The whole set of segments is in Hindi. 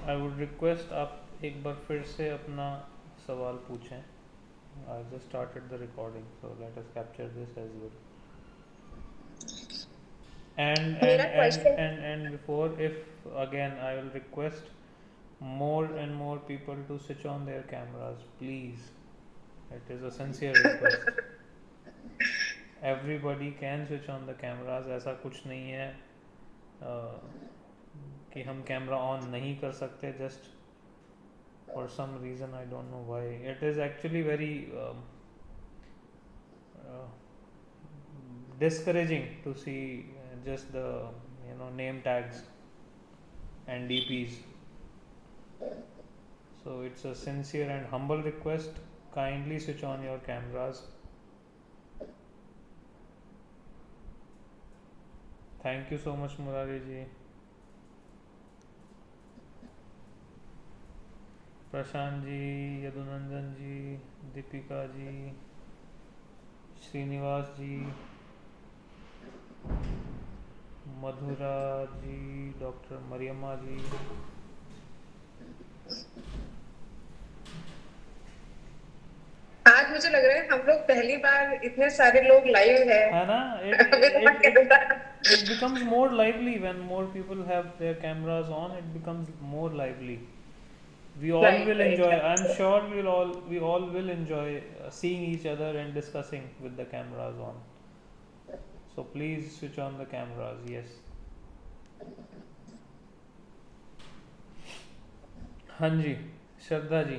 आई वुड रिक्वेस्ट आप एक बार फिर से अपना सवाल पूछें. I just started the recording, so let us capture this as well. And मेरा and and question and and before, if again, I will request more and more people to switch on their cameras, please. It is a sincere request. Everybody can switch on the cameras. ऐसा कुछ नहीं है कि हम कैमरा ऑन नहीं कर सकते. Just for some reason, I don't know why. It is actually very uh, discouraging to see just the name tags and DPs. So it's a sincere and humble request. Kindly switch on your cameras. Thank you so much, Murari ji. Prashant ji, Yadunandan ji, Deepika ji, Srinivas ji, Mathura ji, doctor Mariyamma जी. आज मुझे लग रहा है हम लोग पहली बार इतने सारे लोग लाइव है ना? It becomes more lively when more people have their cameras on. It becomes more lively. We all will enjoy. I'm sure we all will enjoy seeing each other and discussing with the cameras on. So please switch on the cameras. Yes. हाँ जी, श्रद्धा जी.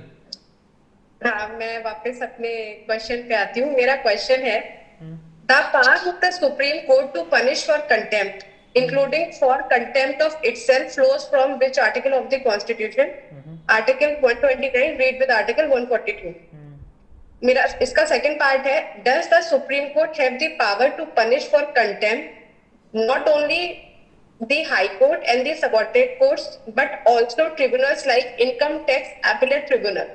हाँ, मैं वापस अपने क्वेश्चन पे आती हूँ. मेरा क्वेश्चन है, the power of the Supreme Court to punish for contempt, including for contempt of itself, flows from which article of the Constitution? Article 129 read with Article 142. मेरा इसका सेकंड पार्ट है, does the Supreme Court have the power to punish for contempt not only the High Court and the subordinate courts but also tribunals like Income Tax Appellate Tribunal?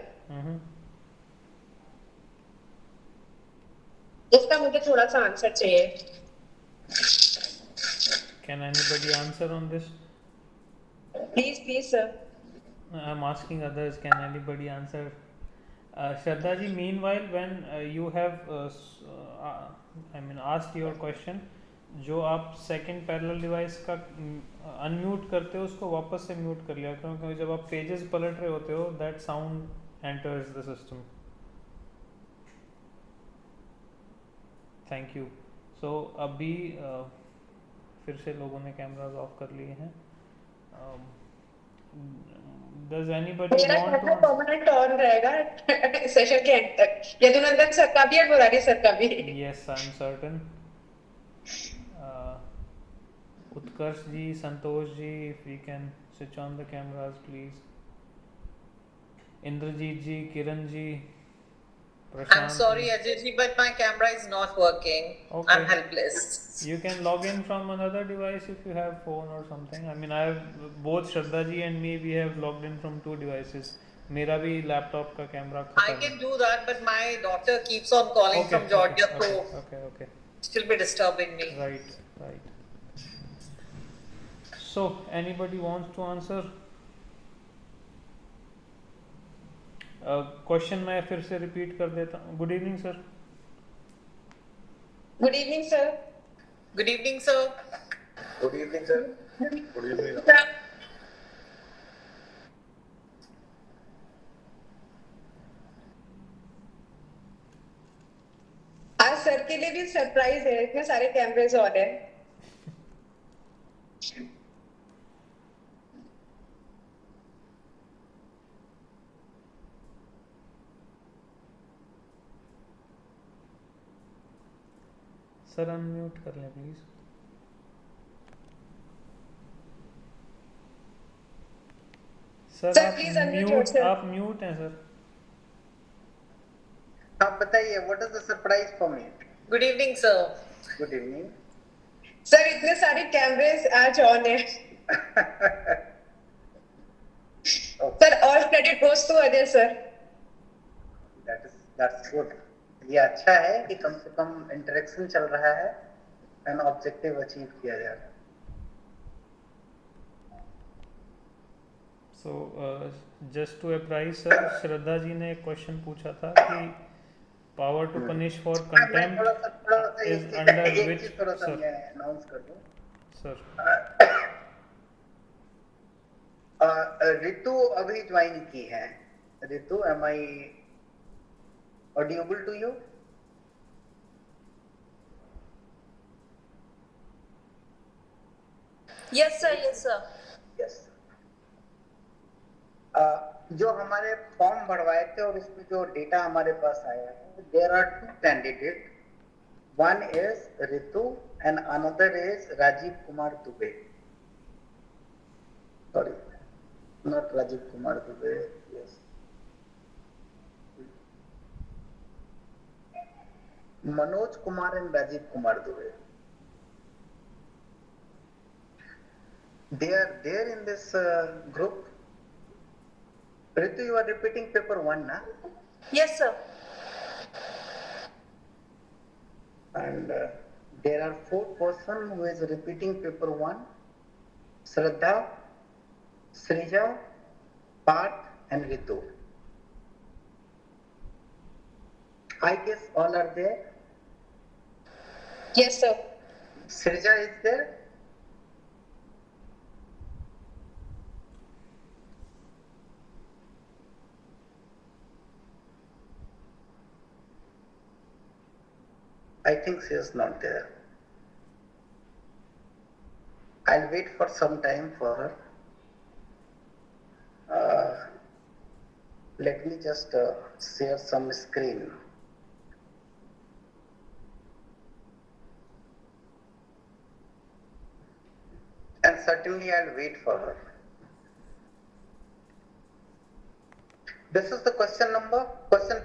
इसका मुझे थोड़ा सा आंसर चाहिए. Can anybody answer on this? Please sir. I'm asking others. Can anybody answer? Shraddha ji, meanwhile, when you have asked your question, जो आप सेकंड पैरेलल डिवाइस का अनम्यूट करते हो उसको वापस से म्यूट कर लिया करो, क्योंकि जब आप पेजेस पलट रहे होते हो that sound enters the system. Thank you. So अभी फिर से लोगों ने कैमरास ऑफ कर लिए हैं. Does anybody want to? Permanent on रहेगा सेशन के एंड तक. यदुनंदन सर का भी और मुरारी सर का भी. Yes, I'm certain. Utkarsh ji, Santosh ji, if we can switch on the cameras, please. Indrajit ji, Kiran ji, Prashant. I'm sorry, Ajay ji, but my camera is not working. Okay. I'm helpless. You can log in from another device if you have phone or something. I mean, I have both Shraddha ji and me. We have logged in from 2 devices. मेरा भी लैपटॉप का कैमरा खत्म. I can do that, but my daughter keeps on calling from Georgia, so okay. She'll be disturbing me. Right. So, anybody wants to answer? Question मैं फिर से रिपीट कर देता हूँ. Good evening sir. Good evening sir. Good evening, sir. Good evening, sir. Good evening. आज सर के लिए भी सरप्राइज है, इतने सारे कैमरेज ऑन है. सर अनम्यूट कर लें प्लीज. सर आप म्यूट हैं सर. आप बताइए, what is the surprise for me? Good evening, sir. Good evening. Sir इतने सारे कैमरेज आज ऑन है. Sir all credit goes to Ajay sir. That's good. ये अच्छा है कि कम से कम इंटरेक्शन चल रहा है एंड ऑब्जेक्टिव अचीव किया जा रहा है. So just to apprise sir, Shraddha ji ने एक क्वेश्चन पूछा था कि power to punish for मैं थोड़ा contempt सा is under एक which चीज थोड़ा सा sir मैं अनाउंस कर दूं। sir रितु अभी ज्वाइन की है। Ritu, am I audible to you? Yes, sir. Yes, sir. Yes. जो हमारे फॉर्म भरवाए थे और उसमें जो डेटा हमारे पास आया है, there are two candidate, one is Ritu and another is Rajiv Kumar Dubey. Sorry, not Rajiv Kumar Dubey, yes, Manoj Kumar and Rajiv Kumar Dubey. They are there in this group. Ritu, you are repeating paper 1, na? Yes, sir. And there are 4 persons who is repeating paper 1. Shraddha, Srija, Parth and Ritu. I guess all are there. Yes, sir. Srija is there. I think she is not there. I'll wait for some time for her. Let me just share some screen. And certainly I'll wait for her. This is the question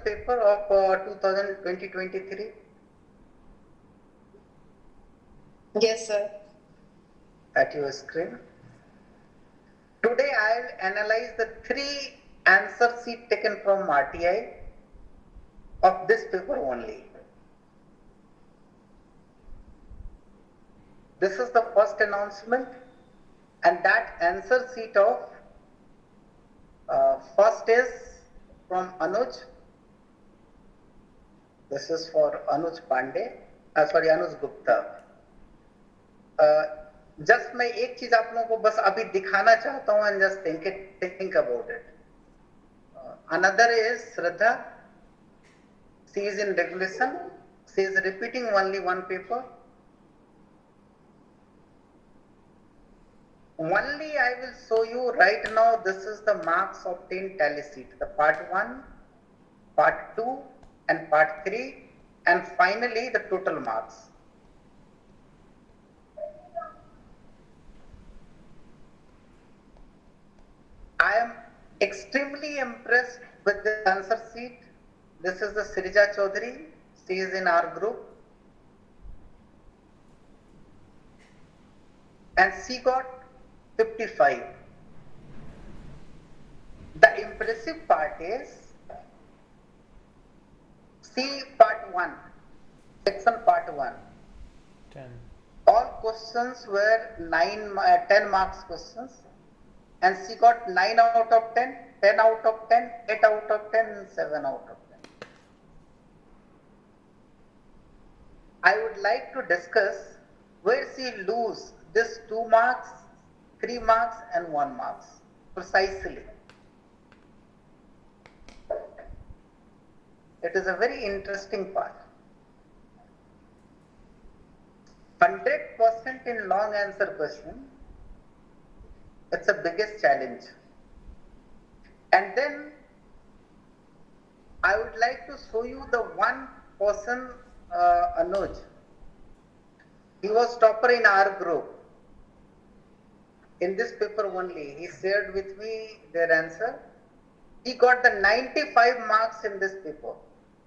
paper of 2020-23. Yes, sir. At your screen. Today I'll analyze the 3 answer sheet taken from RTI of this paper only. This is the first announcement, and that answer sheet of first is from Anuj. This is for Anuj Pandey, Anuj Gupta. Just मैं एक चीज आप लोगों को बस अभी दिखाना चाहता हूं, and just think about it. Another is Shraddha. She is in regulation. She is repeating only one paper. Only I will show you right now. This is the marks obtained tally sheet. The part 1, part 2, and part 3, and finally the total marks. I am extremely impressed with the answer sheet. This is the Srija Chaudhary. She is in our group. And she got 55. The impressive part is, see part 1, section part 1. 10. All questions were 10 marks questions. And she got 9 out of 10, 10 out of 10, 8 out of 10, and 7 out of 10. I would like to discuss where she lose this 2 marks, 3 marks, and 1 marks precisely. It is a very interesting part. 100% in long answer question. It's the biggest challenge. And then I would like to show you the one person, Anuj. He was topper in our group. In this paper only, he shared with me their answer. He got the 95 marks in this paper,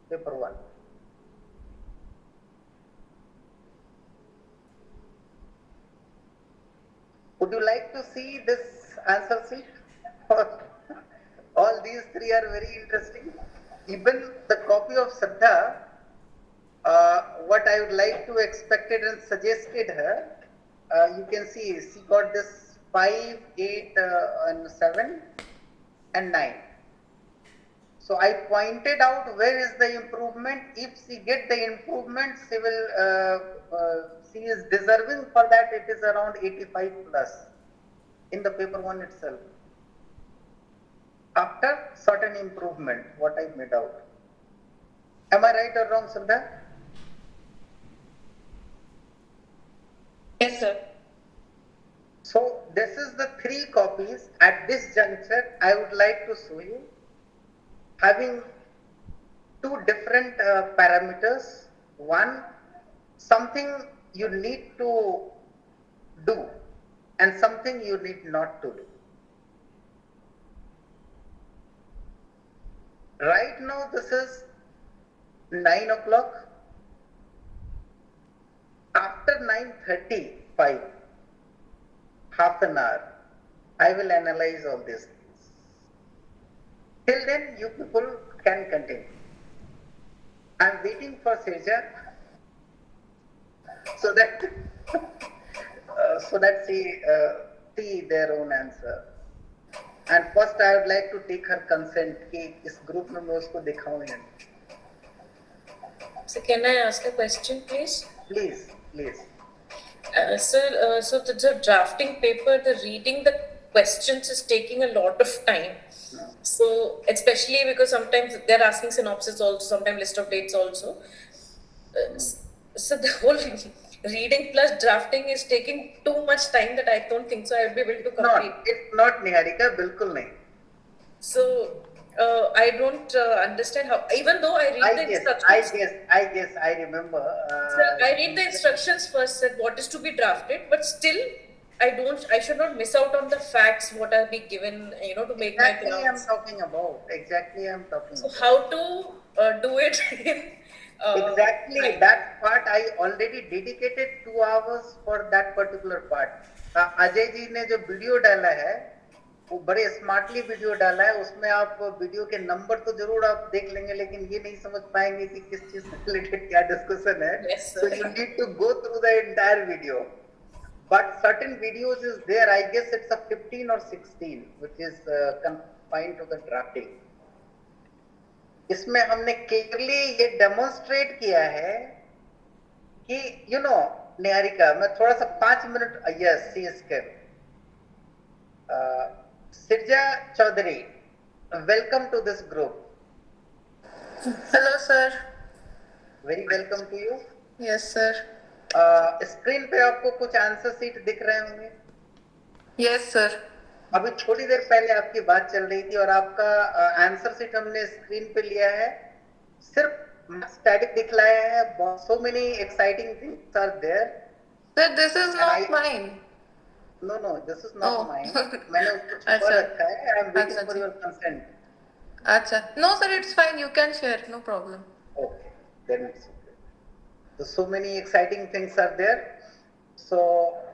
paper 1. Would you like to see this answer sheet? All these 3 are very interesting. Even the copy of Shraddha, what I would like to expected and suggested her, you can see she got this 5, 8, and 7. and 9. So I pointed out where is the improvement. If she get the improvement, she is deserving for that. It is around 85 plus in the paper 1 itself. After certain improvement, what I made out. Am I right or wrong, Sudha? Yes, sir. So this is the 3 copies. At this juncture, I would like to show you having 2 different parameters. One, something you need to do and something you need not to do. Right now, this is 9 o'clock. After 9:35, half an hour, I will analyze all these things. Till then, you people can continue. I am waiting for Seja so that she see their own answer. And first, I would like to take her consent कि इस group में मैं उसको दिखाऊं या नहीं. So can I ask a question, please? Please, please. Sir, so the drafting paper, the reading the questions is taking a lot of time. No. So especially because sometimes they're asking synopsis also, sometimes list of dates also. So the whole reading plus drafting is taking too much time that I don't think so I will be able to complete. It's not Niharika, बिल्कुल नहीं. So I don't understand how, even though I read the instructions. I remember. Sir, I read the instructions first, said what is to be drafted, but still I should not miss out on the facts what are being given, to make exactly my grounds. Exactly I'm talking so about. how to do it in exactly right. That part I already dedicated 2 hours for that particular part. Ajay ji ने जो वीडियो डाला है वो बड़े स्मार्टली वीडियो डाला है. उसमें आप वीडियो के नंबर तो जरूर आप देख लेंगे लेकिन ये नहीं समझ पाएंगे कि किस चीज से रिलेटेड क्या डिस्कशन है. Yes, So you need to go through the entire video. But certain videos is there. I guess it's a 15 or 16 which is confined to the drafting. इसमें हमने क्लियरली ये डेमोन्स्ट्रेट किया है कि निहारिका मैं थोड़ा सा 5 मिनट यस सी इसके Sirja Chaudhary welcome to this group. Hello, sir. Very welcome to you. Yes, sir. Screen पे आपको कुछ आंसर शीट दिख रहे होंगे. Yes, sir. अभी थोड़ी देर पहले आपकी बात चल रही थी और आपका आंसर शीट हमने स्क्रीन पे लिया है. सिर्फ स्टैटिक दिखलाया है. so many exciting things are there. Sir, this is not mine. No, this is not mine. मैंने उसको छुपा रखा है. I am waiting for your consent. Acha. No, sir, it's fine. You can share. No problem. Okay, then it's okay. So many exciting things are there. So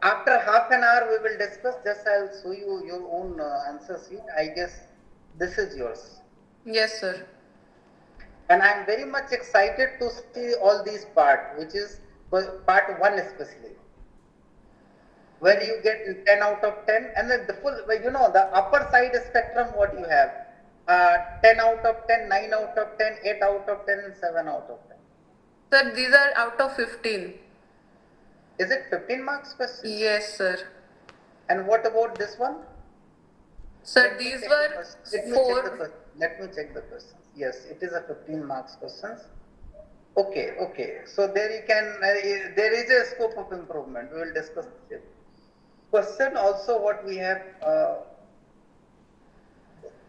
after half an hour we will discuss. Just I'll show you your own answer sheet. I guess this is yours. Yes, sir. And I am very much excited to see all these parts, which is part 1 especially, where you get 10 out of 10, and then the full, the upper side spectrum what you have, 10 out of 10, 9 out of 10, 8 out of 10, and 7 out of 10. Sir, these are out of 15. Is it 15 marks question? Yes, sir. And what about this one? Sir, these were 4. Let me check the questions. Yes, it is a 15 marks questions. Okay. So there you can, there is a scope of improvement. We will discuss it. Question also what we have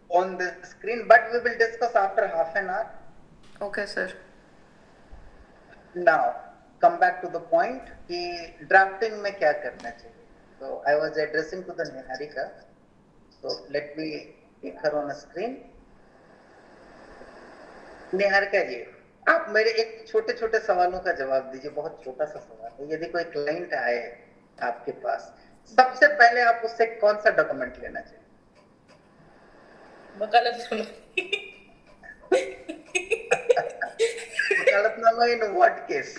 on the screen, but we will discuss after half an hour. Okay, sir. Now, come back to the point कि drafting में क्या करना चाहिए. So I was addressing to the Niharika. So let me take her on a screen. Niharika जी, आप मेरे एक छोटे छोटे सवालों का जवाब दीजिए. बहुत छोटा सा सवाल है. यदि कोई क्लाइंट आए आपके पास, सबसे पहले आप उससे कौन सा डॉक्यूमेंट लेना चाहिए? वकालतनामा इन व्हाट केस?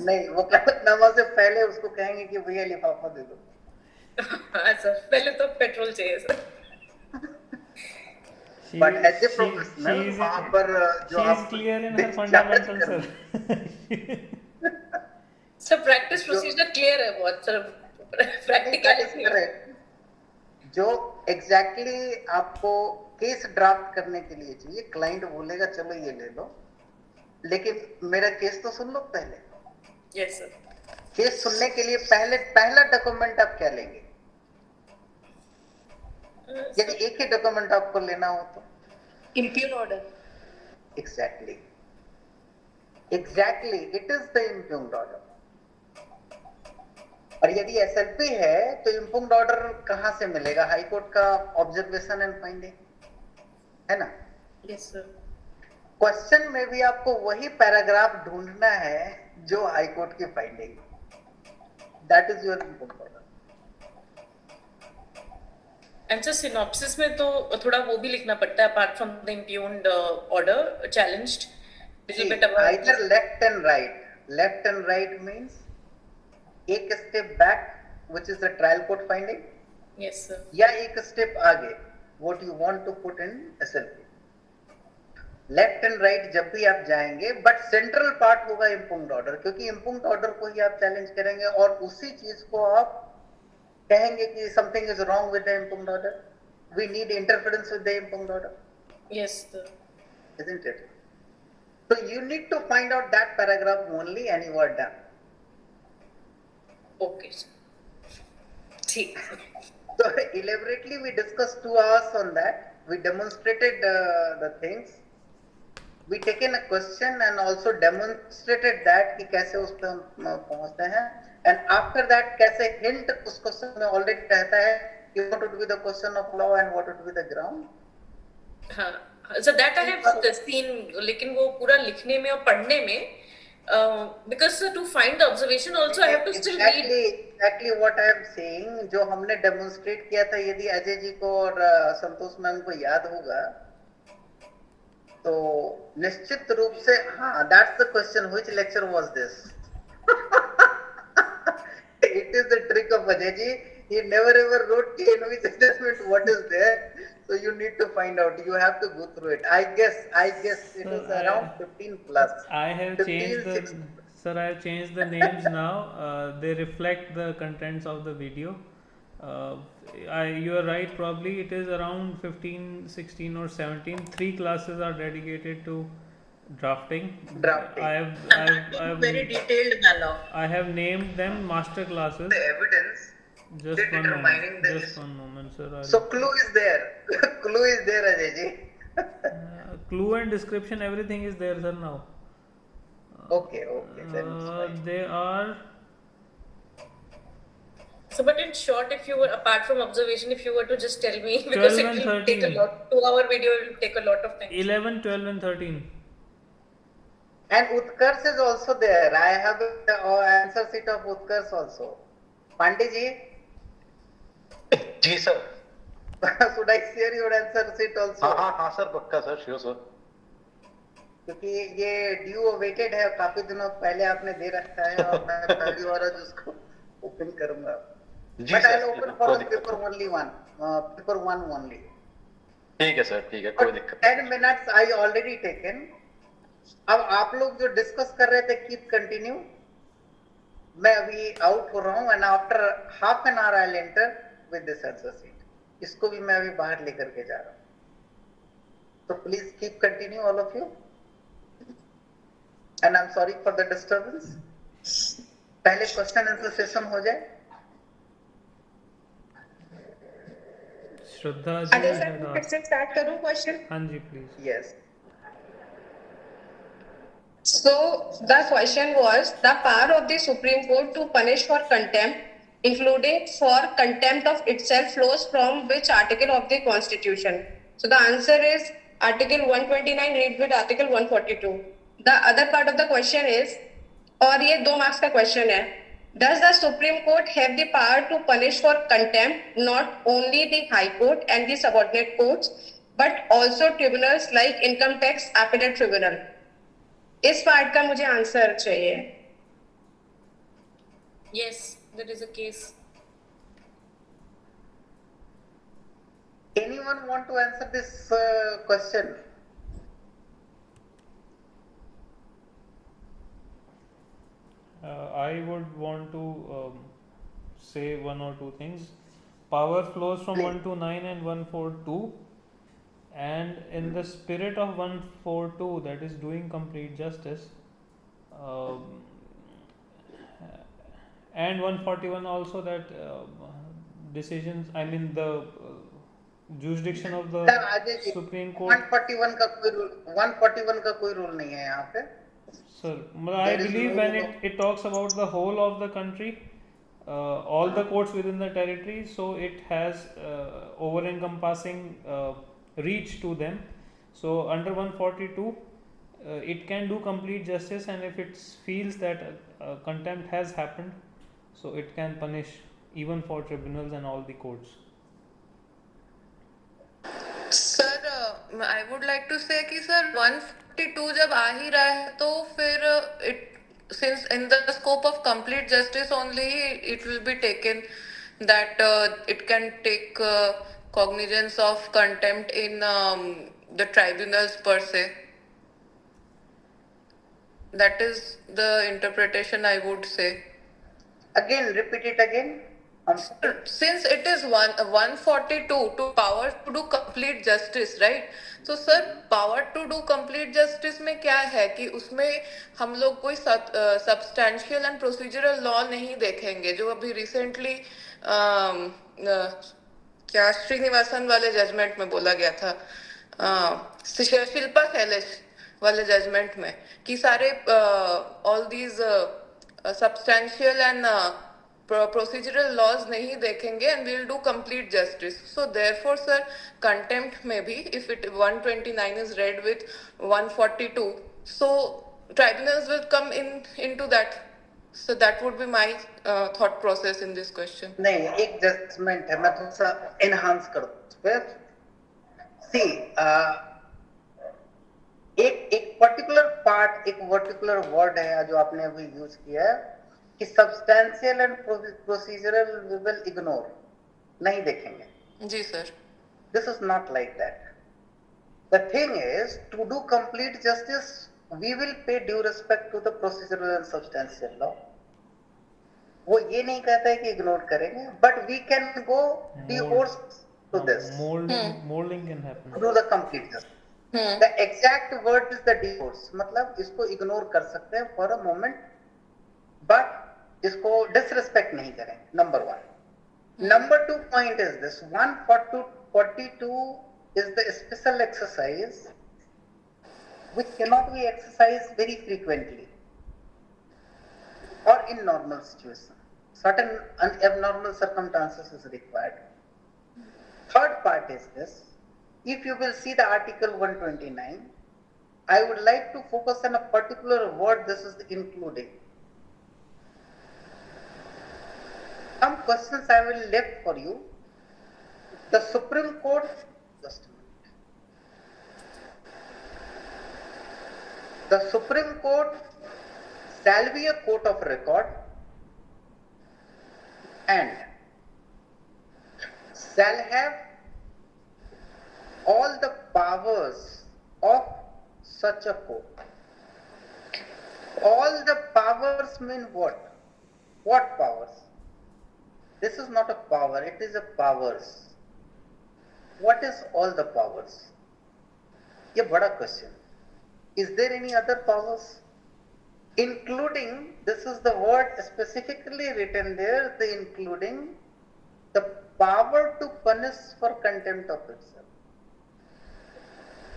नहीं, वकालतनामा से पहले उसको कहेंगे कि भैया लिफाफा दे दो. सर पहले तो पेट्रोल चाहिए sir. But as a professional वहां पर जो she is आप clear in her discharge fundamental, कर sir. सर प्रैक्टिस जो प्रोसीजर क्लियर है बहुत सर. प्रैक्टिकलिटी करेक्ट, जो एग्जैक्टली आपको केस ड्राफ्ट करने के लिए चाहिए. क्लाइंट बोलेगा चलो ये ले लो, लेकिन मेरा केस तो सुन लो पहले. Yes sir. केस सुनने के लिए पहला डॉक्यूमेंट आप क्या लेंगे? यदि एक ही डॉक्यूमेंट आपको लेना हो तो impugned order. Exactly it is the impugned order. और यदि एसएलपी है तो इम्प्यूग्ड ऑर्डर कहां से मिलेगा? हाई कोर्ट का ऑब्जर्वेशन एंड फाइंडिंग है ना. Yes sir. क्वेश्चन में भी आपको वही पैराग्राफ ढूंढना है जो हाई कोर्ट की finding. That is your impugned order. And sir synopsis में तो थोड़ा वो भी लिखना पड़ता है apart from the impugned order challenged little bit about either left and right means एक step back which is the trial court finding. yes sir. या एक स्टेप आगे what you want to put in SLP. Left and right जब भी आप जाएंगे, बट सेंट्रल पार्ट होगा इम्पुग्ड ऑर्डर, क्योंकि इम्पुग्ड ऑर्डर को ही आप चैलेंज करेंगे और उसी चीज को आप कहेंगे कि something is wrong with the impugned order. We need interference with the impugned order. yes sir. Isn't it? So you need to find out that paragraph only and you are done. okay sir. ठीक. So elaborately we discussed 2 hours on that. We demonstrated the things. We taken a question and also demonstrated that कि कैसे उस पर पहुंचते हैं. And after that कैसे hint उस question में already रहता है कि what would be the question of law and what would be the ground. हाँ. So that I have seen, लेकिन वो पूरा लिखने में और पढ़ने में because to find the observation also I have to still read. Exactly what I am saying. जो हमने demonstrate किया था, यदि अजय जी को और संतोष मैम को याद होगा तो निश्चित रूप से हाँ, that's the question. Which lecture was this? It is the trick of Ajay ji. He never ever wrote in which assessment what is there. So you need to find out. You have to go through it. I guess it was around 15 plus. I have 15, changed the 16. sir. I have changed the names now. They reflect the contents of the video. You are right. Probably it is around 15, 16 or 17. 3 classes are dedicated to drafting. I have very detailed manner. I have named them master classes. The evidence. Just one moment, sir. So clue is there. Clue is there, Ajay ji. Clue and description, everything is there, sir. Now. Okay. Then it's fine. They are. So, but in short, if you were apart from observation, if you were to just tell me, because it will take a lot. 2-hour video will take a lot of time. 11, 12, and 13. And Utkarsh is also there. I have the answer sheet of Utkarsh also. Pandey ji. जी sir. Should I share your answer sheet also? हाँ सर, पक्का सर, श्योर सर. क्योंकि ये ड्यू वेटेड है, काफी दिनों पहले आपने दे रखा है और मैं पहली बार आज उसको ओपन करूंगा. But I'll open for the paper only one. Paper 1 only. ठीक है सर, ठीक है, कोई दिक्कत. 10 minutes I already taken. अब आप लोग जो डिस्कस कर रहे थे, कीप कंटिन्यू. मैं अभी आउट हो रहा हूँ and after half an hour I'll enter with this answer sheet. इसको भी मैं अभी बाहर लेकर के जा रहा हूँ. So please keep continue all of you. And I'm sorry for the disturbance. पहले क्वेश्चन आंसर सेशन हो जाए. श्रद्धा जी. अजय सर, फिर से स्टार्ट करूं क्वेश्चन? हाँ जी, please. Yes. So the question was the power of the Supreme Court to punish for contempt, including for contempt of itself, flows from which article of the Constitution? So the answer is Article 129 read with Article 142. The other part of the question is, और ये 2 मार्क्स का क्वेश्चन है, does the Supreme Court have the power to punish for contempt not only the High Court and the subordinate courts but also tribunals like Income Tax Appellate Tribunal? इस पार्ट का मुझे आंसर चाहिए. Yes, there is a case. anyone want to answer this question? I would want to say one or two things. Power flows from Please. 129 and 142, and in the spirit of 142, that is doing complete justice, um, and 141 also, that decisions, I mean the jurisdiction of the sir Ajay ji Supreme Court. 141 का कोई रूल 141 का कोई रूल नहीं है यहाँ पे. Sir, I There is believe no when rule it talks about the whole of the country, all the courts within the territory, so it has over encompassing reach to them. So under 142, it can do complete justice, and if it feels that contempt has happened, so it can punish even for tribunals and all the courts. Sir I would like to say कि सर 142 जब आ ही रहा है तो फिर it since in the scope of complete justice only it will be taken that it can take cognizance of contempt in the tribunals per se. That is the interpretation I would say. again repeat it again. Since it is 142 to power to do complete justice, right? So sir, power to do complete justice में क्या है कि उसमें हम लोग कोई substantial and procedural law नहीं देखेंगे जो अभी recently क्या श्रीनिवासन वाले जजमेंट में बोला गया था, शिल्पा शैलेश वाले जजमेंट में कि सारे all these substantial and procedural laws नहीं देखेंगे and we'll do complete justice. So therefore sir, contempt में भी if it 129 is read with 142, so tribunals will come into that. So that would be my thought process in this question. नहीं, एक जजमेंट है, मैं थोड़ा सा एनहांस कर दूं. सी एक पर्टिकुलर पार्ट, एक पर्टिकुलर वर्ड है जो आपने अभी यूज किया है कि substantial and procedural we will ignore, नहीं देखेंगे. जी sir. This is not like that. The thing is to do complete justice we will pay due respect to the procedural and substantial law. वो ये नहीं कहता है कि इग्नोर करेंगे, but we can go divorce to this. Molding can happen. Do the complete justice. The exact word is the divorce. मतलब इसको इग्नोर कर सकते हैं फॉर अ मोमेंट, बट इसको डिसरिस्पेक्ट नहीं करें. Number one. Number two point is this: 142 is the special exercise which cannot be exercised very frequently or in normal situation. Certain abnormal circumstances is required. Third part is this: if you will see the article 129, I would like to focus on a particular word. This is including. Some questions I will left for you. The Supreme Court, just a minute. The Supreme Court shall be a court of record and shall have all the powers of such a court. All the powers mean what? What powers? This is not a power, it is a powers. What is all the powers? ये बड़ा question. Is there any other powers? Including, this is the word specifically written there, the including the power to punish for contempt of itself.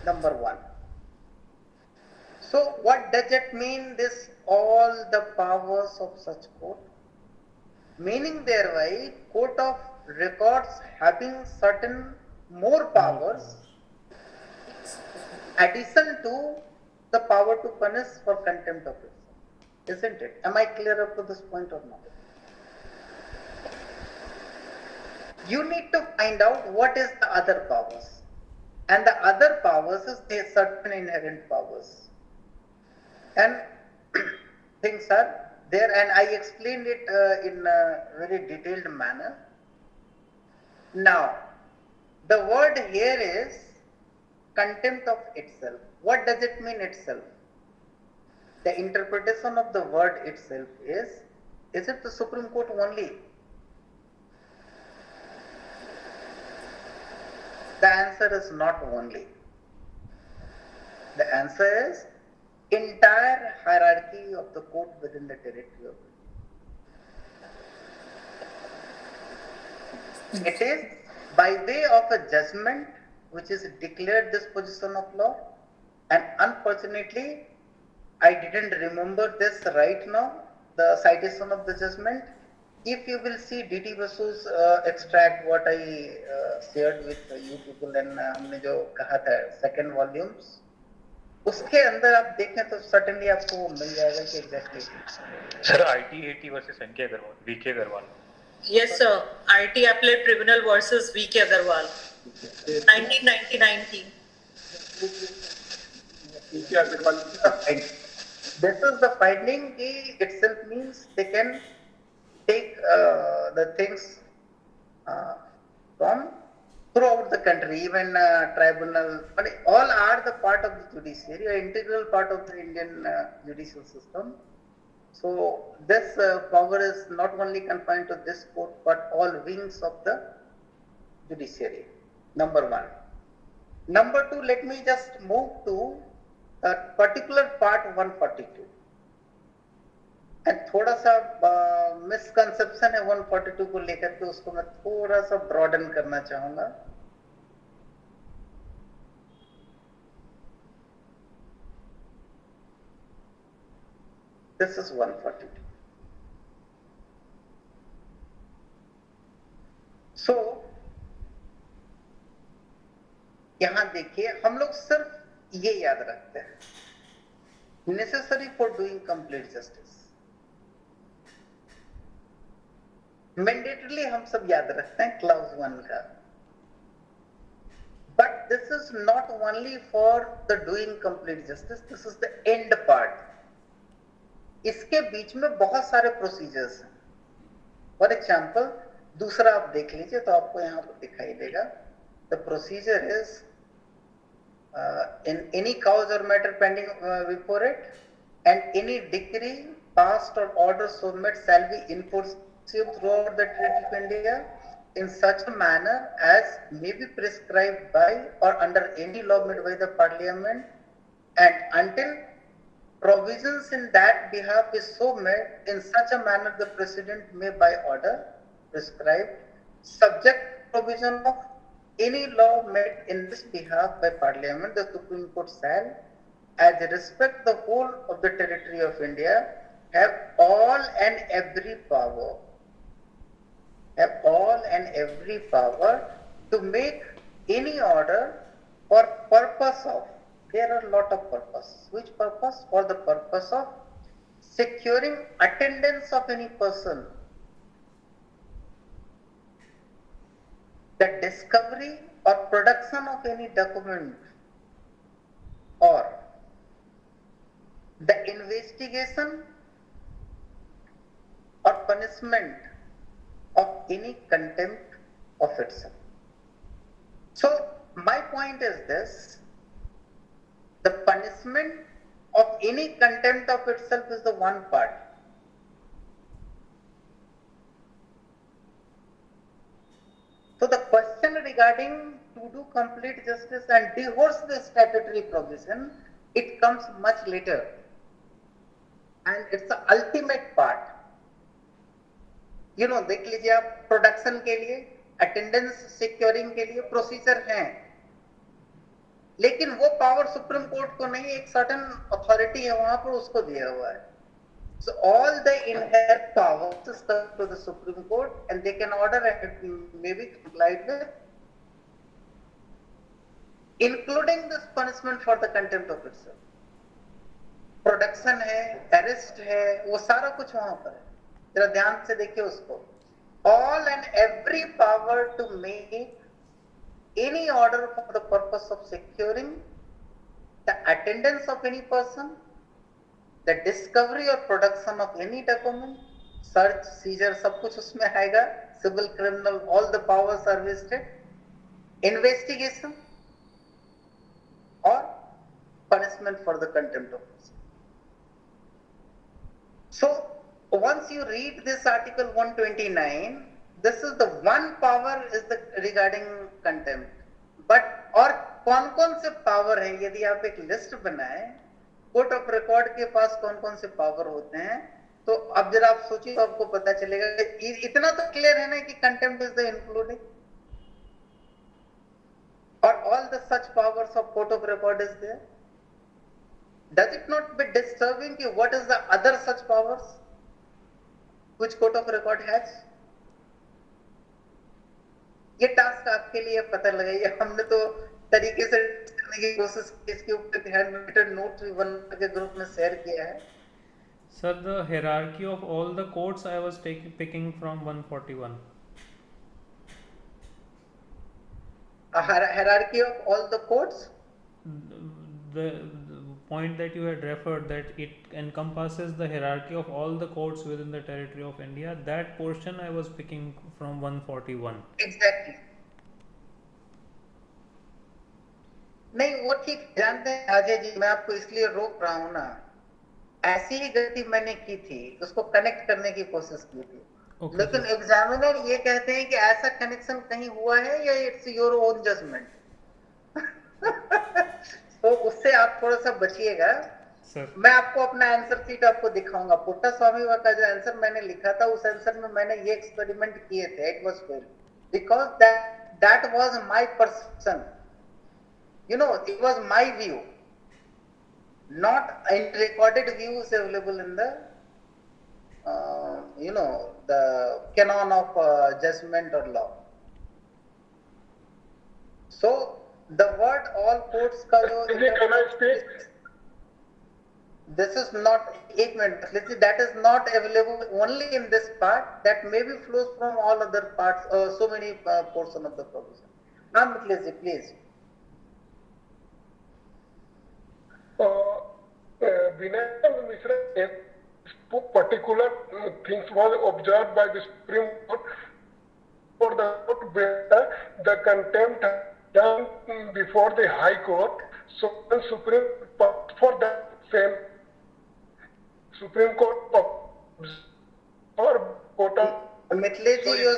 Number one. So what does it mean, this all the powers of such court? Meaning thereby court of records having certain more powers addition to the power to punish for contempt of itself. Isn't it? Am I clear up to this point or not? You need to find out what is the other powers. And the other powers is the certain inherent powers. And things are there, and I explained it in a very detailed manner. Now, The word here is contempt of itself. What does it mean itself? The interpretation of the word itself is it the Supreme Court only? The answer is not only. The answer is entire hierarchy of the court within the territory of India. It is by way of a judgment which is declared this position of law, and unfortunately I didn't remember this right now, the citation of the judgment. If you will see DT Basu's extract what I shared with you people and हमने जो कहा था second volumes, उसके अंदर आप देखें तो certainly आपको मिल जाएगा कि exactly. Sir, IT80 versus NK Agarwal, VK Agarwal. Yes, sir. IT Appellate Tribunal versus VK Agarwal. 1999 team. This is the finding itself means they can take the things from throughout the country, even tribunal, all are the part of the judiciary, an integral part of the Indian judicial system. So this power is not only confined to this court, but all wings of the judiciary. Number one. Number two, let me just move to a particular part 142. And थोड़ा सा misconception है 142 को लेकर के, उसको मैं थोड़ा सा broaden करना चाहूँगा. This is 142. So यहाँ देखिए, हम लोग सिर्फ ये याद रखते हैं, necessary for doing complete justice. Mandatorily हम सब याद रखते हैं clause 1 का. But this is not only for the doing complete justice, this is the end part. इसके बीच में बहुत सारे procedures हैं. For example, दूसरा आप देख लीजिए तो आपको यहाँ पर दिखाई देगा. The procedure is in any cause or matter pending before it, and any decree passed or order so made shall be enforced throughout the territory of India in such a manner as may be prescribed by or under any law made by the Parliament, and until provisions in that behalf is so made in such a manner the President may by order prescribe, subject provision of any law made in this behalf by Parliament, the Supreme Court shall, as respect the whole of the territory of India, have all and every power, to make any order for purpose of, there are a lot of purposes. Which purpose? For the purpose of securing attendance of any person, the discovery or production of any document, or the investigation or punishment of any contempt of itself. So my point is this: the punishment of any contempt of itself is the one part. So the question regarding to do complete justice and divorce the statutory provision, it comes much later, and it's the ultimate part. You know, देख लीजिए आप, प्रोडक्शन के लिए, अटेंडेंस सिक्योरिंग के लिए प्रोसीजर हैं, लेकिन वो पावर सुप्रीम कोर्ट को नहीं, एक सर्टेन अथॉरिटी है वहां पर, उसको दिया हुआ है. So all the inherent powers is to the Supreme Court, and they can order and may be complied with, including this punishment for the contempt of itself. Production है, arrest है, वो सारा कुछ वहां पर है. जरा ध्यान से देखिए उसको. All and every power to make any order for the purpose of securing the attendance of any person, the discovery or production of any document, search, seizure, सब कुछ उसमें आएगा. Civil, criminal, all the powers are vested. investigation or punishment for the contempt of person. So once you read this article 129, this is the one power is the regarding contempt. But और कौन-कौन से पावर है, यदि आप एक लिस्ट बनाए कोर्ट ऑफ रिकॉर्ड के पास कौन-कौन से पावर होते हैं, तो अब जरा आप सोचिए तो आपको पता चलेगा। इतना तो क्लियर है ना कि कंटेम्प्ट इज द इंक्लूडिंग और all the such powers of court of record is there. Does it not be disturbing कि what is the other such powers which court of record has? ये टास्क आपके लिए पता लगाइए। हमने तो तरीके से करने की कोशिश की, इसके ऊपर ध्यान में नोट भी बना के ग्रुप में शेयर किया है। Sir, the hierarchy of all the courts I was picking from 141. A hierarchy of all the courts? The point that you had referred, that it encompasses the hierarchy of all the courts within the territory of India, that portion I was picking from 141. Exactly. नहीं वो ठीक जानते हैं अजय जी, मैं आपको इसलिए रोक रहा हूँ ना, ऐसी ही गलती मैंने की थी, उसको कनेक्ट करने की कोशिश की थी। Okay, लेकिन एग्जामिनर ये कहते हैं कि ऐसा कनेक्शन कहीं हुआ है या इट्स योर ओन जजमेंट। तो उससे आप थोड़ा सा बचिएगा। मैं आपको अपना आंसर शीट आपको दिखाऊंगा। पुट्टा स्वामी का जो आंसर मैंने लिखा था, उस आंसर में मैंने ये एक्सपेरिमेंट किए थे। It was fail because that was my perception, you know, it was my view, not in recorded views available in the you know, the canon of judgment or law. So the word all courts ka jo can I speak? This is not, एक minute, that is not available only in this part, that maybe flows from all other parts, so many portion of the provision. Now please. Vinay Mishra, particular things was observed by the Supreme Court for the court where the contempt done before the High Court. So the Supreme Court for that same Supreme Court or court of Mitleji, your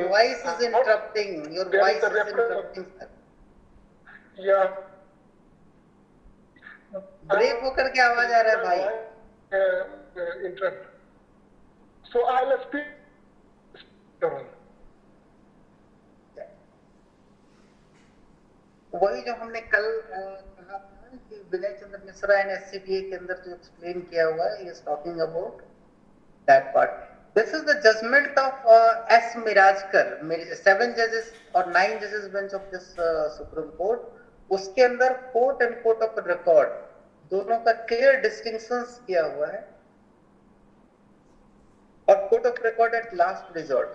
voice is interrupting. Your voice is interrupting. Yeah. Break होकर के आवाज आ रहा है भाई। इंटरप्ट। So I'll speak. वही जो हमने कल कहा था कि विनय चंद्र मिश्रा एंड एससीपीए के अंदर जो एक्सप्लेन किया हुआ है, he is talking about that part. This is the judgment of S. Mirajkar, 7 judges or 9 judges bench of this Supreme Court. उसके अंदर court and court of record दोनों का क्लियर डिस्टिंक्शंस किया हुआ है, और court of record at last resort.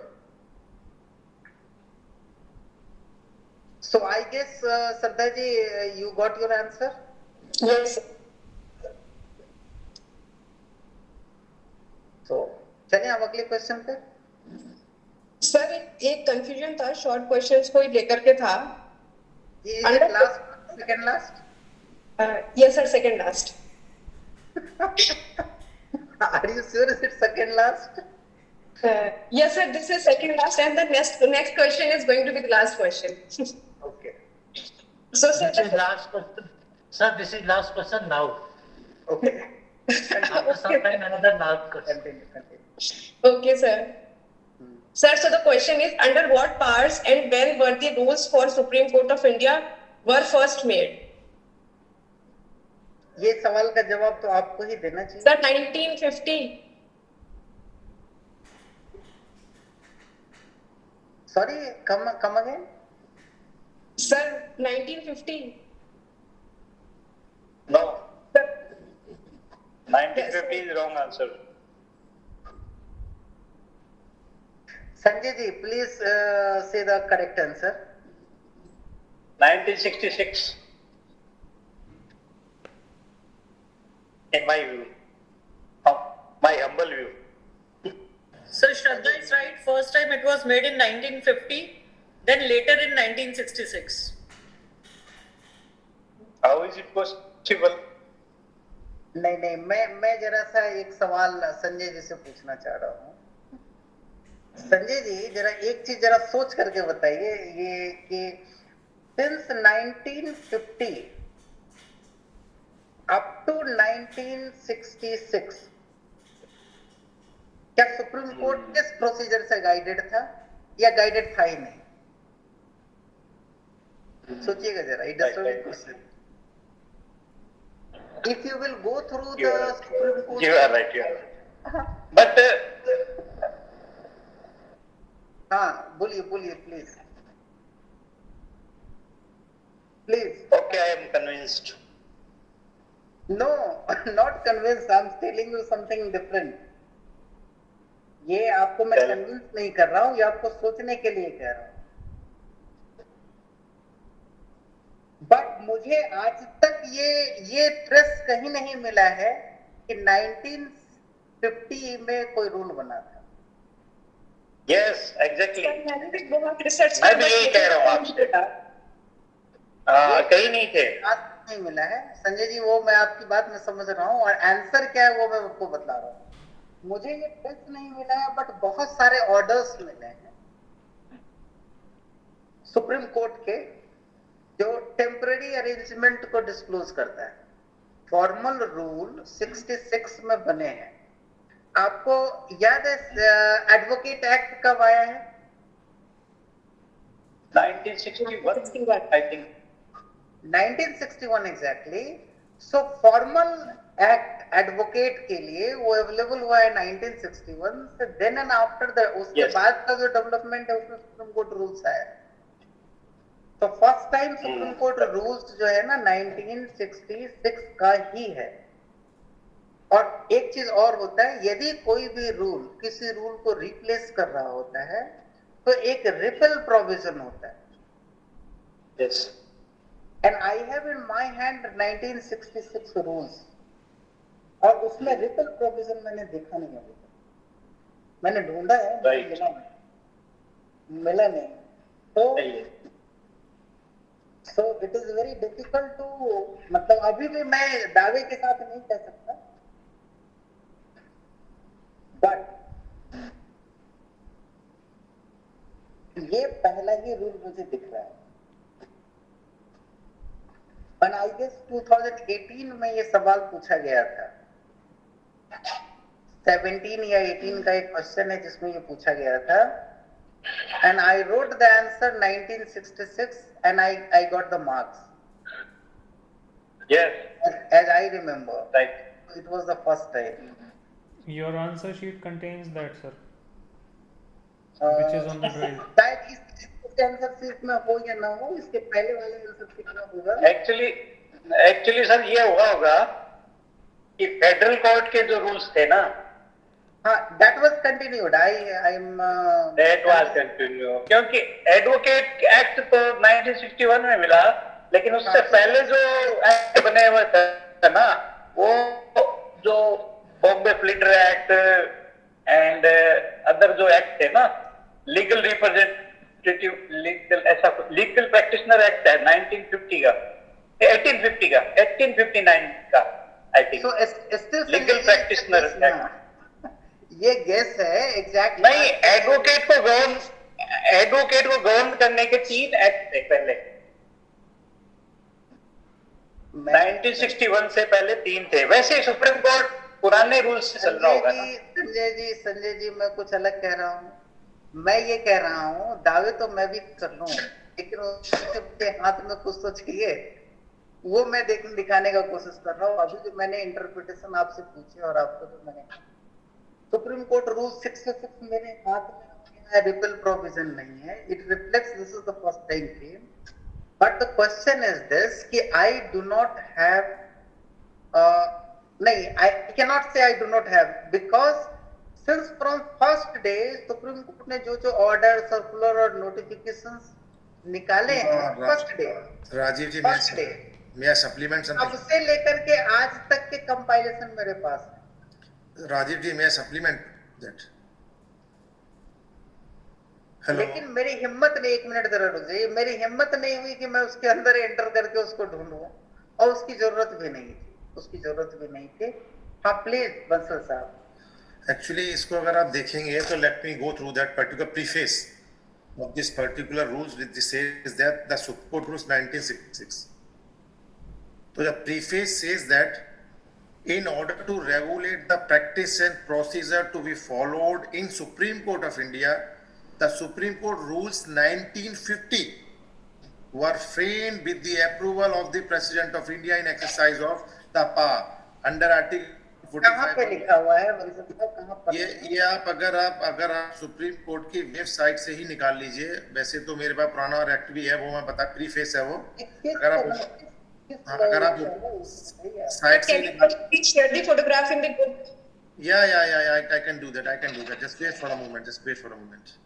So I guess Shraddha ji, you got your answer? Yes so चलिए अब अगले क्वेश्चन पे. सर एक कंफ्यूजन था, शॉर्ट क्वेश्चंस को ही लेकर के था. Last second last? Yes sir, second last. Are you sure is it second last? Yes sir, this is second last, and the next question is going to be the last question. Okay. So sir, this is last question. Sir, this is last question now. Okay. After some time, another last question. Okay sir. Sir, so the question is, under what powers and when were the rules for Supreme Court of India were first made? ये सवाल का जवाब तो आपको ही देना चाहिए. Sir, 1950. Sorry, come again. Sir, 1950. No. Sir. 1950 is wrong answer. Sanjay ji, please say the correct answer. 1966. In my view, my humble view. So Shraddha is right. First time it was made in 1950, then later in 1966. How is it possible? नहीं, मैं जरा सा एक सवाल संजय जी से पूछना चाह रहा हूँ। संजय जी जरा एक चीज जरा सोच करके बताइए, ये कि सिंस 1950 अप टू 1966 क्या सुप्रीम कोर्ट किस प्रोसीजर से गाइडेड था या गाइडेड था ही नहीं? सोचिएगा जरा, it is question. If you will go through the Supreme Court, You are right. But हाँ बोलिए please. okay, I am convinced. No, not convinced. I'm telling you something different. ये आपको मैं कन्विंस नहीं कर रहा हूँ, ये आपको सोचने के लिए कह रहा हूँ। बट मुझे आज तक ये ट्रेस कहीं नहीं मिला है कि 1950 में कोई रूल बना था। Yes, exactly. मैंने भी बहुत रिसर्च मैं भी यही कह रहा हूँ आपसे। कहीं नहीं थे। आज तक नहीं मिला है संजय जी, वो मैं आपकी बात में समझ रहा हूँ, और आंसर क्या है वो मैं आपको बता रहा हूँ। मुझे ये ट्रेस नहीं मिला है, बट बहुत सारे ऑर्डर्स मिले हैं सुप्रीम कोर्ट के जो टेम्पररी अरेंजमेंट को डिस्क्लोज करता है। फॉर्मल रूल 66 में बने हैं। आपको याद है एडवोकेट एक्ट कब आया है? 1961, I think. 1961 exactly. So formal act advocate के लिए वो अवेलेबल हुआ है 1961 से। देन एंड आफ्टर द उसके बाद का जो डेवलपमेंट है उसमें सुप्रीम कोर्ट रूल्स आया। तो first time supreme court rules जो है ना 1966 का ही है। और एक चीज और होता है, यदि कोई भी रूल किसी रूल को रिप्लेस कर रहा होता है तो एक रिपेल प्रोविजन होता है। Yes. And I have in my hand 1966 rules, और उसमें रिपेल प्रोविजन मैंने देखा नहीं अभी तक। मैंने ढूंढा है, Right. मिला नहीं। तो it is very difficult to, मतलब अभी भी मैं दावे के साथ नहीं कह सकता, बट ये पहला ही रूल मुझे दिख रहा है। और आई गेस 2018 में ये सवाल पूछा गया था। 17 या 18 का एक क्वेश्चन है जिसमें ये पूछा गया था, and I wrote the answer 1966 and I got the marks. Yes. As I remember. Right. It was the first time. Your answer sheet contains that, sir, which is on the drive. शायद इस आंसर शीट में हो या ना हो, इसके पहले वाले आंसर शीट में होगा। Actually सर ये हुआ होगा कि फेडरल कोर्ट के जो रूल्स थे ना, हाँ, that was continued. That was continued. क्योंकि एडवोकेट एक्ट तो 1961 में मिला, लेकिन उससे पहले जो एक्ट बने हुए थे ना, वो जो Bombay flutter act and other जो एक्ट थे ना, legal representative legal practitioner act है 1950 का, 1859 का I think. Legal practitioner act ये गेस है एग्जैक्ट नहीं। एडवोकेट को गवर्न करने के 3 एक्ट थे पहले। 1961 से पहले 3 थे। वैसे सुप्रीम कोर्ट पुराने रूल्स से चल रहा होगा ना। संजय जी मैं कुछ अलग कह रहा हूँ। मैं ये कह रहा हूँ, दावे तो मैं भी कर लूं, लेकिन उसके हाथ में कुछ तो चाहिए, वो मैं दिखाने का कोशिश कर रहा हूँ। अभी जो मैंने इंटरप्रिटेशन आपसे पूछी और आपको जो मैंने सुप्रीम कोर्ट रूल 66 मेरे हाथ में रिपेल प्रोविजन नहीं है। It reflects this is the first time came, but the question is this कि आई डू नॉट हैव, नहीं, आई कैन नॉट से I do not have, because since from first day supreme court ने जो ऑर्डर, सर्कुलर और नोटिफिकेशंस निकाले हैं फर्स्ट डे, राजीव जी, फर्स्ट डे, मैं सप्लीमेंट अब से लेकर के आज तक के कंपाइलेशन मेरे पास है। राजीव जी, may I supplement that? लेकिन मेरी हिम्मत नहीं, 1 मिनट जरा रुक जाइए, मेरी हिम्मत नहीं हुई कि मैं उसके अंदर एंटर करके उसको ढूंढूं, और उसकी जरूरत भी नहीं थी, हाँ प्लीज बंसल साहब। एक्चुअली इसको अगर आप देखेंगे तो let me go through that particular preface of this particular rules which says that the Supreme Court rules 1966. So the preface says that in order to regulate the practice and procedure to be followed in Supreme Court of India, the Supreme Court rules 1950 were framed with the approval of the President of India in exercise of the power under Article 45. कहाँ पे लिखा हुआ है बंसल साहब, कहाँ पर? ये आप अगर आप सुप्रीम कोर्ट की वेबसाइट से ही निकाल लीजिए, वैसे तो मेरे पास पुराना और एक्ट भी है, वो मैं पता प्रीफेस है वो, अगर आप साइट से share the photograph in the group? Yeah, I can do that. Just wait for a moment.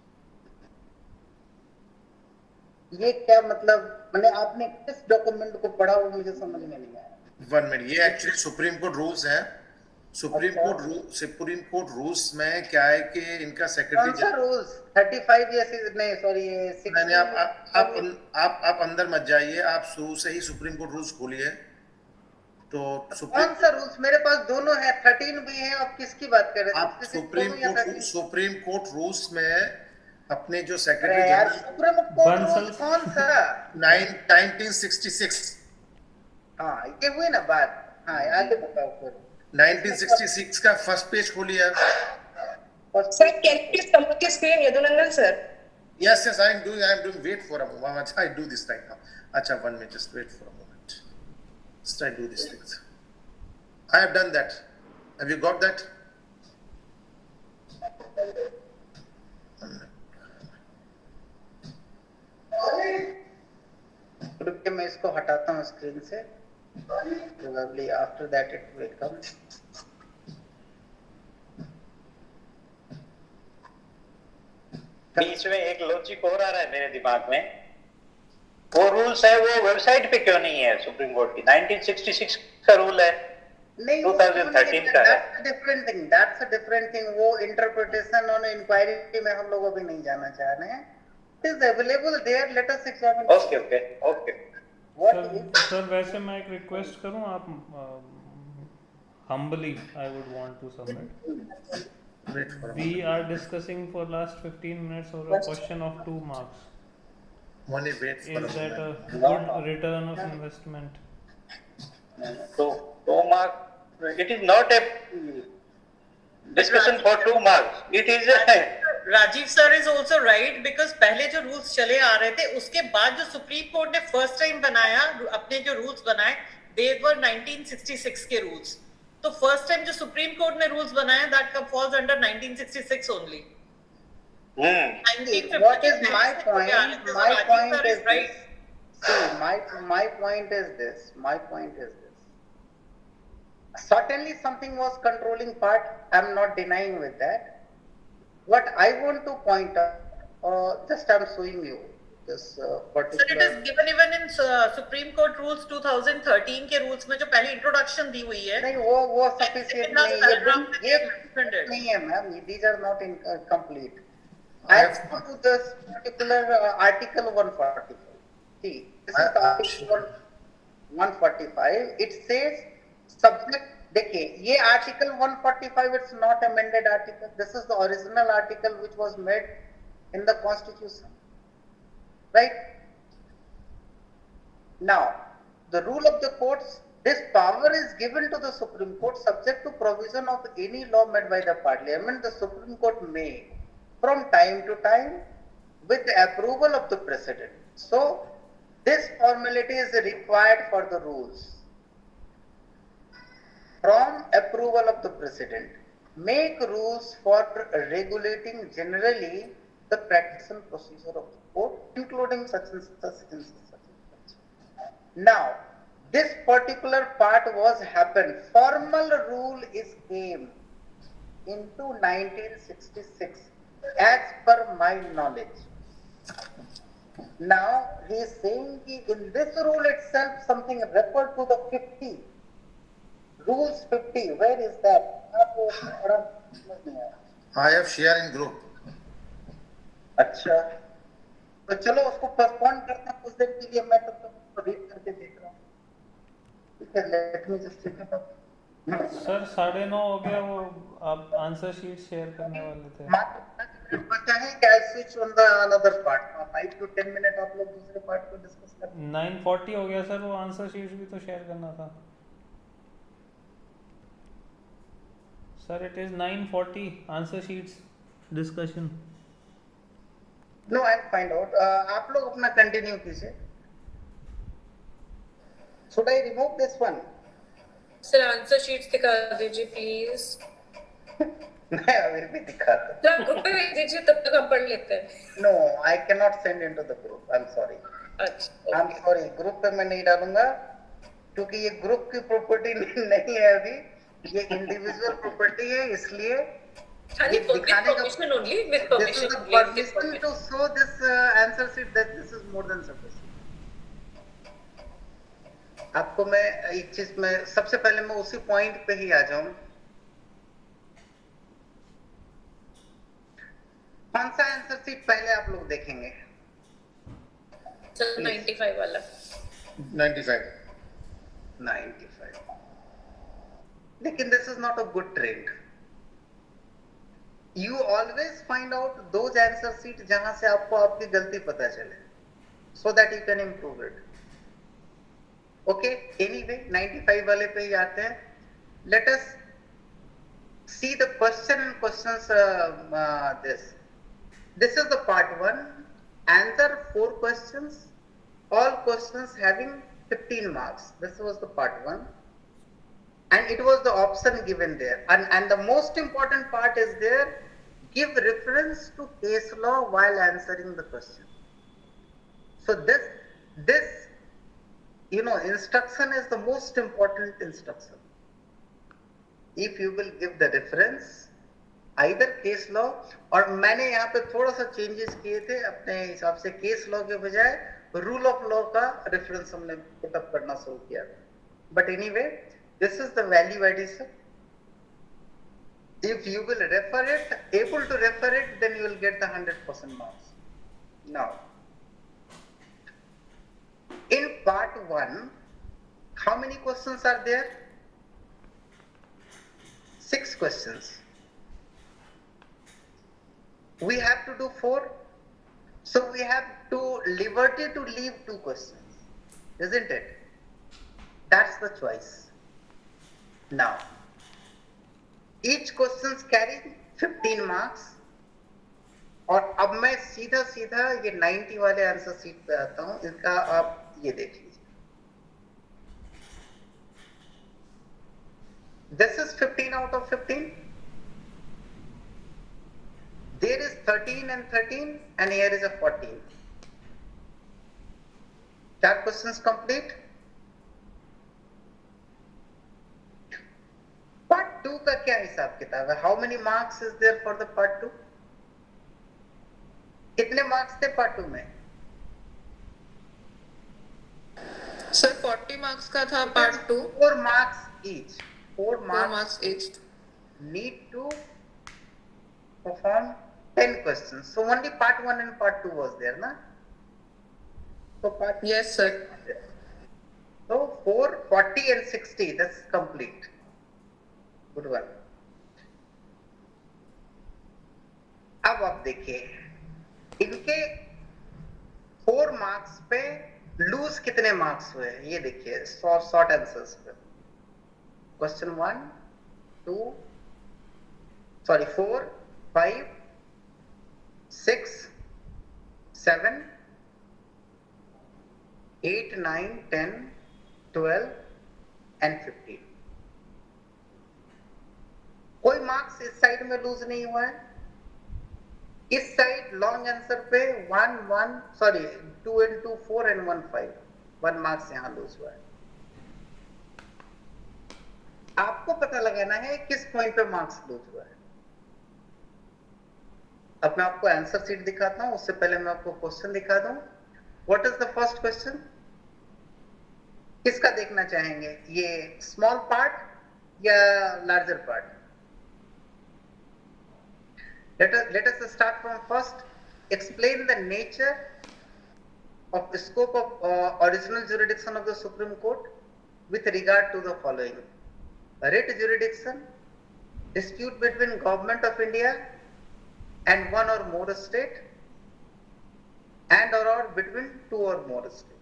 ये क्या मतलब, मैंने आपने किस डॉक्यूमेंट को पढ़ा वो मुझे समझ में नहीं आया। 1 मिनट, ये एक्चुअली सुप्रीम कोर्ट रूल्स हैं। सुप्रीम कोर्ट रूल्स में क्या है कि इनका सेक्रेटरी कौन सा रूल्स 35 या नहीं सॉरी ये 60। आप अंदर मत जाइए, आप शुरू से ही सुप्रीम कोर्ट रूल्स खोलिए। तो कौन सा रूल्स? मेरे पास दोनों है, 13 भी है। आप किसकी बात कर रहे हैं? आप सुप्रीम कोर्ट रूल्स में अपने जो सेक्रेटरी यार सुप्रीम कोर्ट रूल्स कौन सा? 1966। हाँ ये हुई ना बात। हाँ आगे बताओ फिर। 1966 का फर्स्ट पेज खोलिए। Sir, can you please come to the screen, Yadunandan sir? Yes, I am doing. Wait for a moment. I do this right now. Acha, 1 minute. Just wait for a moment. Just I do this thing. I have done that. Have you got that? रुकिए मैं इसको हटाता हूँ स्क्रीन से। Probably after that it will come. बीच में एक लॉजिक और आ रहा है मेरे दिमाग में, वो रूल्स है वो वेबसाइट पे क्यों नहीं है सुप्रीम कोर्ट की? 1966 का रूल है, नहीं 2013 का है। That's a different thing. वो इंटरप्रिटेशन और इंक्वायरी में हम लोग अभी नहीं जाना चाह रहे हैं। It is available there. Let us examine. Okay. Sir वैसे मैं एक रिक्वेस्ट करूं, आप humbly I would want to submit. We are discussing for last 15 minutes over a question of 2 marks. Is that a good return of investment? So 2 marks. It is not a discussion for 2 marks. It is a Rajeev sir is also right, because पहले जो रूल्स चले आ रहे थे उसके बाद जो सुप्रीम कोर्ट ने फर्स्ट टाइम बनाया, अपने जो रूल्स बनाए दे वर 1966 के रूल्स। तो फर्स्ट टाइम जो सुप्रीम कोर्ट ने रूल्स बनाया that falls under 1966 only. What is my point? My point is this. Certainly something was controlling part. I'm not denying with that. What I want to point out, just I'm showing you this particular. Sir, it is given even in Supreme Court rules 2013 के rules में जो पहली introduction दी हुई है। नहीं वो sufficient नहीं है, ये नहीं है ma'am. These are not complete. I have to this particular article 145. See, this is article 145. It says subject. देखिए ये article 145 it's not amended article, this is the original article which was made in the Constitution, right? Now the rule of the courts, this power is given to the Supreme Court subject to provision of any law made by the Parliament. The Supreme Court may from time to time with the approval of the President. So this formality is required for the rules from approval of the president, make rules for regulating generally the practice and procedure of the court, including such and such. Now, this particular part was happened. Formal rule is came into 1966, as per my knowledge. Now, he is saying in this rule itself something referred to the 50. Rules 50, where is that? I have share in group. अच्छा, तो चलो उसको पोस्टपोन करते हैं कुछ देर के लिए, मैं तब तक रीड करके देख रहा हूँ। ठीक है, let me just check it out. Sir 9:30 हो गया, वो आप आंसर शीट शेयर करने वाले थे। बचा है क्या? Switch on the another part, 5 to 10 minute आप लोग दूसरे पार्ट को डिस्कस कर। 9:40 हो गया सर, वो आंसर शीट भी तो शेयर करना था sir. It is 9:40 answer sheets discussion. No, I find out. आप लोग अपना कंटिन्यू कीजिए। Should I remove this one? Sir answer sheets दिखा दीजिए प्लीज। मैं अभी भी दिखाता हूँ। सर ग्रुप पे भेज दीजिए, तब तक हम पढ़ लेते हैं। No, I can not send into the group, I am sorry. अच्छा, आई एम सॉरी, ग्रुप पे मैं नहीं डालूंगा क्योंकि ये ग्रुप की प्रॉपर्टी नहीं है अभी, ये इंडिविजुअल प्रॉपर्टी है, इसलिए ये दिखाने का permission only, with this is permission the only, with permission to show this answer sheet that this is more than sufficient. आपको मैं एक चीज में सबसे पहले मैं उसी पॉइंट पे ही आ जाऊं। कौन सा आंसर शीट पहले आप लोग देखेंगे? सर 95 वाला। 95. लेकिन this is not a good trend. You always find out those answer sheet जहां से आपको आपकी गलती पता चले, so that you can improve it. Okay, anyway, 95 वाले पे ही आते हैं. Let us see the question and questions. This is the part 1. Answer 4 questions. All questions having 15 marks. This was the part 1. And it was the option given there. And the most important part is there. Give reference to case law while answering the question. So this instruction is the most important instruction. If you will give the reference, either case law, और मैंने यहाँ पे थोड़ा सा चेंजेस किए थे अपने हिसाब से, केस लॉ के बजाय रूल ऑफ लॉ का रेफरेंस हमने पुटअप करना शुरू किया था. But anyway, this is the value addition. If you will refer it, able to refer it, then you will get the 100% marks. Now, in part 1, how many questions are there? 6 questions. We have to do 4. So we have to liberty to leave 2 questions, isn't it? That's the choice. Now, each questions carry 15 marks. और अब मैं सीधा ये 90 वाले आंसर शीट पे आता हूं. इनका आप ये देख लीजिए. This is 15 out of 15. There is 13 and 13, and here is a 14. 4 questions complete. Part 2 का क्या हिसाब किताब है? How many marks is there for the part 2? कितने मार्क्स थे पार्ट 2 में? सर 40 मार्क्स का था part 2. 4 marks each. 4 marks each. Need to perform 10 questions. So only part 1 and part 2 was there, na? So part yes sir. So 4, 40 and 60, that's complete. Good one. अब आप देखिए, इनके 4 मार्क्स पे लूज कितने मार्क्स हुए? ये देखिए शॉर्ट आंसर्स पे. Question 1, 2, 4, 5, 6, 7, 8, 9, 10, 12 and 15. कोई मार्क्स इस साइड में लूज नहीं हुआ है. इस साइड लॉन्ग आंसर पे 2 and 2 4 and 1 5. 1 मार्क्स यहाँ लूज हुआ है. आपको पता लगाना है किस पॉइंट पे मार्क्स लूज हुआ है. अब मैं आपको आंसर शीट दिखाता हूं, उससे पहले मैं आपको क्वेश्चन दिखा दूं. What is the first question? किसका देखना चाहेंगे? ये स्मॉल पार्ट या larger part? Let us start from first. explain the nature of the scope of original jurisdiction of the Supreme Court with regard to the following: writ jurisdiction, dispute between Government of India and one or more state, and or between two or more states.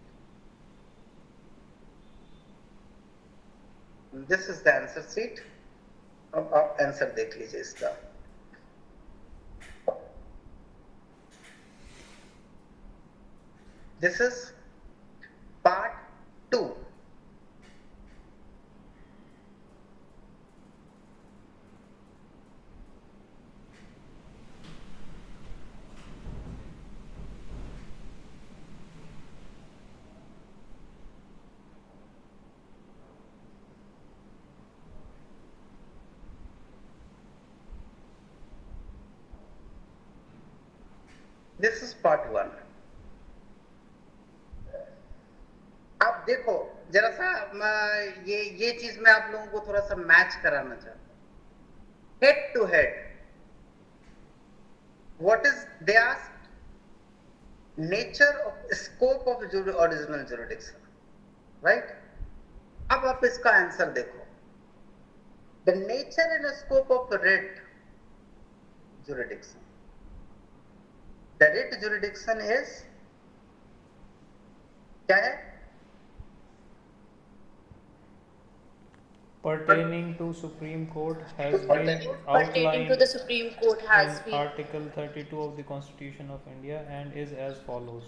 This is the answer sheet. अब आप आंसर देख लीजिए इसका. This is part 2. This is part 1. आप देखो जरा सा ये चीज मैं आप लोगों को थोड़ा सा मैच कराना चाहता हूं. Head to head, what is they asked, nature of scope of original jurisdiction, right? अब आप इसका आंसर देखो. The nature and scope of writ jurisdiction. The writ jurisdiction is क्या है? Pertaining to Supreme Court has been Pertaining outlined to the Supreme Court has in been Article 32 of the Constitution of India and is as follows.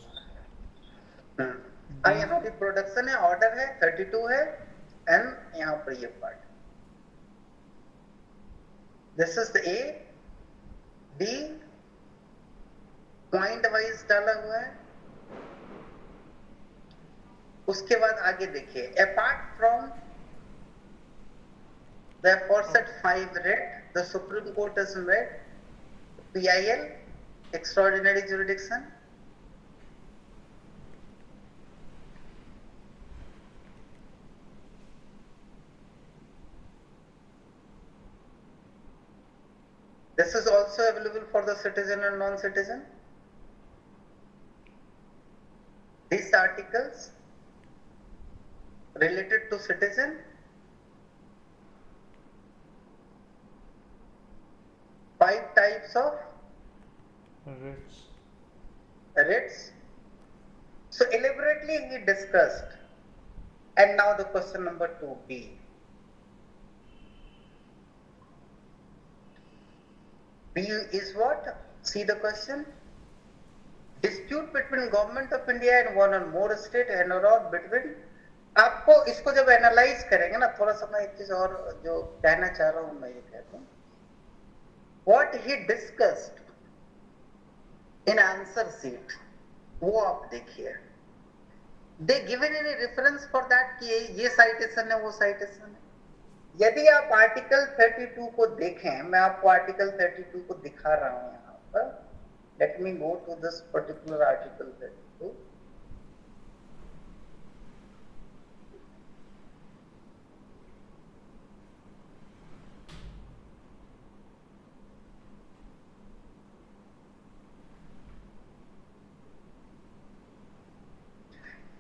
यहाँ पे प्रोडक्शन है, ऑर्डर है, 32 है, एंड यहाँ पर ये part. This is the A, B, point wise डाला हुआ है. उसके बाद आगे देखिए, apart from the aforesaid 5 writ, the Supreme Court has made PIL extraordinary jurisdiction, this is also available for the citizen and non-citizen. These articles related to citizen, 5 types of writs. So elaborately we discussed, and now the question number 2B. B is what? See the question. Dispute between Government of India and one or more state and or between. आपको इसको जब एनालाइज करेंगे ना, थोड़ा सा मैं एक चीज और जो कहना चाह रहा हूं मैं ये कहता हूं. What he discussed in answer sheet, वो आप देखिए. They given any reference for that कि ये citation है, वो citation है. यदि आप आर्टिकल 32 को देखें, मैं आपको आर्टिकल 32 को दिखा रहा हूं यहाँ पर. Let me go to this particular article 32.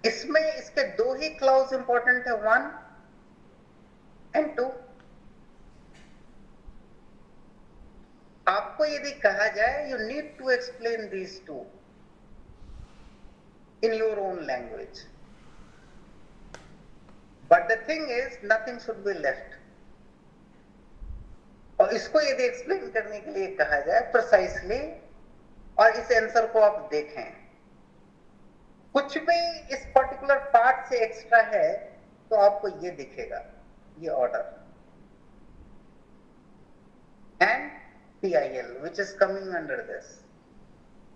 इसमें इसके 2 ही क्लॉज इंपॉर्टेंट है, 1 and 2. आपको यदि कहा जाए you need to explain these two in your own language, but the thing is nothing should be left. और इसको यदि एक्सप्लेन करने के लिए कहा जाए प्रिसाइसली, और इस आंसर को आप देखें, कुछ भी इस पर्टिकुलर पार्ट से एक्स्ट्रा है तो आपको ये दिखेगा, ये order and PIL which is coming under this.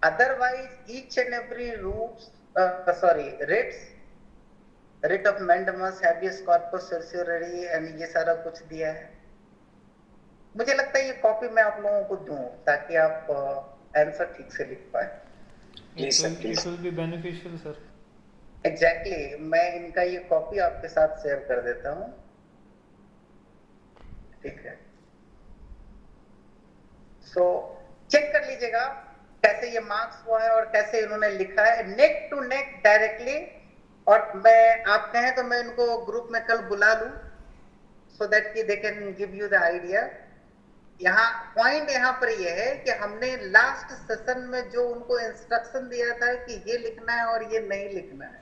Otherwise each and every writs, writ of mandamus, habeas corpus, certiorari and ये सारा कुछ दिया है. मुझे लगता है ये कॉपी मैं आप लोगों को दूं ताकि आप आंसर ठीक से लिख पाए. It will be beneficial, sir. Exactly. मैं इनका ये कॉपी आपके साथ शेयर कर देता हूँ. ठीक है. So चेक कर लीजिएगा कैसे ये मार्क्स हुआ है और कैसे इन्होंने लिखा है नेक टू नेक डायरेक्टली। और मैं आप कहें तो मैं इनको ग्रुप में कल बुला लूं सो दैट कि they can give you the idea. यहाँ पॉइंट यहाँ पर ये है कि हमने लास्ट सेशन में जो उनको इंस्ट्रक्शन दिया था कि ये लिखना है और ये नहीं लिखना है,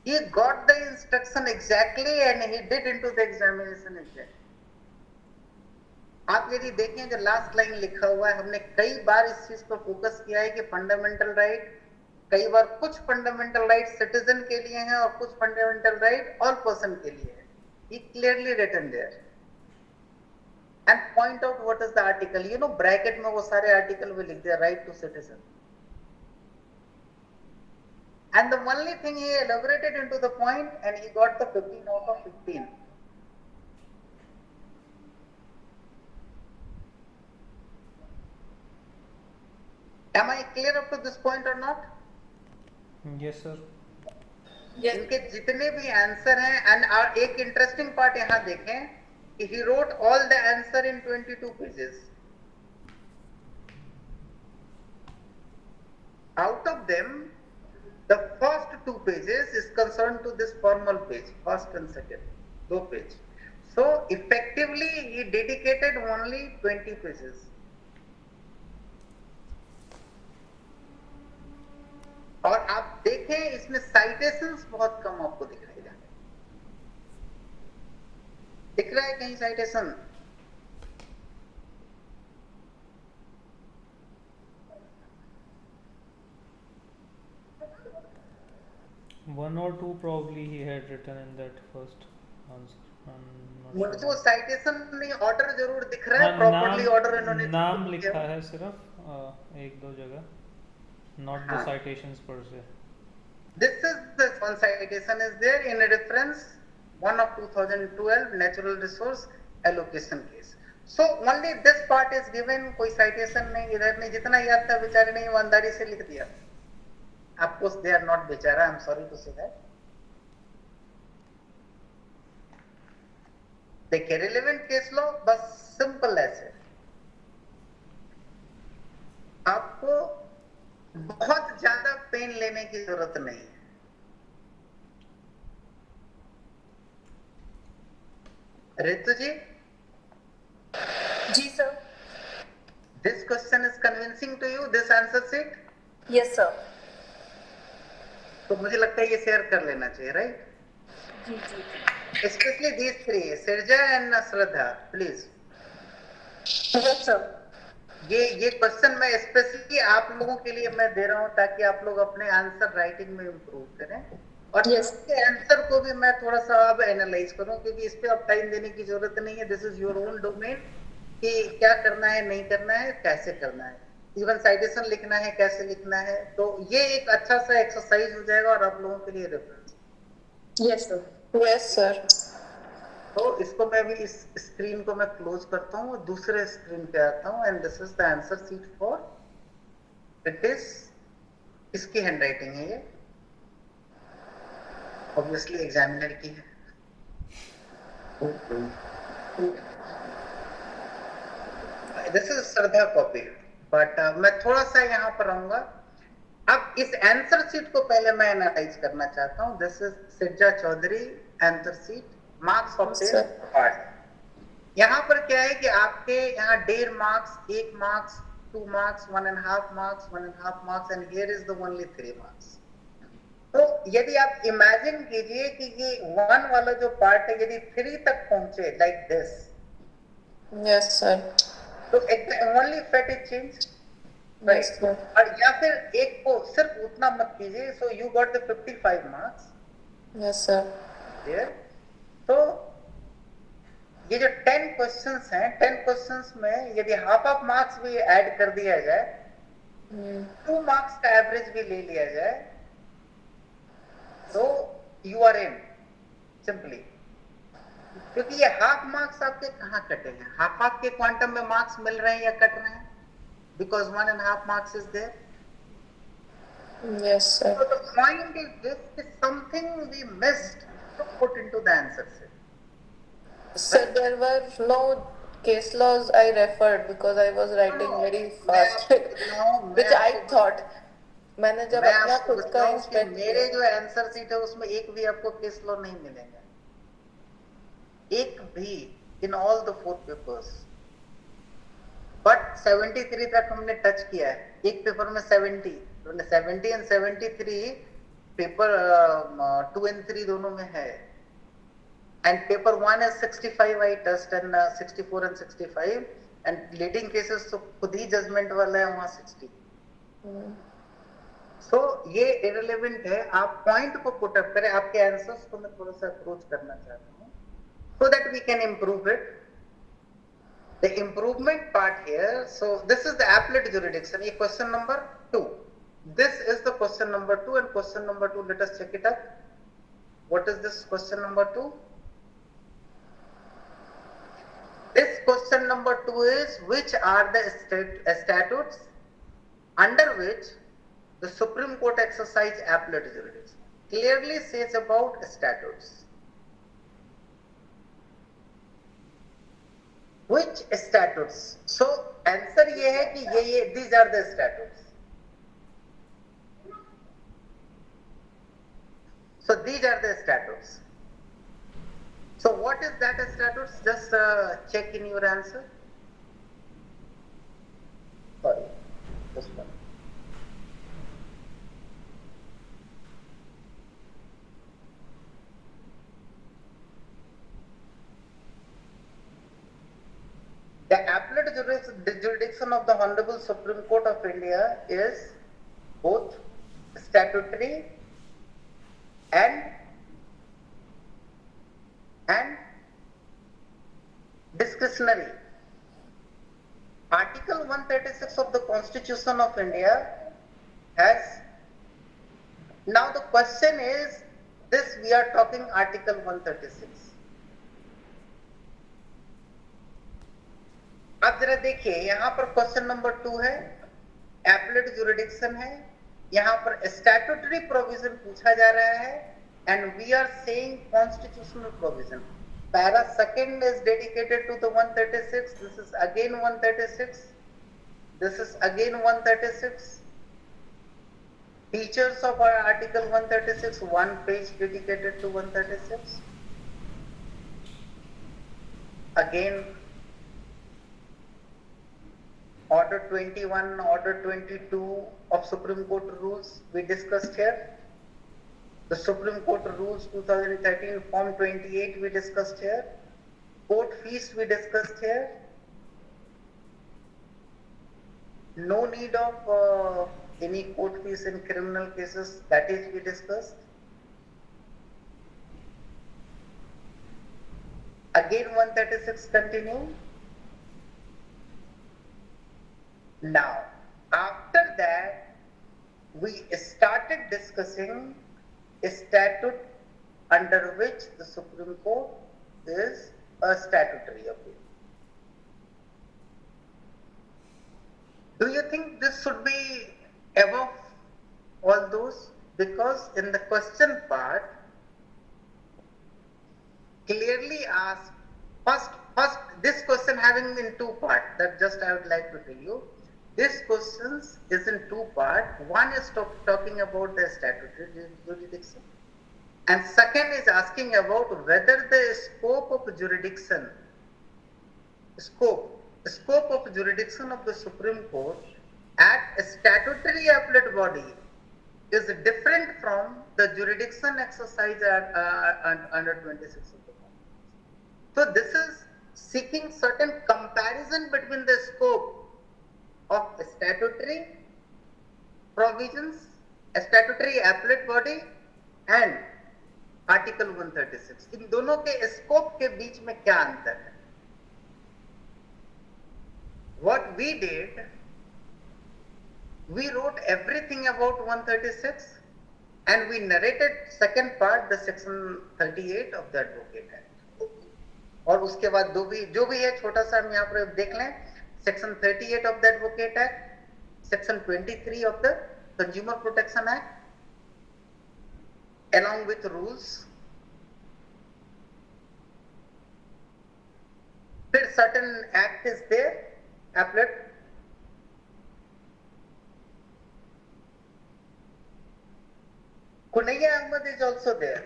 he got the instruction exactly and he did into the examination exactly। आप यदि देखें जो लास्ट लाइन लिखा हुआ है, हमने कई बार इस चीज पर फोकस किया है कि फंडामेंटल राइट, कई बार कुछ फंडामेंटल राइट सिटीजन के लिए हैं और कुछ फंडामेंटल राइट ऑल पर्सन के लिए है। He clearly written there and point out what is the article, you know, bracket में वो सारे आर्टिकल भी लिख दिया, right to citizen. And the only thing he elaborated into the point and he got the 15 out of 15. Am I clear up to this point or not? Yes sir. इनके जितने भी आंसर हैं and एक इंटरेस्टिंग पार्ट यहाँ देखें कि he wrote all the answer in 22 pages. Out of them, the first 2 pages is concerned to this formal page, first and second, 2 page. So effectively he dedicated only 20 pages. और आप देखें इसमें साइटेशंस बहुत कम आपको दिखाई जाते हैं। दिख रहा है कहीं citation? One or two probably he had written in that first answer. मुझे वो साइटेशन नहीं, ऑर्डर जरूर दिख रहा है, प्रॉपर्ली ऑर्डर इन्होंने नाम लिखा है सिर्फ एक दो जगह, not the citations per se. This is the one citation is there in a reference 1 of 2012 natural resource allocation case. So only this part is given, कोई citation नहीं, इधर नहीं, जितना याद था बेचारे ने ईमानदारी से लिख दिया। Of course they are not बेचारा, I am sorry to say that. देखिए relevant case law बस simple ऐसे, आपको बहुत ज्यादा पेन लेने की जरूरत नहीं है। रितु जी? जी sir. This question is convincing to you, this answer sheet? Yes sir. तो मुझे लगता है ये शेयर कर लेना चाहिए, राइट? जी जी। Especially these 3, Sirja and Shraddha, please. Yes sir. ये क्वेश्चन मैं स्पेशली आप लोगों के लिए मैं दे रहा हूं ताकि आप लोग अपने आंसर राइटिंग में इंप्रूव करें और इसके आंसर को भी मैं थोड़ा सा अब एनालाइज करूं, क्योंकि इस पे अब टाइम देने की जरूरत नहीं है। This is your own domain कि क्या करना है, नहीं करना है, कैसे करना है, इवन साइटेशन लिखना है, कैसे लिखना है। तो ये एक अच्छा सा एक्सरसाइज हो जाएगा और आप लोगों के लिए reference. Yes sir. Yes sir. तो इसको मैं भी इस स्क्रीन को मैं क्लोज करता हूँ और दूसरे स्क्रीन पे आता हूँ and this is the answer sheet for it is, इसकी हैंडराइटिंग है ये, ऑब्वियसली एग्जामिनर की है। This is Shraddha copy, but मैं थोड़ा सा यहाँ पर रहूंगा। अब इस आंसर शीट को पहले मैं एनालाइज करना चाहता हूँ। This is Sirja Chaudhary answer sheet, marks of part. यहाँ पर क्या है कि आपके यहाँ 1.5 marks, 1 marks, 2 marks, 1.5 marks, 1.5 marks and here is the only 3 marks. तो यदि आप इमेजिन कीजिए कि ये 1 वाला जो पार्ट है यदि 3 तक पहुंचे लाइक दिस, यस सर, तो only fate is change, right? और या फिर एक को सिर्फ उतना मत कीजिए, so you got the 55 marks. Yes sir. तो ये जो 10 क्वेश्चंस हैं, 10 क्वेश्चंस में यदि हाफ मार्क्स भी ऐड कर दिया जाए, 2 मार्क्स का एवरेज भी ले लिया जाए, तो यू आर इन सिंपली। क्योंकि ये हाफ मार्क्स आपके कहाँ कटे हैं? हाफ के क्वांटम में मार्क्स मिल रहे हैं या कट रहे हैं? Because 1.5 marks is there. Yes sir. So the point is this is something we missed to put into the answer sheet. So there were no case laws I referred because I was writing very fast, which I thought. मैंने जब मैं अपना आपको खुद का बताऊं कि इंस्पेक्ट मेरे जो आंसर सीट है उसमें एक भी आपको केस लॉ नहीं मिलेगा, एक भी, in all the 4 papers. But 73 तक हमने टच किया है, एक पेपर में 70 एंड 73 पेपर 2 एंड 3 दोनों में है, and paper 1 is 65 I touched and 64 and 65 and leading cases तो खुद ही जजमेंट वाला है वहां 60। सो ये इररिलेवेंट है, आप पॉइंट को पुट अप करें। आपके आंसर्स को मैं थोड़ा सा अप्रोच करना चाहता हूँ so that we can improve it. The improvement part here, so this is the appellate jurisdiction. ये question number 2. This is the question number 2 and question number 2, let us check it up. What is this question number 2? This question number 2 is, which are the statutes under which the Supreme Court exercise appellate jurisdiction? Clearly says about statutes. Which statutes? So answer ये है कि ये these are the statutes. So these are the statutes. So what is that statutes? Just check in your answer. Sorry, just one. The appellate jurisdiction of the Honorable Supreme Court of India is both statutory and discretionary. Article 136 of the Constitution of India has, now the question is this, we are talking Article 136. अब जरा देखिए, यहां पर क्वेश्चन नंबर 2 है, एपलेट जुरिडिक्शन है, यहां पर स्टैट्यूटरी प्रोविजन पूछा जा रहा है, and we are saying constitutional provision. Para second is dedicated to the 136, this is again 136, this is again 136। Features of article 136, 1 page dedicated to 136, again Order 21, Order 22 of Supreme Court rules we discussed here. The Supreme Court rules 2013 Form 28 we discussed here. Court fees we discussed here. No need of any court fees in criminal cases, that is we discussed. Again 136 continue. Now, after that, we started discussing a statute under which the Supreme Court is a statutory appeal. Do you think this should be above all those? Because in the question part, clearly asked, first this question having in 2 parts, that just I would like to tell you. This question is in 2 parts. One is talking about the statutory jurisdiction, and second is asking about whether the scope of jurisdiction of the Supreme Court at a statutory appellate body is different from the jurisdiction exercised under 26 of the Constitution. So this is seeking certain comparison between the scope of statutory provisions, a statutory appellate body and Article 136. इन दोनों के स्कोप के बीच में क्या अंतर है? What we did, we wrote everything about 136 and we narrated second part, the section 38 of the Advocate Act. और उसके बाद जो भी है छोटा सा हम यहाँ पर देख लें, Section 38 of the Advocate Act, Section 23 of the Consumer Protection Act, along with rules. फिर certain act is there, appellate. QnA Ahmed is also there,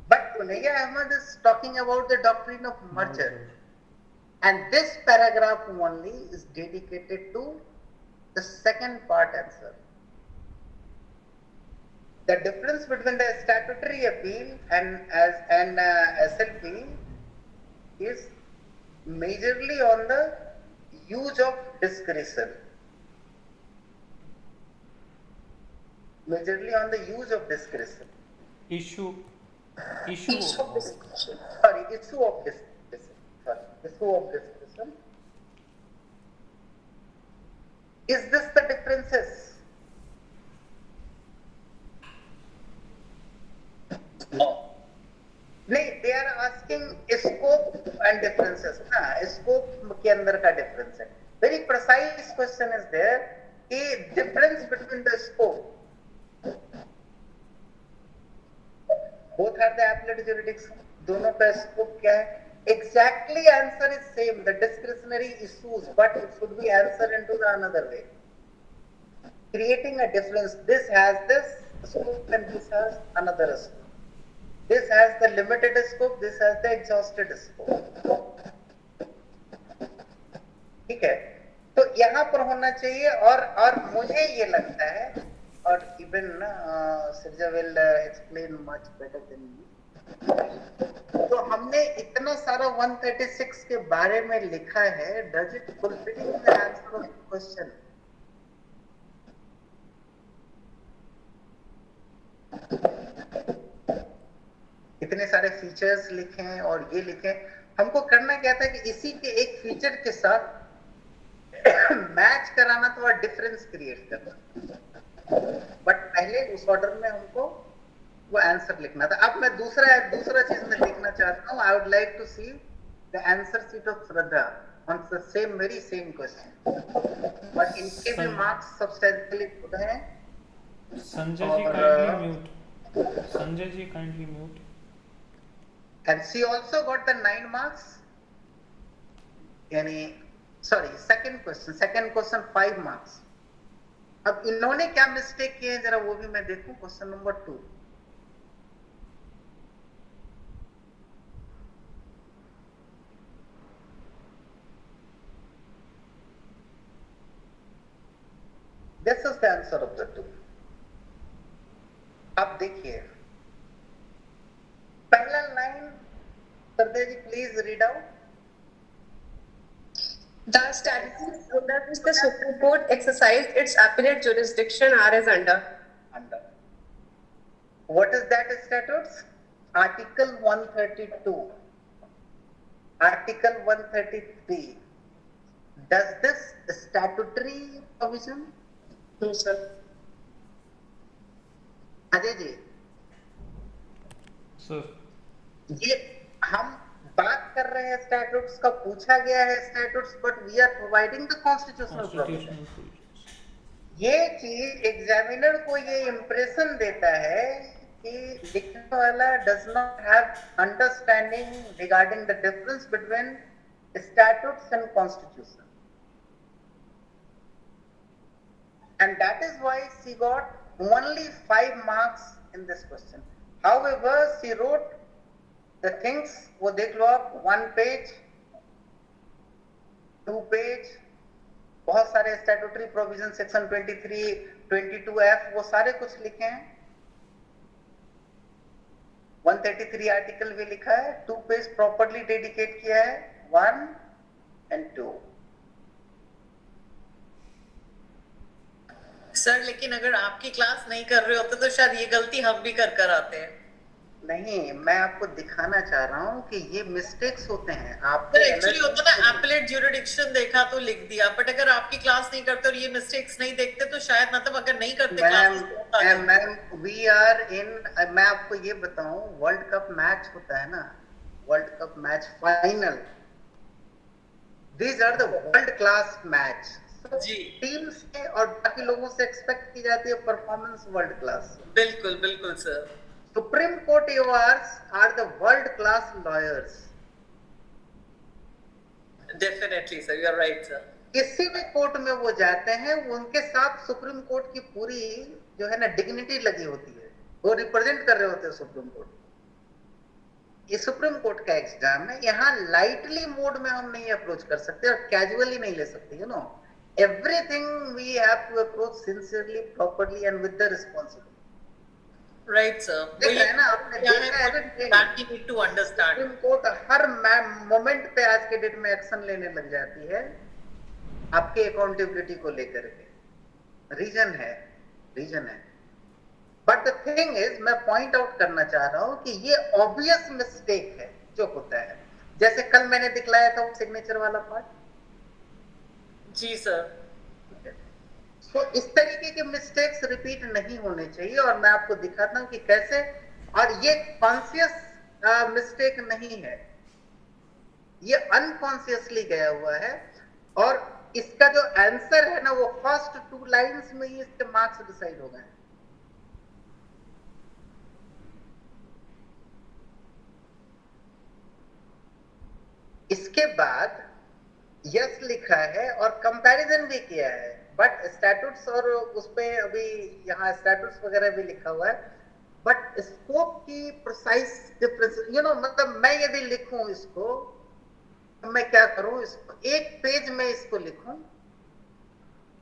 but QnA Ahmed is talking about the doctrine of merger, and this paragraph only is dedicated to the second part answer. The difference between the statutory appeal and SLP is majorly on the use of discretion. Majorly on the use of discretion. Issue of discretion. Is this the differences? No. नहीं, they are asking scope and differences. ना, scope के अंदर का difference है. Very precise question is there. कि difference between the scope. Both are the appellate jurisdiction. दोनों का scope क्या है? Exactly answer is same. The discretionary issues, but it should be answered into the another way. Creating a difference. This has this scope and this has another scope. This has the limited scope, this has the exhausted scope. ठीक है, तो यहाँ पर होना चाहिए और मुझे ये लगता है, और even Sirja will explain much better than me. तो हमने इतना सारा 136 के बारे में लिखा है, does it fulfilling the answer of the question? इतने सारे फीचर्स लिखे हैं और ये लिखे, हमको करना क्या था कि इसी के एक फीचर के साथ मैच कराना था और डिफरेंस क्रिएट करना, बट पहले उस ऑर्डर में हमको वो आंसर लिखना था. अब मैं दूसरा चीज में देखना चाहता हूँ. I would like to see the answer sheet of Shraddha on the very same question, but इनके भी मार्क्स सब्सटेंशियली खुद हैं. Sanjay ji kindly mute. And she also got the 9 marks. Second question 5 marks. अब इन्होंने क्या मिस्टेक किए हैं जरा वो भी मैं देखूं. Question number 2. This is the answer of the 2. अब देखिए पहला line, Sarda ji, please read out. The statutes under which the Supreme Court exercised its appellate jurisdiction are as under. What is that statutes? Article 132. Article 133. Does this statutory provision? No, sir. Ajay ji, sir ये हम बात कर रहे हैं स्टैट्यूट्स का, पूछा गया है statutes, but we are providing the constitutional provision. ये चीज एग्जामिनर को ये इंप्रेशन देता है कि लिखने वाला does not have understanding regarding the difference between statutes and constitution, and that is why she got only 5 marks in this question. However, she wrote the things, वो देख लो आप, 1 page, 2 page, बहुत सारे स्टैट्यूटरी प्रोविजन सेक्शन 23, 22F, वो सारे कुछ लिखे हैं. 133 आर्टिकल भी लिखा है. 2 पेज प्रॉपरली डेडिकेट किया है, 1 and 2. सर लेकिन अगर आपकी क्लास नहीं कर रहे होते तो शायद ये गलती हम भी कर आते हैं. नहीं, मैं आपको दिखाना चाह रहा हूँ कि ये मिस्टेक्स होते हैं. आप एक्चुअली होता ना, एपलेट ज्यूरिडिक्शन देखा तो लिख दिया, बट अगर आपकी क्लास नहीं करते और ये मिस्टेक्स नहीं देखते तो शायद मतलब अगर नहीं करते मैम वी आर इन, मैं आपको ये बताऊं, वर्ल्ड कप मैच होता है ना, world cup match final, these are the world class match. Team से और बाकी लोगों से एक्सपेक्ट की जाती है परफॉर्मेंस वर्ल्ड क्लास. बिल्कुल बिल्कुल sir. Supreme Court AoRs are the world class lawyers. Definitely, sir. You are right, sir. किसी भी कोर्ट में वो जाते हैं, उनके साथ सुप्रीम कोर्ट की पूरी जो है ना डिग्निटी लगी होती है, वो रिप्रेजेंट कर रहे होते हैं सुप्रीम कोर्ट। ये सुप्रीम कोर्ट का एग्जाम है, यहाँ लाइटली मोड में हम नहीं अप्रोच कर सकते और कैजुअली नहीं ले सकते, you know. Everything we have to approach sincerely, properly and with the responsibility. Right, sir. देख रहे हैं ना, आपने देखा है that we need to understand. Supreme court her moment पे आज के डेट में एक्शन लेने लग जाती है आपके अकाउंटेबिलिटी को लेकर के। रीजन है। बट द थिंग इज, मैं पॉइंट आउट करना चाह रहा हूं कि ये ऑब्वियस मिस्टेक है जो होता है। जैसे कल मैंने दिखलाया था वो सिग्नेचर वाला पार्ट। जी सर। तो इस तरीके के मिस्टेक्स रिपीट नहीं होने चाहिए, और मैं आपको दिखाता हूं कि कैसे। और ये कॉन्शियस मिस्टेक नहीं है, ये अनकॉन्शियसली गया हुआ है। और इसका जो आंसर है ना, वो फर्स्ट 2 लाइंस में ही इसके मार्क्स डिसाइड हो गए। इसके बाद यस लिखा है और कंपैरिजन भी किया है, बट स्टैट्यूट्स और उस पे अभी यहाँ स्टैट्यूट्स वगैरह भी लिखा हुआ है, बट स्कोप की प्रिसाइज डिफरेंस, यू नो, मतलब मैं यदि लिखूं इसको, तो मैं क्या करूं, इसको एक पेज में इसको लिखूं।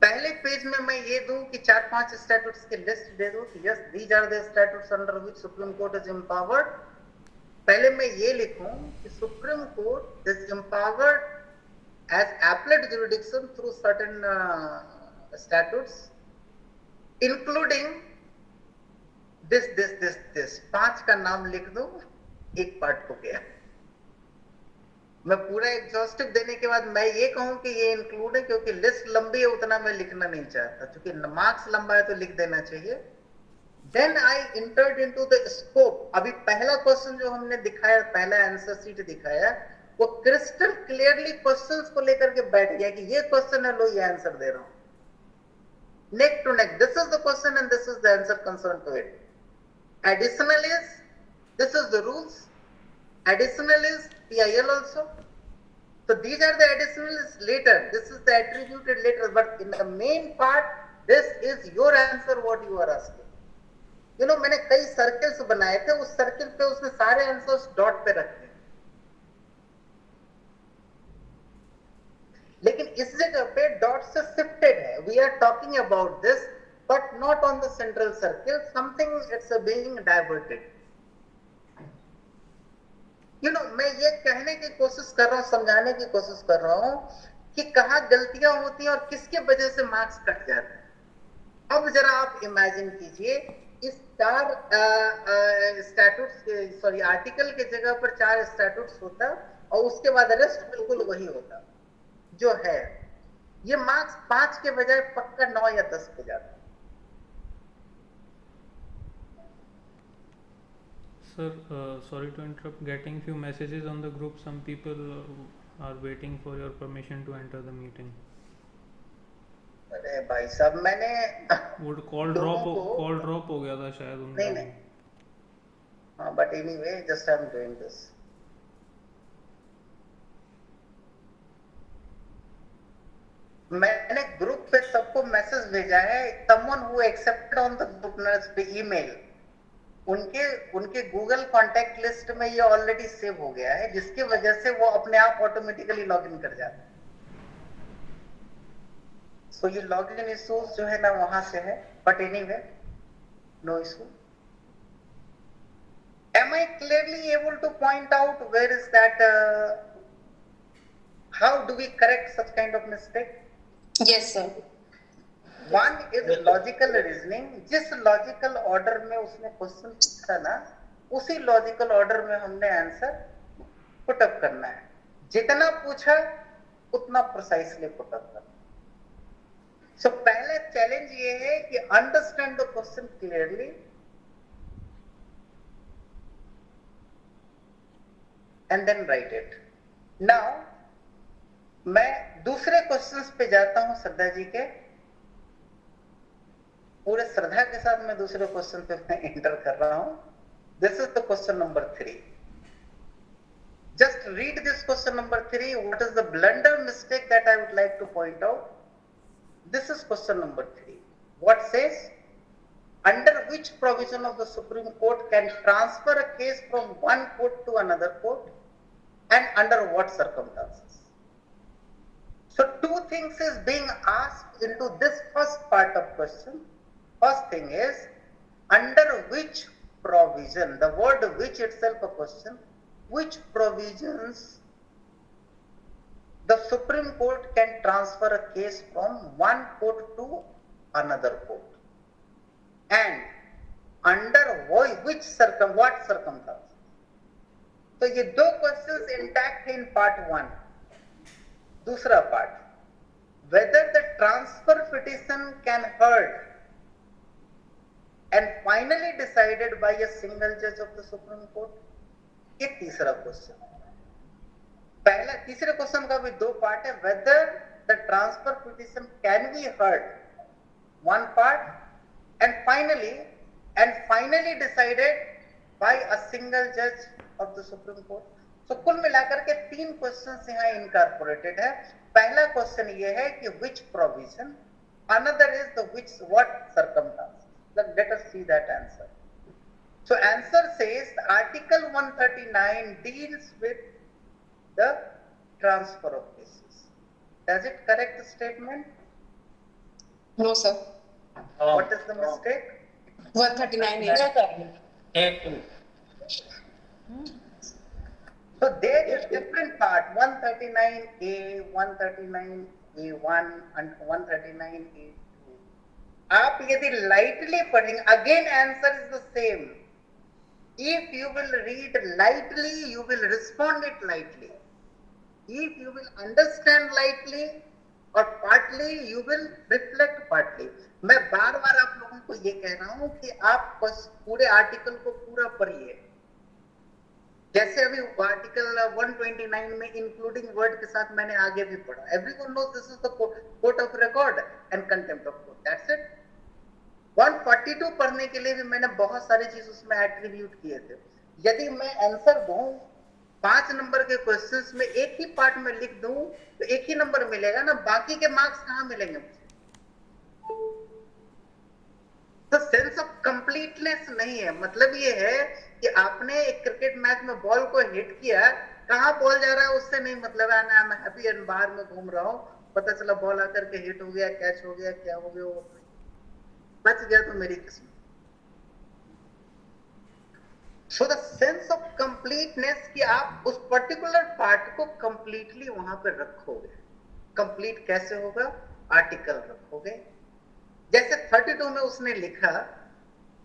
पहले पेज में मैं ये दूं कि 4-5 स्टैट्यूट्स की लिस्ट दे दूं कि yes these are the statutes under which Supreme Court is empowered. पहले मैं ये लिखूं कि Supreme Court is empowered as appellate jurisdiction through certain statutes including this 5 का नाम लिख दूं, एक पार्ट हो गया। मैं पूरा एग्जॉस्टिव देने के बाद मैं ये कहूं कि ये इंक्लूड है, क्योंकि लिस्ट लंबी है उतना मैं लिखना नहीं चाहता, क्योंकि मार्क्स लंबा है तो लिख देना चाहिए। Then I entered into the scope. अभी पहला क्वेश्चन जो हमने दिखाया, पहला आंसर शीट दिखाया, वो क्रिस्टल क्लियरली क्वेश्चंस को लेकर के बैठ गया कि ये क्वेश्चन है, लो ये आंसर दे रहा हूं, neck to neck, this is the question and this is the answer concern to it. Additional is, this is the rules, additional is PIL also, so these are the additionals later, this is the attributed later, but in the main part this is your answer what you are asking, you know। मैंने कई सर्कल्स बनाए थे, उस सर्कल पे उसने सारे आंसर्स डॉट पे रखे, लेकिन इस जगह पे डॉट से शिफ्टेड है। We are talking about this but not on the central circle, something it's being diverted, you know. मैं ये कहने की कोशिश कर रहा हूं, समझाने की कोशिश कर रहा हूं कि कहां गलतियां होती हैं और किसके वजह से मार्क्स कट जाते हैं। अब जरा आप इमेजिन कीजिए, इस 4 स्टैट्यूट्स, सॉरी आर्टिकल के जगह पर 4 स्टैट्यूट्स होता और उसके बाद रेस्ट बिल्कुल वही होता जो है। ये मार्क्स 5 के बजाय पक्का 9 या 10 पे जाता। Sir, sorry to interrupt. Getting few messages on the group. Some people are waiting for your permission to enter the meeting. अरे भाई साहब, मैंने वो कॉल ड्रॉप हो गया था शायद उनका। नहीं, हाँ, but anyway just I am doing this. मैंने ग्रुप पे सबको मैसेज भेजा है, someone who accepted on the group पे ईमेल, उनके गूगल कॉन्टैक्ट लिस्ट में ये ऑलरेडी सेव हो गया है, जिसकी वजह से वो अपने आप ऑटोमेटिकली लॉग इन कर जाता है। सो ये लॉग इन इश्यूज जो है ना वहां से है, but anyway no issue. Am I clearly able to point out where is that how do we correct such kind of mistake? Yes sir. One is logical reasoning, जिस लॉजिकल ऑर्डर में उसने क्वेश्चन पूछा ना, उसी लॉजिकल ऑर्डर में हमने आंसर पुट अप करना है। जितना पूछा उतना प्रिसाइसली पुट अप करना। सो पहले चैलेंज ये है कि understand the question clearly and then write it. Now मैं दूसरे क्वेश्चंस पे जाता हूं श्रद्धा जी के। पूरे श्रद्धा के साथ मैं दूसरे क्वेश्चन पे मैं एंटर कर रहा हूं। This is the question number 3। Just read this question number 3. What is the blunder mistake that I would like to point out? This is question number 3. What says? Under which provision of the Supreme Court can transfer a case from one court to another court, and under what circumstances? So two things is being asked into this first part of question. First thing is, under which provision, the word which itself a question, which provisions the Supreme Court can transfer a case from one court to another court, and under what circumstances. तो ये दो क्वेश्चंस इंटैक्ट है इन पार्ट 1. दूसरा part, whether the transfer petition can heard and finally decided by a single judge of the Supreme Court. ये तीसरा क्वेश्चन. पहला तीसरे क्वेश्चन का भी दो पार्ट है. whether the transfer petition can be heard, one part, and finally decided by a single judge of the Supreme Court. So कुल मिलाकर के 3 क्वेश्चंस यहाँ इनकॉर्पोरेटेड है. पहला क्वेश्चन ये है कि which provision, another is the what circumstances. Let us see that answer. So answer says Article 139 deals with the transfer of cases. Does it correct the statement? No, sir. What is the mistake? 139A. So there is different part, 139A, 139A1 and 139A2. आप यदि lightly पढ़ेंगे, again answer is the same. If you will read lightly, you will respond it lightly. If you will understand lightly or partly, you will reflect partly. मैं बार बार आप लोगों को ये कह रहा हूं कि आप बस पूरे आर्टिकल को पूरा पढ़िए. जैसे अभी आर्टिकल 129 में इंक्लूडिंग वर्ड के साथ मैंने आगे भी पढ़ा. Everyone knows this is the court of record and contempt of court. That's it. 142 पढ़ने के लिए भी मैंने बहुत सारी चीज उसमें एट्रीब्यूट किए थे. यदि मैं आंसर दूं 5 नंबर के क्वेश्चंस में एक ही पार्ट में लिख दूं तो एक ही नंबर मिलेगा ना, बाकी के मार्क्स कहां मिलेंगे मुझे? तो सेंस ऑफ कंप्लीटनेस नहीं है. मतलब ये है कि आपने एक क्रिकेट मैच में बॉल को हिट किया, कहां बॉल जा रहा है उससे नहीं मतलब है. आई एम हैप्पी एंड बाहर में घूम रहा हूं, पता चला बॉल आकर के हिट हो गया, कैच हो गया, क्या हो गया, वो बच गया तो मेरी किस्मत. So the sense of completeness कि आप उस पर्टिकुलर पार्ट को कंप्लीटली वहां पर रखोगे. कंप्लीट कैसे होगा? आर्टिकल रखोगे. जैसे 32 में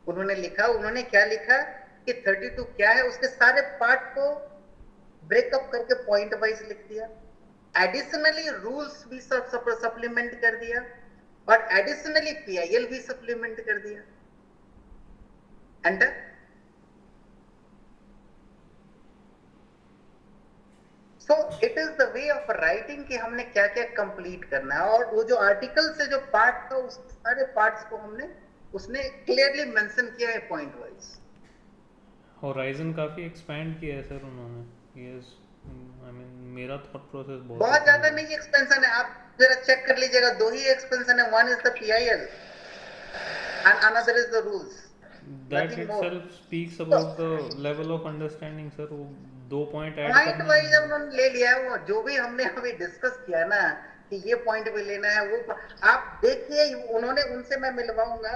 उन्होंने क्या लिखा कि 32 क्या है, उसके सारे पार्ट को ब्रेकअप करके पॉइंट वाइज लिख दिया. एडिशनली रूल्स भी सप्लीमेंट कर दिया और एडिशनली पीआईएल भी सप्लीमेंट कर दिया. Enter. So it is the way of writing कि हमने क्या क्या कंप्लीट करना है. और वो जो आर्टिकल से जो पार्ट था उस सारे पार्ट्स को उसने क्लियरली मेंशन किया है पॉइंट वाइज. होराइजन काफी एक्सपैंड किया है सर उन्होंने. यस, आई मीन मेरा थॉट प्रोसेस बहुत ज्यादा नहीं एक्सपेंशन है. आप जरा चेक कर लीजिएगा, 2 ही एक्सपेंशन है. One is the PIL and another is the rules. That itself speaks about the level of understanding sir. वो 2 पॉइंट ऐड पॉइंट वाइज उन्होंने ले लिया है. वो जो भी हमने अभी डिस्कस किया ना कि ये पॉइंट भी लेना है, वो आप देखिए. उन्होंने उनसे मैं मिलवाऊंगा.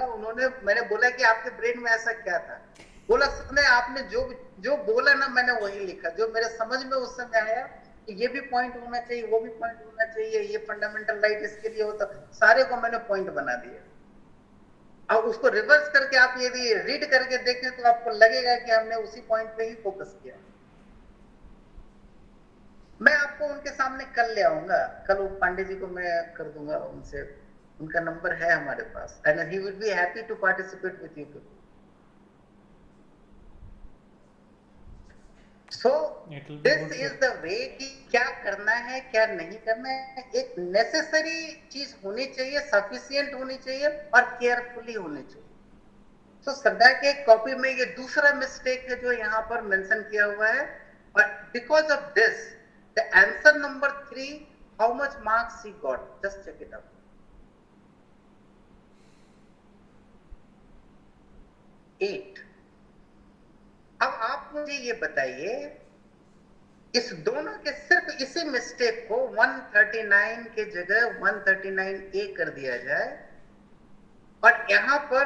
मैंने बोला कि आपके ब्रेन में ऐसा क्या था. बोला सबने आपने जो बोला ना मैंने वही लिखा. जो मेरे समझ में उस समय आया कि ये भी पॉइंट होना चाहिए, वो भी पॉइंट होना चाहिए, ये फंडामेंटल राइट इसके लिए होता, सारे को मैंने पॉइंट बना दिया. अब उसको रिवर्स करके आप यदि रीड करके देखें तो आपको लगेगा कि हमने उसी पॉइंट पे ही फोकस किया. मैं आपको उनके सामने कल ले आऊंगा. कल वो पांडे जी को मैं कर दूंगा उनसे, उनका नंबर है हमारे पास. And he will be happy to participate with you. So this is the way कि क्या करना है क्या नहीं करना है. एक नेसेसरी चीज होनी चाहिए, सफिशिएंट होनी चाहिए और केयरफुली होनी चाहिए. सो श्रद्धा के कॉपी में ये दूसरा मिस्टेक है जो यहाँ पर मेंशन किया हुआ है. But because of this, the answer number 3, how much marks he got? Just check it out. 8. अब आप मुझे ये बताइए, इस दोनों के सिर्फ इसी मिस्टेक को 139 के जगह 139A कर दिया जाए और यहाँ पर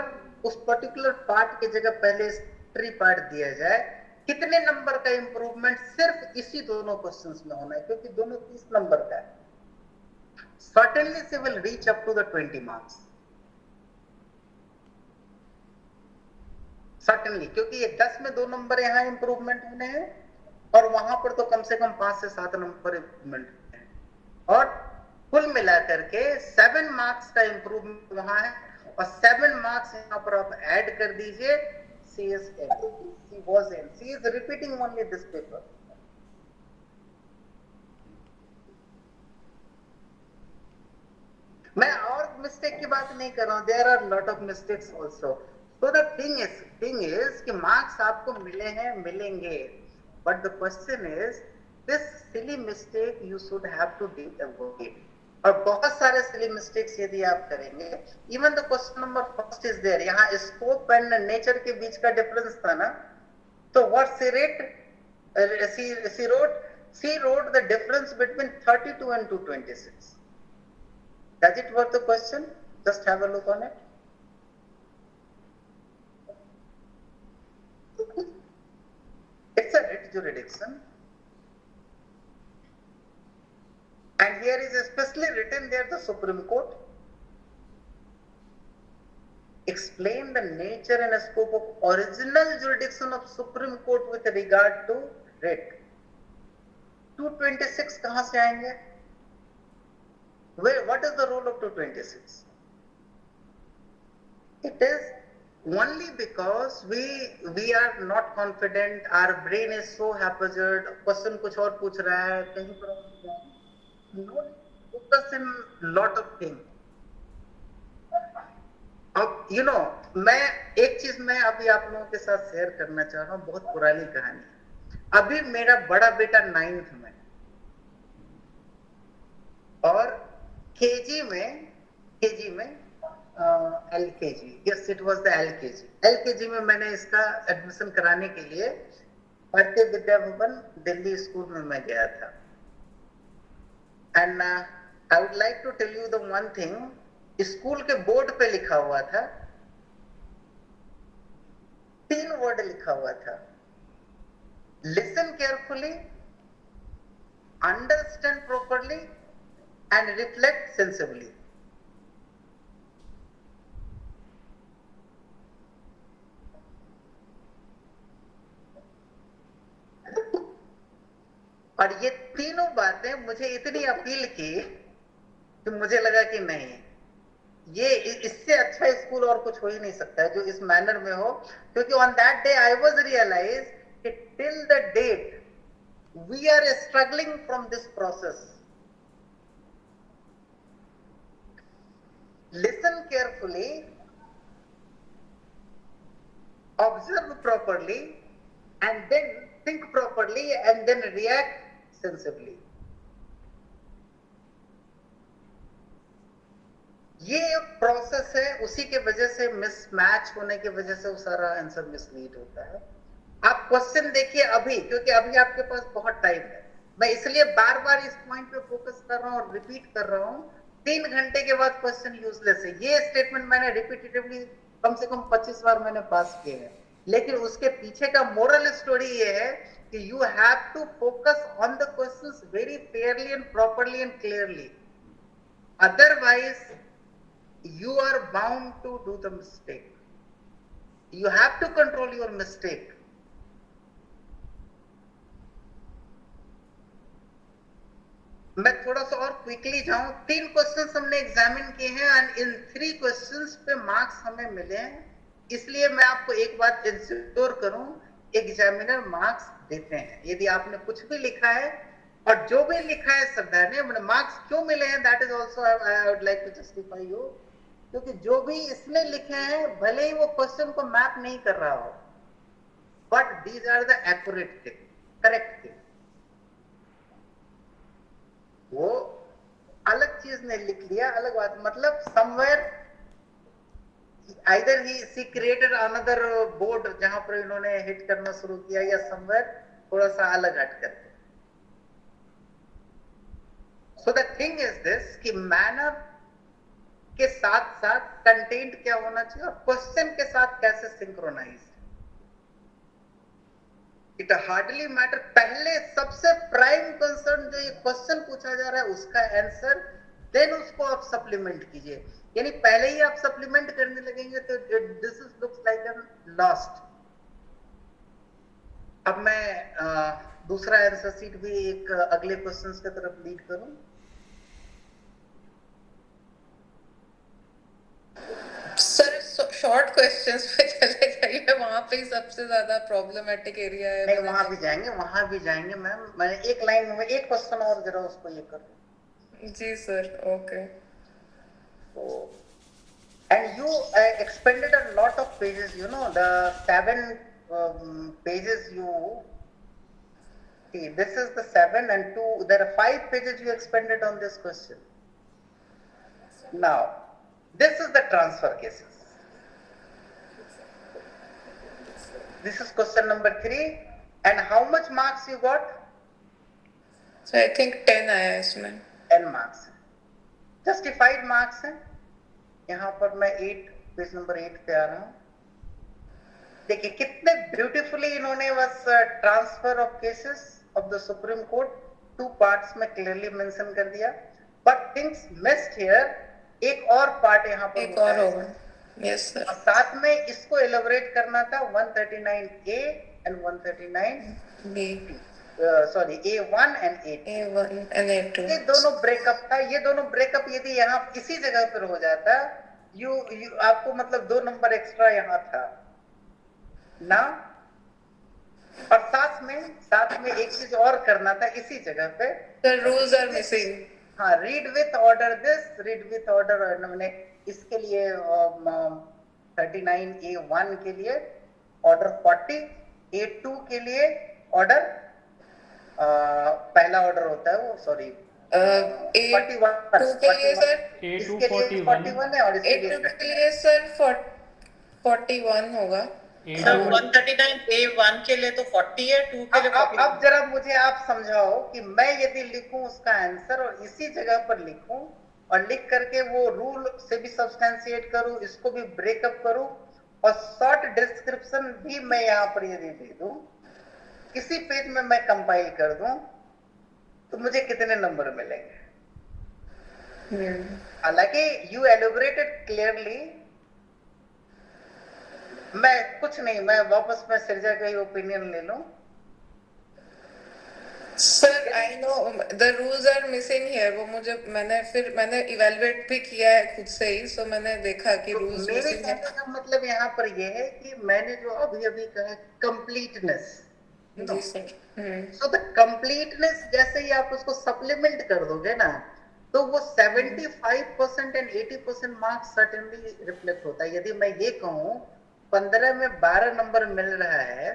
उस पर्टिकुलर पार्ट के जगह पहले ट्री पार्ट दिया जाए, कितने नंबर का इंप्रूवमेंट सिर्फ इसी दोनों क्वेश्चंस में होना है, क्योंकि दोनों 30 नंबर का है. Certainly they will reach up to the 20 marks. Certainly, क्योंकि ये 10 में 2 नंबर यहाँ इंप्रूवमेंट होने हैं और वहां पर तो कम से कम 5 से 7 नंबर इंप्रूवमेंट होने हैं, और कुल मिलाकर के 7 मार्क्स का इंप्रूवमेंट वहां है और 7 मार्क्स यहाँ पर आप ऐड कर दीजिए. She is repeating only this paper. मैं और मिस्टेक की बात नहीं कर रहा हूं. There are lot of mistakes also. So the thing is कि मार्क्स आपको मिले हैं, मिलेंगे, but the question is this silly mistake you should have to avoid. और बहुत सारे silly mistakes यदि आप करेंगे, even the question number first is there. यहाँ scope and nature के बीच का difference था ना, तो what she wrote the difference between 32 and 226. Does it worth the question? Just have a look on it. It's a writ jurisdiction, and here is especially written there the Supreme Court explain the nature and scope of original jurisdiction of Supreme Court with regard to writ. 226 कहाँ से आएंगे? What is the role of 226? It is only because we are not confident, our brain is so haphazard, question कुछ और पूछ रहा है, कहीं पर no focus in lot of things. अब मैं एक चीज मैं अभी आप लोगों के साथ शेयर करना चाह रहा हूँ, बहुत पुरानी कहानी. अभी मेरा बड़ा बेटा 9th में और केजी में LKG, yes it was the LKG में मैंने इसका एडमिशन कराने के लिए भारतीय विद्या भवन दिल्ली स्कूल में मैं गया था. And I would like to tell you the one thing, school के बोर्ड पे लिखा हुआ था, 3 वर्ड लिखा हुआ था, listen carefully, understand properly and reflect sensibly. और ये तीनों बातें मुझे इतनी अपील की कि मुझे लगा कि नहीं, ये इससे अच्छा स्कूल और कुछ हो ही नहीं सकता है जो इस मैनर में हो. क्योंकि on that day I was realise कि till the date we are struggling from this process. Listen carefully, observe properly, and then think properly, and then react sensibly. ये एक प्रोसेस है, उसी के वजह से मिसमैच होने की वजह से वो सारा आंसर मिसलीड होता है. आप क्वेश्चन देखिए अभी, क्योंकि अभी आपके पास बहुत टाइम है. मैं इसलिए बार बार इस पॉइंट पे फोकस कर रहा हूँ और रिपीट कर रहा हूँ. 3 घंटे के बाद क्वेश्चन यूजलेस है. ये स्टेटमेंट मैंने रिपीटेटिवली कम से कम 25 बार मैंने पास किए हैं. लेकिन उसके पीछे का मोरल स्टोरी ये है कि you have to focus on the questions very fairly and properly and clearly. Otherwise you are bound to do the mistake. You have to control your mistake. मैं थोड़ा सा और क्विकली जाऊं. 3 क्वेश्चंस हमने एग्जामिन किए हैं एंड इन 3 क्वेश्चंस पे मार्क्स हमें मिले हैं. इसलिए मैं आपको एक बात इंश्योर करूं, एग्जामिनर मार्क्स देते हैं. यदि आपने कुछ भी लिखा है और जो भी लिखा है श्रद्धा ने, मार्क्स क्यों मिले हैं, that is also I would like to justify you. क्योंकि जो भी इसने लिखे हैं, भले ही वो क्वेश्चन को मैप नहीं कर रहा हो, but these are the accurate thing. Correct case, वो अलग चीज ने लिख लिया, अलग बात, मतलब समवेयर आइदर ही क्रिएटेड अनदर बोर्ड जहां पर इन्होंने हिट करना शुरू किया, या समवेयर थोड़ा सा अलग हट करके। So the thing is this कि मैनर के साथ साथ कंटेंट क्या होना चाहिए और क्वेश्चन के साथ कैसे सिंक्रोनाइज। इट हार्डली मैटर, पहले सबसे प्राइम कंसर्न जो ये क्वेश्चन पूछा जा रहा है उसका आंसर, देन उसको आप सप्लीमेंट कीजिए। यानी पहले ही आप सप्लीमेंट करने लगेंगे तो this is looks like an lost. अब मैं दूसरा आंसर सीट भी एक अगले क्वेश्चंस की तरफ लीड करूं। सर शॉर्ट क्वेश्चंस पे चले जाइए, वहां पे ही सबसे ज्यादा प्रॉब्लमेटिक एरिया है। नहीं, वहां भी जाएंगे मैम। मैं एक लाइन में एक क्वेश्चन और जरा उसको ये कर। जी sir, okay. And you expended a lot of pages, you know, the 7 pages you see, this is the 7 and 2, there are 5 pages you expended on this question. Now, this is the transfer cases. This is question number 3, and how much marks you got? So I think 10 आया है इसमें। 10 marks. Justified marks है। यहाँ पर मैं पेज नंबर 8 पे आ रहा हूँ। देखिए कितने ब्यूटीफुली इन्होंने बस transfer of cases of the Supreme court 2 parts में क्लियरली मेंशन कर दिया, बट थिंग्स मिस्ड हियर। एक और पार्ट यहाँ पर एक और होगा। Yes sir. और साथ में इसको एलोबरेट करना था 139A and 139B, sorry A1 and A2। ये दोनों ब्रेकअप था। ये दोनों ब्रेकअप यदि यहाँ इसी जगह पर हो जाता, यू आपको मतलब 2 नंबर एक्स्ट्रा यहाँ था ना। और साथ में एक चीज और करना था इसी जगह पे। The rules are missing। हाँ, read with order this, read with order हमने इसके लिए 39A1 के लिए ऑर्डर 40, A2 के लिए ऑर्डर पहला ऑर्डर होता है वो, सॉरी 41 के लिए सर, इसके लिए 41 है और इसके लिए सर 41 होगा। सर 139A1 के लिए तो 40 है, 2 के लिए 40। अब जरा मुझे आप समझाओ कि मैं यदि लिखूं उसका आंसर और इसी जगह पर लिखूं और लिख करके वो रूल से भी सब्सटेंशिएट करूं, इसको भी ब्रेकअप करूं और शॉर्ट डिस्क्रिप्शन भी मैं यहाँ पर यदि दे दूं, इसी पेज में मैं कंपाइल कर दूं, तो मुझे कितने नंबर मिलेंगे? हालांकि यू एलोबरेटेड क्लियरली। मैं कुछ नहीं, मैं वापस में सिरजा का ही ओपिनियन ले लूं। Sir I know the rules are missing here, वो मैंने इवैल्यूएट भी किया है खुद से ही, सो मैंने देखा कि रूल्स मिसिंग है। मेरे का मतलब यहाँ पर ये है कि मैंने जो अभी कहा कंप्लीटनेस, जी सर। सो द कंप्लीटनेस जैसे ही आप उसको सप्लीमेंट कर दोगे ना, तो वो 75% एंड 80% मार्क्स सर्टेनली रिफ्लेक्ट होता है। यदि मैं ये कहूँ 15 में 12 नंबर मिल रहा है,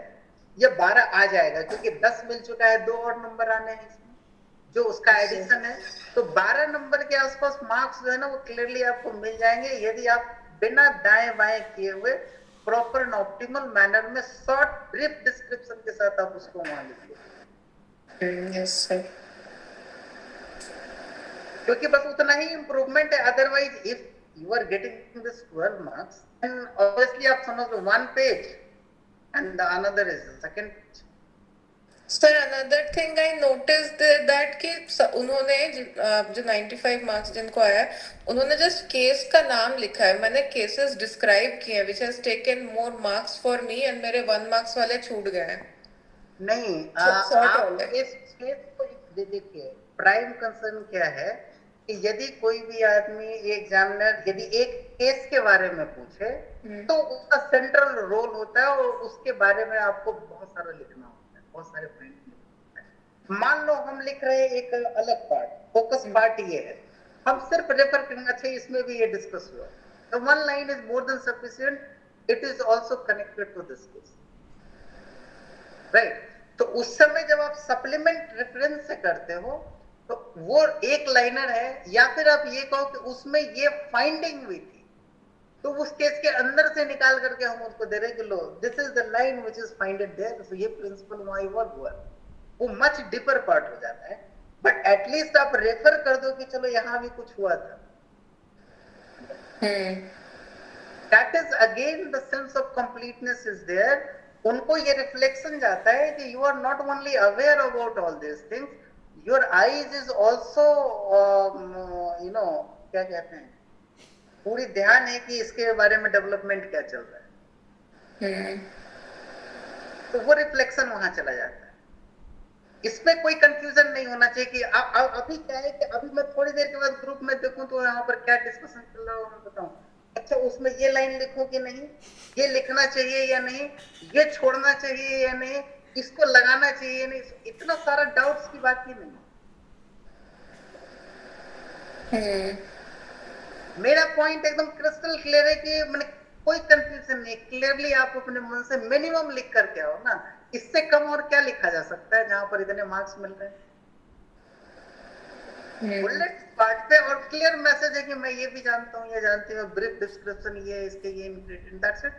ये 12 आ जाएगा क्योंकि 10 मिल चुका है, 2 और नंबर आने हैं इसमें जो उसका एडिशन है, तो 12 नंबर के आसपास मार्क्स जो है ना वो क्लियरली आपको मिल जाएंगे यदि आप बिना दाएं बाएं किए हुए प्रॉपर एंड ऑप्टिमल मैनर में शॉर्ट ब्रीफ डिस्क्रिप्शन के साथ आप उसको वहां लिखिए। Yes sir. क्योंकि बस उतना ही इंप्रूवमेंट है। Otherwise if you are getting this 12 marks and obviously आप समझ लो 1 page and the another is the second page. Sir, another thing I noticed that कि उन्होंने जो 95 मार्क्स जिनको आया है, उन्होंने जस्ट केस का नाम लिखा है। मैंने केसेस डिस्क्राइब किए हैं which has taken more marks for me and मेरे 1 मार्क्स वाले छूट गए हैं। नहीं, आप इस केस को देखिए, प्राइम कंसर्न क्या है कि यदि कोई भी आदमी एग्जामिनर यदि एक केस के बारे में पूछे तो उसका सेंट्रल रोल होता है और उसके बारे में आपको बहुत सारा लिखना होता है, बहुत सारे पॉइंट लिखना है। मान लो हम लिख रहे हैं एक अलग पार्ट, फोकस पार्ट ये है, हम सिर्फ रेफर करेंगे, अच्छा इसमें भी ये डिस्कस हुआ, तो 1 line is more than sufficient, it is also connected to this case, right. तो उस समय जब आप सप्लीमेंट रेफरेंस से करते हो तो वो एक लाइनर है, या फिर आप ये कहो कि उसमें ये फाइंडिंग हुई थी, तो उस केस के अंदर से निकाल करके हम उसको दे रहे कि लो this is the line which is finded there, तो ये प्रिंसिपल वहां इवॉल्व हुआ। वो मच डीपर पार्ट हो जाता है, बट एटलीस्ट आप रेफर कर दो कि चलो यहां भी कुछ हुआ था। That is again the sense of completeness is there. उनको ये रिफ्लेक्शन जाता है कि you are not only aware about all this things, your eyes is also you know क्या कहते हैं, पूरी ध्यान है कि इसके बारे में डेवलपमेंट क्या चल रहा है। तो वो रिफ्लेक्शन वहां चला जाता है। इसमें कोई कंफ्यूजन नहीं होना चाहिए कि अभी क्या है कि अभी मैं थोड़ी देर के बाद ग्रुप में देखूं तो यहाँ पर क्या डिस्कशन चल रहा है मैं बताऊं, अच्छा उसमें ये लाइन लिखूं कि नहीं, ये लिखना चाहिए या नहीं, ये छोड़ना चाहिए या नहीं, इसको लगाना चाहिए या नहीं, इतना सारा डाउट्स की बात ही नहीं। मेरा पॉइंट एकदम क्रिस्टल क्लियर है कि मैंने कोई कंफ्यूजन नहीं, क्लियरली आप अपने मन से मिनिमम लिख करके आओ ना, इससे कम और क्या लिखा जा सकता है जहां पर इतने मार्क्स मिल रहे हैं। बुलेट पार्ट पे और क्लियर मैसेज है कि मैं ये भी जानता हूँ, ये जानती हूँ, ब्रीफ डिस्क्रिप्शन ये इसके ये इंग्रेडिएंट, दैट्स इट।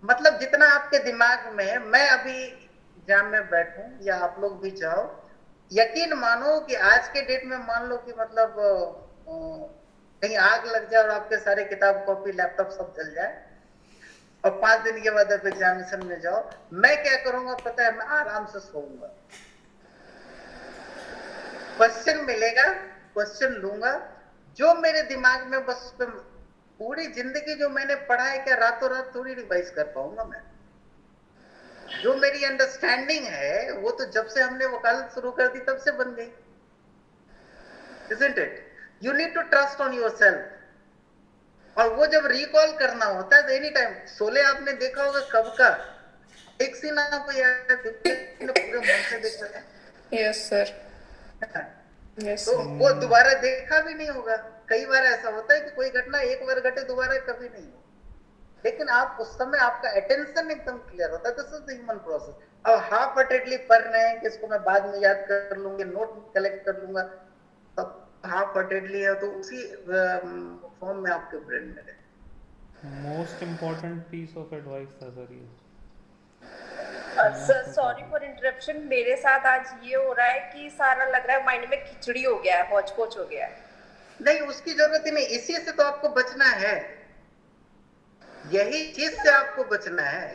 मतलब जितना आपके दिमाग में, मैं अभी एग्जाम में बैठूं या आप लोग भी जाओ, यकीन मानो कि आज के डेट में मान लो कि मतलब कहीं आग लग जाए और आपके सारे किताब कॉपी लैपटॉप सब जल जाए और 5 दिन के बाद आप एग्जामिनेशन में जाओ, मैं क्या करूंगा पता है, मैं आराम से सोऊंगा। क्वेश्चन मिलेगा, क्वेश्चन लूंगा, जो मेरे दिमाग में बस पूरी जिंदगी जो मैंने पढ़ा है, क्या रातों रात थोड़ी रिवाइज कर पाऊंगा मैं। जो मेरी अंडरस्टैंडिंग है वो तो जब से हमने वकालत शुरू कर दी तब से बन गई, isn't it? You need to trust on yourself। और वो जब रिकॉल करना होता है एनी टाइम, शोले आपने देखा होगा कब का, एक सीन आपको याद है, पूरे मन से देखा है। Yes sir. तो वो दोबारा देखा भी नहीं होगा। कई बार ऐसा होता है कि कोई घटना एक बार घटे, दोबारा कभी नहीं हो, लेकिन आप उस समय आपका अटेंशन एकदम क्लियर होता है। This is the human process. अब हाफ हार्टेडली पढ़ रहे हैं कि इसको मैं बाद में याद कर लूंगी, नोट कलेक्ट कर लूंगा, तब हाफ हार्टेडली है तो उसी फॉर्म में आपके ब्रेन में रहे। Most important piece of advice था सर ये। सर सॉरी फॉर इंटरप्शन, मेरे साथ आज ये हो रहा है कि सारा लग रहा है माइंड में खिचड़ी हो गया है, हौच पौच हो गया है। नहीं, उसकी जरूरत ही नहीं, इसी से तो आपको बचना है, यही चीज से आपको बचना है।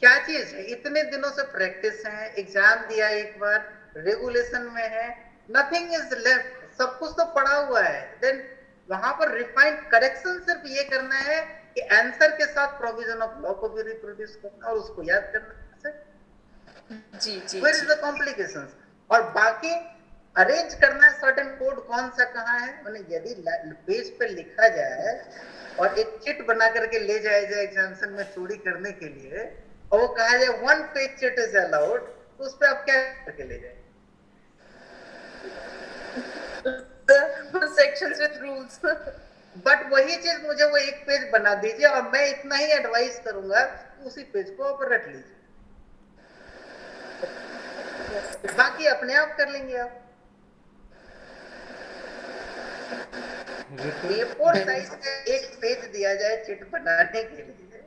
क्या चीज है, इतने दिनों से प्रैक्टिस है, एग्जाम दिया एक बार, रेगुलेशन में है, नथिंग इज लेफ्ट, सब कुछ तो पढ़ा हुआ है। देन वहां पर रिफाइंड करेक्शन सिर्फ ये करना है कि आंसर के साथ प्रोविजन ऑफ लॉ को भी रिप्रोड्यूस करना और उसको याद करना है। जी जी। Where is the complications? और बाकी अरेंज करना है सर्टेन कोड कौन सा कहाँ है, मैंने यदि पेज पे लिखा जाए और एक चिट बना करके ले जाया जाए एग्जामिनेशन में चोरी करने के लिए, और वो कहा जाए 1 पेज चिट इज अलाउड, तो उस पर आप क्या करके ले जाए? Sections with rules. बट वही चीज मुझे वो 1 पेज बना दीजिए और मैं इतना ही एडवाइस करूंगा, उसी पेज को आप रट लीजिए, बाकी अपने आप कर लेंगे आप। A4 साइज का 1 पेज दिया जाए चिट बनाने के लिए,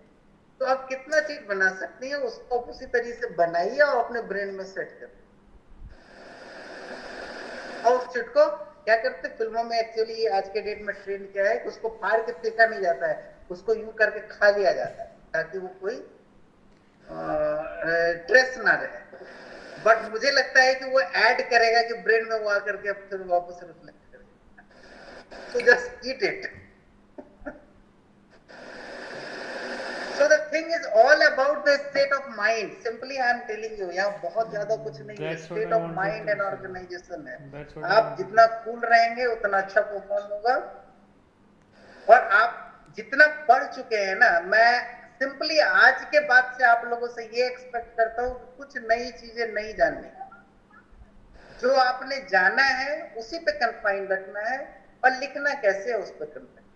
तो आप कितना चीज बना सकते हैं, उसको उसी तरीके से बनाइए और अपने ब्रेन में सेट करिए। और उस चिट को क्या करते, फिल्मों में एक्चुअली आज के डेट में ट्रेंड क्या है कि उसको फाड़ के फेंका नहीं जाता है, उसको यूं करके खा लिया जाता है ताकि वो कोई ट्रेस ना रहे। बट मुझे लगता है कि वो ऐड करेगा कि ब्रेन में वो आकर के फिर वापस रिफ्लेक्ट करेगा। So just eat it. So the thing is all about the state of mind. Simply I am telling you, यहाँ बहुत ज्यादा कुछ नहीं है, state of mind and organization है। आप जितना कूल रहेंगे उतना अच्छा परफॉर्म होगा। और आप जितना पढ़ चुके हैं ना, मैं सिंपली आज के बाद से आप लोगों से ये एक्सपेक्ट करता हूँ कि कुछ नई चीजें नहीं जाननी, जो आपने जाना है उसी पे कंफाइन रखना है और लिखना कैसे है उस पर कंफाइन।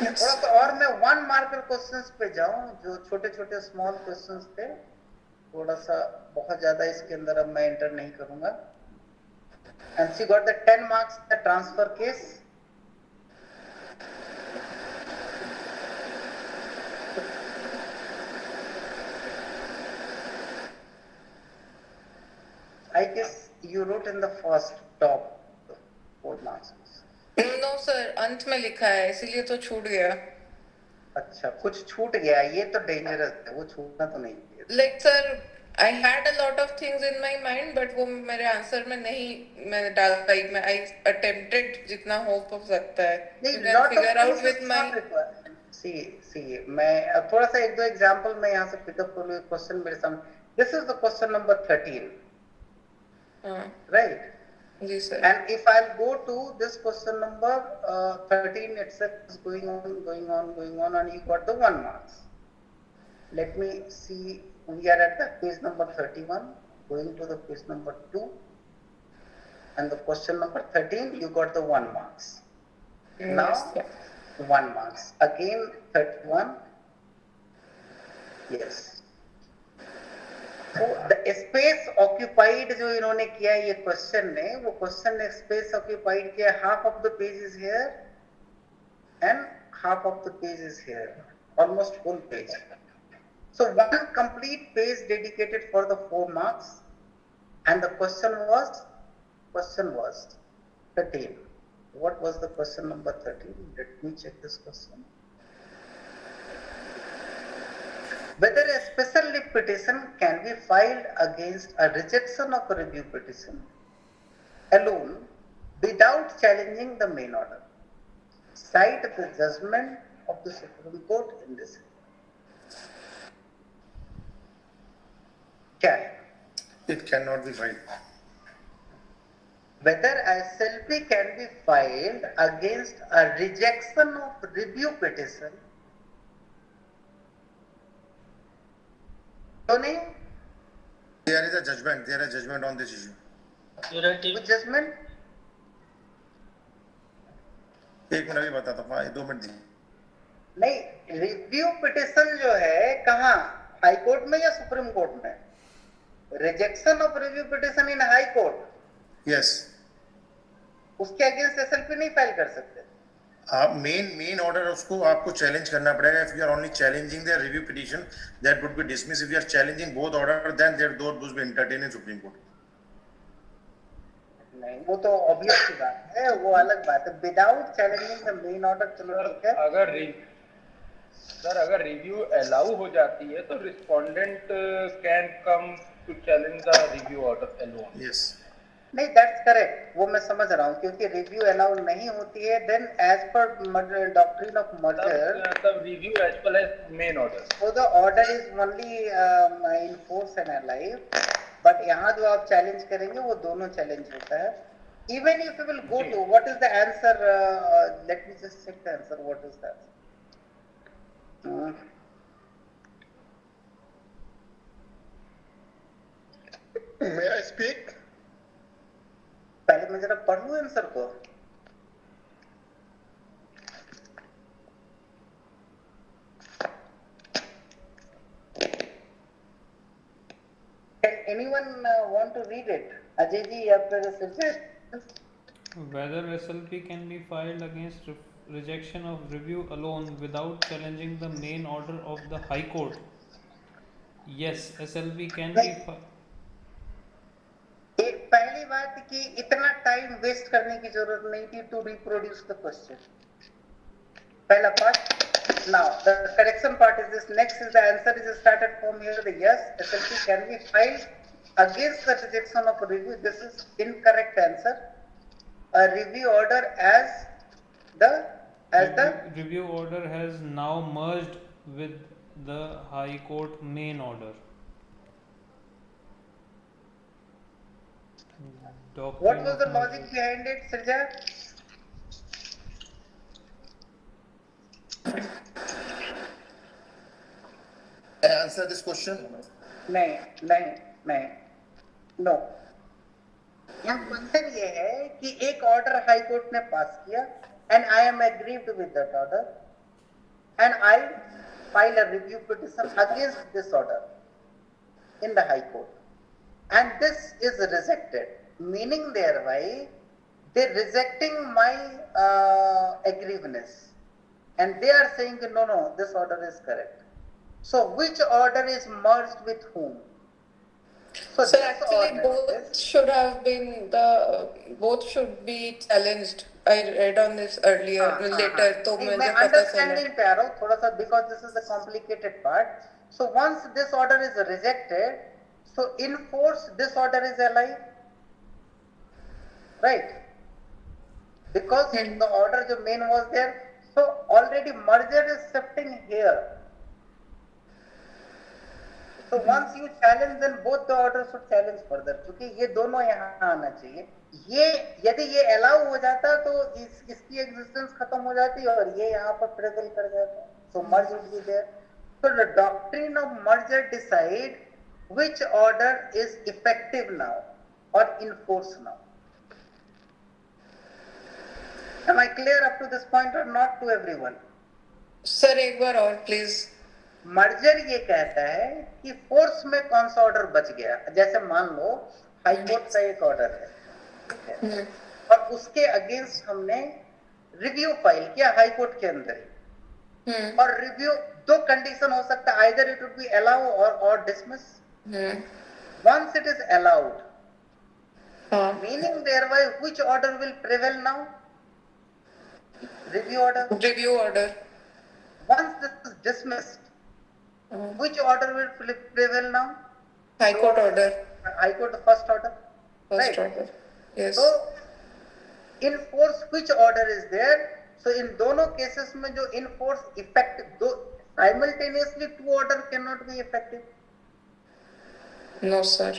थोड़ा सा और मैं 1 मार्कर क्वेश्चंस पे जाऊं, जो छोटे छोटे स्मॉल क्वेश्चंस थे, थोड़ा सा, बहुत ज्यादा इसके अंदर अब मैं एंटर नहीं करूंगा. And she got the 10 marks in the transfer case. I guess you wrote in the first top 4 marks. No sir, अंत में लिखा है, इसीलिए तो छूट गया. अच्छा, कुछ छूट गया, ये तो डेंजरस है, वो छूटना तो नहीं चाहिए. Like sir, I had a lot of things in my mind, but वो मेरे आंसर में नहीं मैंने डाल पाई. मैं I attempted जितना हो सकता है. You can figure out with my. See, मैं थोड़ा सा 1-2 एग्जांपल मैं यहाँ से पिकअप करूँ. क्वेश्चन मेरे सामने. This is the question number 13. Right? Ji sir. And if I'll go to this question number 13 itself is going on, and you got the 1 marks. Let me see. We are at the page number 31, going to the page number 2, and the question number 13, you got the 1 marks. Yes. Now 1 marks again. 31. Yes. So the space occupied जो इन्होंने किया ये क्वेश्चन ने, वो क्वेश्चन ने स्पेस ऑक्यूपाइड किया. Half of the page is here and half of the page is here, almost full page. So 1 complete page dedicated for the 4 marks, and the question was 13. What was the question number 13? Let me check this question. Whether a special leave petition can be filed against a rejection of a review petition alone without challenging the main order. Cite the judgment of the Supreme Court in this. क्या है? It cannot be filed. Whether a SLP can be filed against a rejection of review petition. नहीं, There is a judgment on this issue. Which judgment? एक मिनट अभी बताता हूँ, 2 मिनट दी. नहीं, रिव्यू पिटिशन जो है कहाँ, हाई कोर्ट में या सुप्रीम कोर्ट में? Rejection of review petition in high court. Yes. उसके अगेंस्ट एसएलपी नहीं फाइल कर सकते. आप मेन ऑर्डर उसको आपको चैलेंज करना पड़ेगा. If you are only challenging the review petition, that would be dismiss. If you are challenging both order, then there those be entertain in Supreme Court. नहीं, वो तो ऑब्वियस सी बात है, वो अलग बात है. Without challenging the main order, चलो ठीक है. अगर रिव्यू अलाउ हो जाती है तो respondent can come to challenge the review order alone. Yes. नहीं, दैट्स करेक्ट, वो मैं समझ रहा हूँ, क्योंकि रिव्यू अलाउ नहीं होती है. Then as per doctrine of merger, तब review as well as main order, so the order is only in force and alive. But यहाँ जो आप चैलेंज करेंगे वो दोनों चैलेंज होता है. Even if you will go to what is the answer, let me just check the answer. What is that? May I speak? पहले मैं जरा पढ़ लूं आंसर को. Can anyone want to read it? Ajay ji या फिर suggest? Whether SLP can be filed against rejection of review alone without challenging the main order of the High Court. Yes, SLP can be filed. एक पहली बात कि इतना टाइम वेस्ट करने की जरूरत नहीं थी टू रिप्रोड्यूस द क्वेश्चन. पहला part. Now the correction part is this. Next is the answer is started from here. The yes, SLP can be filed against the rejection of review. This is incorrect answer. A review order as the review order has now merged with the High Court main order. What was the logic behind it, Sirja? Answer this question. नहीं. No. यहाँ कॉन्सेप्ट ये है कि एक ऑर्डर हाई कोर्ट ने पास किया, and I am aggrieved with that order. and I file a review petition against this order in the High Court, and this is rejected, meaning thereby they're rejecting my aggrievedness, and they are saying no, this order is correct. So which order is merged with whom? So actually both should have been both should be challenged. I read on this earlier, later. तो मैं मुझे पता understanding पे आ रहा हूँ थोड़ा सा, because this is the complicated part. So once this order is rejected, so in force this order is alive, right? Because the order जो main was there, so already merger is shifting here. So once you challenge, then both the orders should challenge further, क्योंकि ये दोनों यहाँ आना चाहिए. ये यदि ये allow हो जाता तो इसकी existence खत्म हो जाती और ये यहाँ पर prevail कर जाता. So merge would be there. So the doctrine of merger decide which order is effective now or in force now. Am I clear up to this point or not to everyone? Sir एक बार और please. मर्जर ये कहता है कि फोर्स में कौन सा ऑर्डर बच गया. जैसे मान लो हाई कोर्ट का एक ऑर्डर है, ठीक है, और उसके अगेंस्ट हमने रिव्यू फाइल किया हाई कोर्ट के अंदर ही, और रिव्यू दो कंडीशन हो सकता है, either it would be allow और dismiss. Once it is allowed, meaning thereby which order will prevail now? Review order. Once this is dismissed, which order will prevail now? High Court order. High Court, the first order. First order. Yes. So, in force, which order is there? So, in दोनों cases में जो in force effect, दो simultaneously two order cannot be effective. No, sir.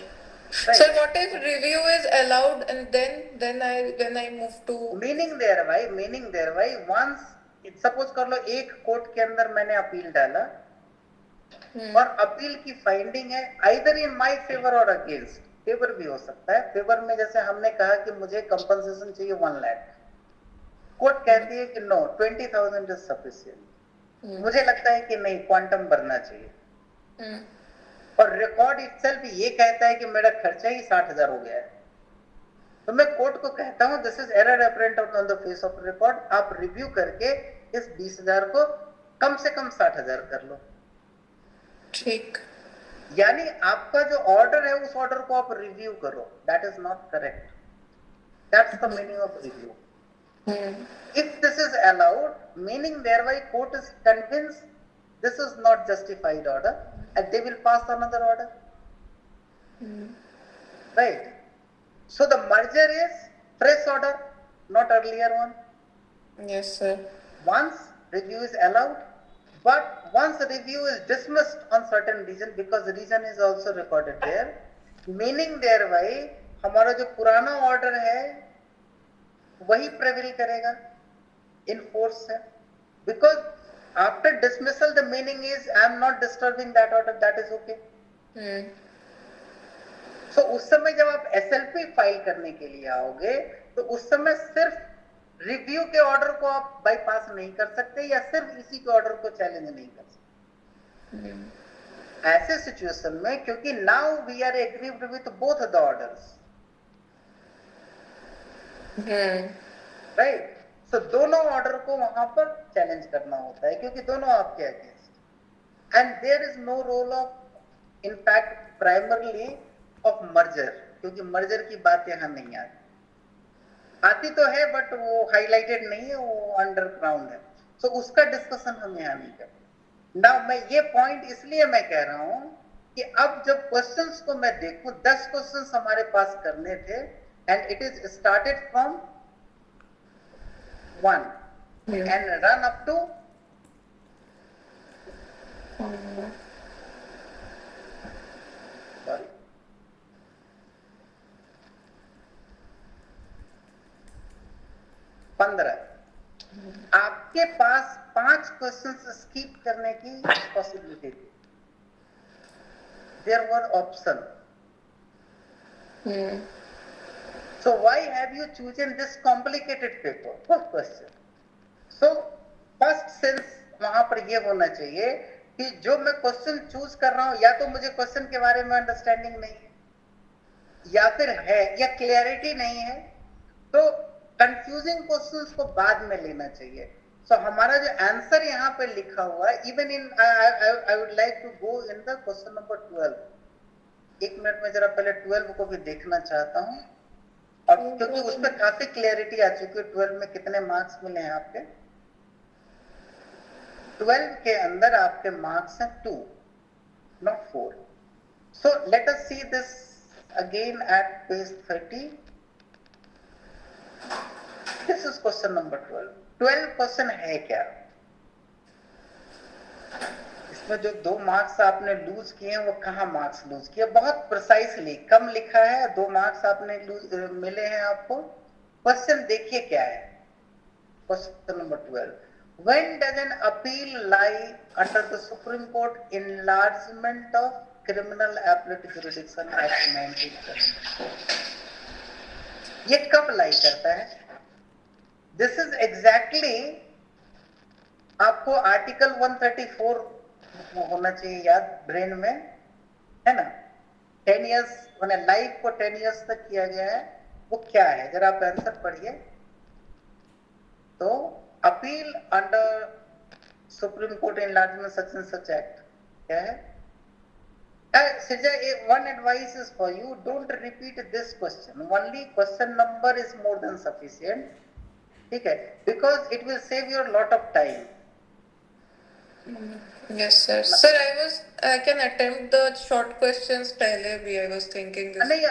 Right. Sir, what if review is allowed and then I move to? Meaning thereby once suppose कर लो एक कोर्ट के अंदर मैंने अपील डाला, और अपील की फाइंडिंग है आइदर इन माय फेवर और अगेंस्ट. फेवर भी हो सकता है. फेवर में जैसे हमने कहा कि मुझे कंपनसेशन चाहिए 1 लाख, कोर्ट कहती है कि नो 20,000 इज सफिशिएंट. मुझे लगता है कि नहीं, क्वांटम बढ़ना चाहिए, और रिकॉर्ड इटसेल्फ ये कहता है कि मेरा खर्चा ही 60,000 हो गया है. तो मैं कोर्ट को कहता हूं this is error apparent on the face of record, आप रिव्यू करके इस 20,000 को कम से कम 60,000 कर लो. ठीक. यानी आपका जो ऑर्डर है उस ऑर्डर को आप रिव्यू करो. That is not correct. That's the meaning of review. If this is allowed, meaning thereby court is convinced this is not justified order and they will pass another order. Right? So the merger is fresh order, not earlier one. Yes, sir. Once review is allowed, but once review is dismissed on certain reason, because the reason is also recorded there, meaning thereby हमारा जो पुराना order है वही prevail करेगा, in force है, because after dismissal the meaning is I am not disturbing that order, that is okay. So उस समय जब आप SLP फाइल करने के लिए आओगे तो उस समय सिर्फ रिव्यू के ऑर्डर को आप बाईपास नहीं कर सकते या सिर्फ इसी के ऑर्डर को चैलेंज नहीं कर सकते. ऐसे सिचुएशन में, क्योंकि now we are agreed with both the orders, right? तो दोनों ऑर्डर को वहां पर चैलेंज करना होता है क्योंकि दोनों आपके against, and there is no role of in fact primarily of merger, क्योंकि मर्जर की बात यहाँ नहीं आती तो है बट वो हाईलाइटेड नहीं है, वो अंडरग्राउंड है. सो उसका डिस्कशन हम यहाँ नहीं करते. नाउ मैं ये पॉइंट इसलिए मैं कह रहा हूँ कि अब जब क्वेश्चंस को मैं देखूं, 10 क्वेश्चंस हमारे पास करने थे and it is started from 1 and run up to sorry 15. आपके पास 5 क्वेश्चंस स्किप करने की पॉसिबिलिटी थी. There were option. So why have you chosen this complicated paper? First question. So first, since वहां पर ये होना चाहिए कि जो मैं क्वेश्चन चूज कर रहा हूं, या तो मुझे क्वेश्चन के बारे में अंडरस्टैंडिंग नहीं है, या फिर है, या क्लियरिटी नहीं है, तो कंफ्यूजिंग क्वेश्चंस को बाद में लेना चाहिए। सो हमारा जो आंसर यहाँ पे लिखा हुआ है, even in I would like to go in the question number 12। एक मिनट में जरा पहले 12 को भी देखना चाहता हूँ, और क्योंकि उसमें काफी क्लियरिटी आ चुकी है 12 में कितने मार्क्स मिले हैं आपके। 12 के अंदर आपके मार्क्स हैं 2, not 4. So let us see this again at page 30. This is question number 12. 12 question है क्या? इसमें जो 2 मार्क्स आपने लूज किए हैं, वो कहाँ मार्क्स लूज किए? बहुत प्रिसाइसली कम लिखा है, 2 मार्क्स आपने मिले हैं आपको। क्वेश्चन देखिए क्या है, question number 12. When does an appeal lie under the Supreme Court enlargement of Criminal Appellate Jurisdiction Act 1970? ये कब लाई करता है? This is exactly, आपको आर्टिकल 134 होना चाहिए याद ब्रेन में, है ना? 10 years, मैंने लाइफ को 10 years तक किया गया है, वो क्या है? जरा आप आंसर पढ़िए। तो appeal under supreme court enlargement such and such act क्या है? Sinha, one advice is for you, don't repeat this question. Only question number is more than sufficient. ठीक है? Because it will save you a lot of time. Yes, sir. Sir, I can attempt the short questions पहले भी. I was thinking this. नहीं,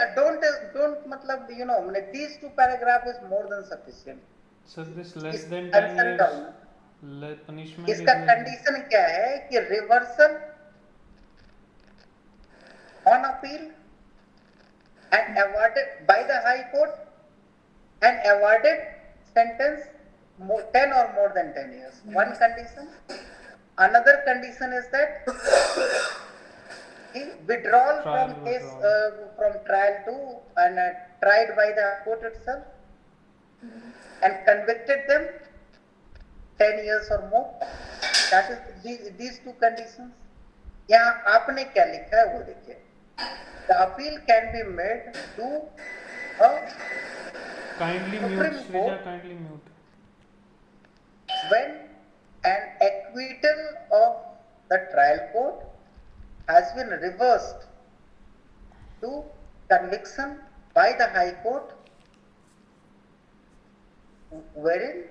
don't मतलब you know, these 2 paragraph is more than sufficient. So this less than 10 years punishment. इसका कंडीशन क्या है कि reversal on appeal and awarded by the High Court and awarded sentence 10 or more than 10 years. One condition. Another condition is that withdrawal from case from trial to and tried by the court itself and convicted them 10 years or more. That is these 2 conditions. यहाँ आपने क्या लिखा है वो देखिए. The appeal can be made to a kindly mute, Sinha, kindly mute. When an acquittal of the trial court has been reversed to conviction by the High Court, wherein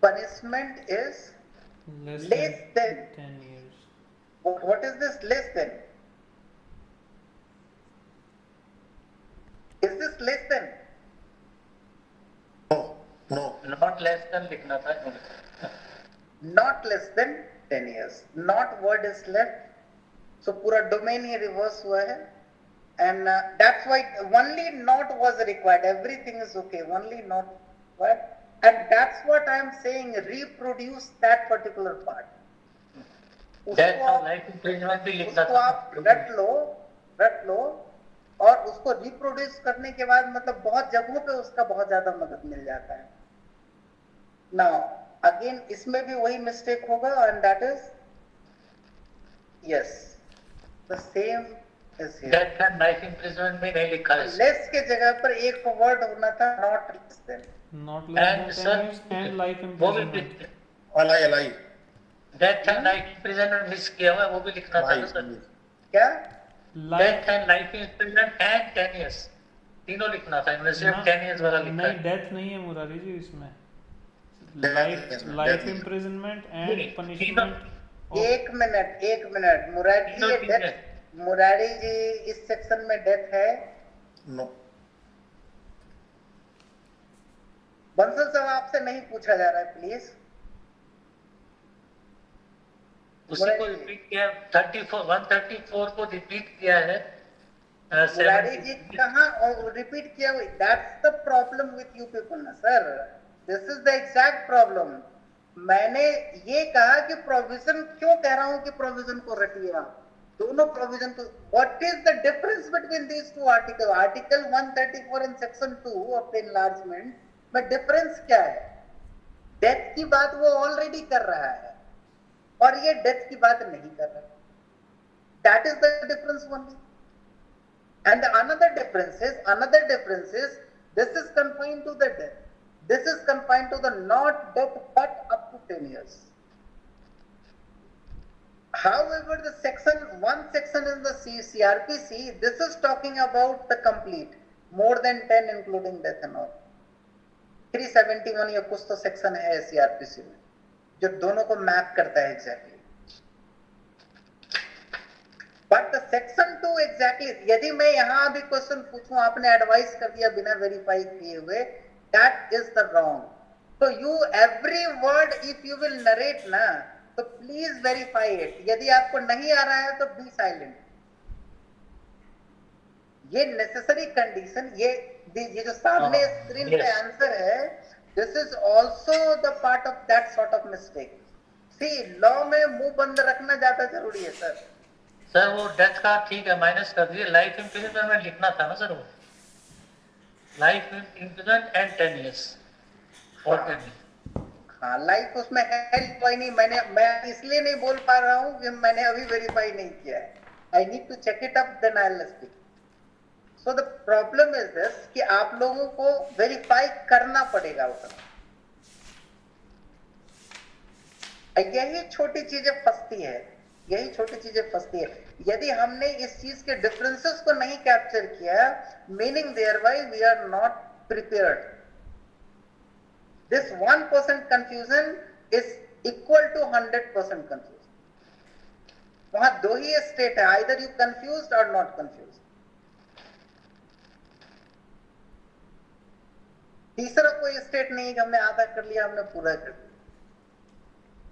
punishment is less than 10 years. What is this less than? Is this less than? No. Not less than लिखना था. Not less than 10 years. Not word is left. So पूरा domain ही reverse हुआ है. And that's why only not was required. Everything is okay. Only not required. And that's what I am saying. Reproduce that particular part. That's how life imprisonment भी लिखना था. उसको आप रट लो और उसको रिप्रोड्यूस करने के बाद मतलब बहुत जगहों पे उसका बहुत ज्यादा मदद मिल जाता है. Now again इसमें भी वही मिस्टेक होगा and that is yes the same is here. Death and life imprisonment में नहीं लिखा है. Less के जगह पर एक वर्ड होना था not less than. Not less than 10 years and life imprisonment. Alai. Death and life imprisonment miss किया हुआ है, वो भी लिखना था सर. क्या? Death and life imprisonment and 10 years तीनों लिखना था. इनमें सिर्फ 10 years वाला लिखा है. नहीं, डेथ नहीं है मुरारी जी इसमें. Life imprisonment and punishment. एक मिनट मुरारी जी इस सेक्शन में डेथ है? नो. बंसल साहब आपसे नहीं पूछा जा रहा है प्लीज. उसी को रिपीट किया 134 को रिपीट किया है. मुरारी जी कहाँ रिपीट किया हुआ? That's the problem with you people ना sir. This is the exact problem. मैंने ये कहा कि प्रोविजन क्यों कह रहा हूँ कि प्रोविजन को रटिए आप. दोनों प्रोविजन को. What is the difference between these 2 article? Article 134 and section 2 of the enlargement में डिफरेंस क्या है? डेथ की बात वो ऑलरेडी कर रहा है. और ये डेथ की बात नहीं कर रहा. That is the difference only. And the another difference is this is confined to the death. This is confined to the not death but up to 10 years. However, the one section in the CRPC, this is talking about the complete, more than 10 including death and all. 371 या कुछ तो सेक्शन है CRPC में जो दोनों को मैप करता है exactly. But the section 2 exactly, यदि मैं यहाँ अभी क्वेश्चन पूछूं, आपने एडवाइस कर दिया बिना वेरीफाई किए हुए, दैट इज द रॉन्ग. तो you every word if you will narrate ना, तो प्लीज वेरीफाई इट. यदि आपको नहीं आ रहा है तो बी साइलेंट. ये नेसेसरी कंडीशन, ये जो सामने स्क्रीन पे आंसर है, this is also the part of that sort of mistake. See, law में मुंह बंद रखना ज्यादा जरूरी है सर. सर वो डेथ का ठीक है, माइनस कर दीजिए. लाइफ इम्प्रिजनमेंट में लिखना था ना सर, वो लाइफ इम्प्रिजनमेंट एंड 10 years और 10 years. हाँ, लाइफ उसमें है कोई नहीं. मैं इसलिए नहीं बोल पा रहा हूँ कि मैंने अभी वेरीफाई नहीं किया है. I need to check it up, then I will speak. So the problem is this कि आप लोगों को वेरीफाई करना पड़ेगा उतना. यही छोटी चीजें फंसती है, यही छोटी चीजें फंसती है. यदि हमने इस चीज के डिफरेंसेस को नहीं कैप्चर किया, meaning thereby we are not prepared. This 1% confusion is equal to 100% confusion. वहां दो ही स्टेट है, आइदर यू कंफ्यूज्ड और नॉट कंफ्यूज्ड. तीसरा कोई स्टेट नहीं कि हमने आधा कर लिया, हमने पूरा कर लिया.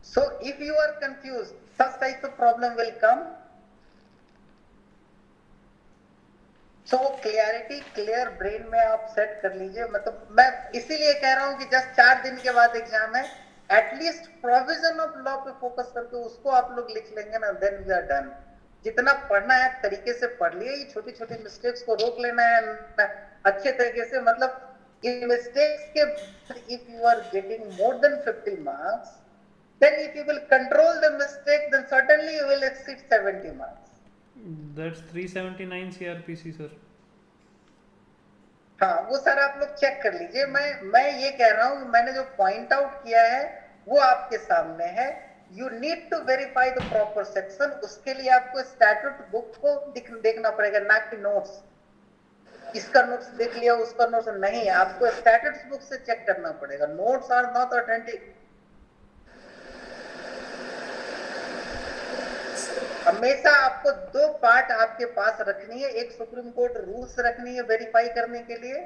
So if you are confused, such type of problem will come. So clarity, clear brain में आप सेट कर लीजिए. मतलब मैं इसीलिए कह रहा हूं कि जस्ट 4 दिन के बाद एग्जाम है, एटलीस्ट प्रोविजन ऑफ लॉ पे फोकस करके उसको आप लोग लिख लेंगे ना, देन वी आर डन. जितना पढ़ना है तरीके से पढ़ लिए. ये छोटी छोटी मिस्टेक्स को रोक लेना है अच्छे तरीके से. मतलब इन मिस्टेक्स के, if you are getting more than 50 marks, then if you will control the mistake, then certainly you will exceed 70 marks. That's 379 CRPC sir. हाँ, वो सर आप लोग चेक कर लीजिए. मैं ये कह रहा हूँ, मैंने जो पॉइंट आउट किया है वो आपके सामने है. You need to verify the proper section. उसके लिए आपको स्टैट्यूट बुक को देखना पड़ेगा, ना कि नोट्स. इसका नोट्स देख लिया, उसका नोट्स नहीं. आपको स्टैट्यूट बुक से चेक करना पड़ेगा. Notes are not authentic. हमेशा आपको 2 पार्ट आपके पास रखनी है. एक सुप्रीम कोर्ट रूल्स रखनी है वेरीफाई करने के लिए,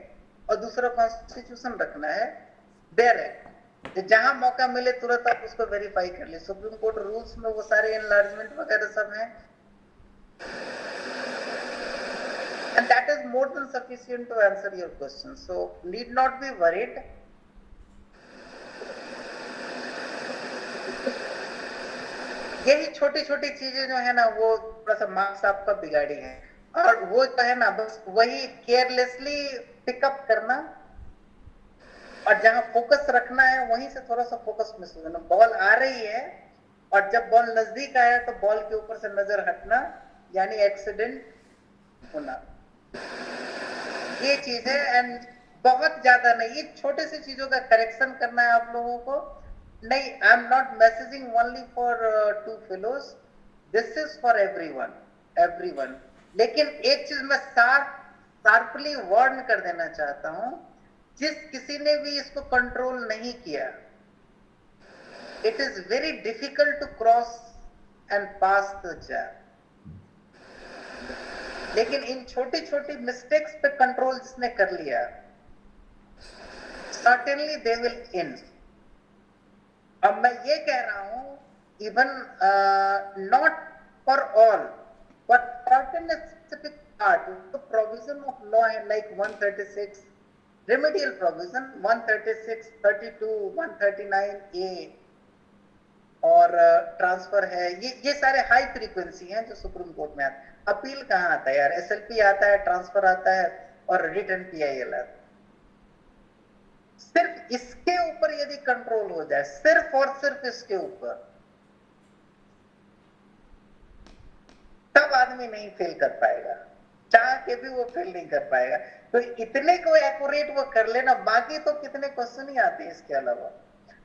और दूसरा कॉन्स्टिट्यूशन रखना है. देयर है, जहां मौका मिले तुरंत आप उसको वेरीफाई कर ले. सुप्रीम कोर्ट रूल्स में वो सारे एनलार्जमेंट वगैरह सब हैं, and that is more than sufficient to answer your question. So need not be worried. यही छोटी छोटी चीजें जो है ना, वो थोड़ा सा मार्क्स आपका बिगाड़ी है. और वो जो है ना, बस वही केयरलेसली पिकअप करना, और जहां फोकस रखना है वहीं से थोड़ा सा फोकस मिस हो जाना. बॉल आ रही है और जब बॉल नजदीक आया तो बॉल के ऊपर से नजर हटना, यानी एक्सीडेंट होना. ये चीज है. एंड बहुत ज्यादा नहीं, ये छोटे से चीजों का करेक्शन करना है आप लोगों को. नहीं, I am not messaging only for 2 fellows, this is for everyone. लेकिन एक चीज मैं शार्पली वार्न कर देना चाहता हूं, जिस किसी ने भी इसको कंट्रोल नहीं किया, it is very difficult to cross and pass the jam. लेकिन इन छोटी छोटी मिस्टेक्स पे कंट्रोल जिसने कर लिया, सर्टेनली दे विल इन. अब मैं ये कह रहा हूं, even not for all, but certain specific part, the provision of law है, like 136 remedial provision, 136, 32, 139A और ट्रांसफर है. ये सारे हाई फ्रीक्वेंसी हैं जो सुप्रीम कोर्ट में आते हैं. अपील कहाँ आता है यार? SLP आता है, ट्रांसफर आता है, और रिटर्न PIL आता है. सिर्फ इसके ऊपर यदि कंट्रोल हो जाए, सिर्फ और सिर्फ इसके ऊपर, आदमी नहीं फेल कर पाएगा, चाह के भी वो फेल नहीं कर पाएगा। तो इतने को एक्यूरेट वो कर लेना, बाकी तो कितने क्वेश्चन ही आते हैं इसके अलावा।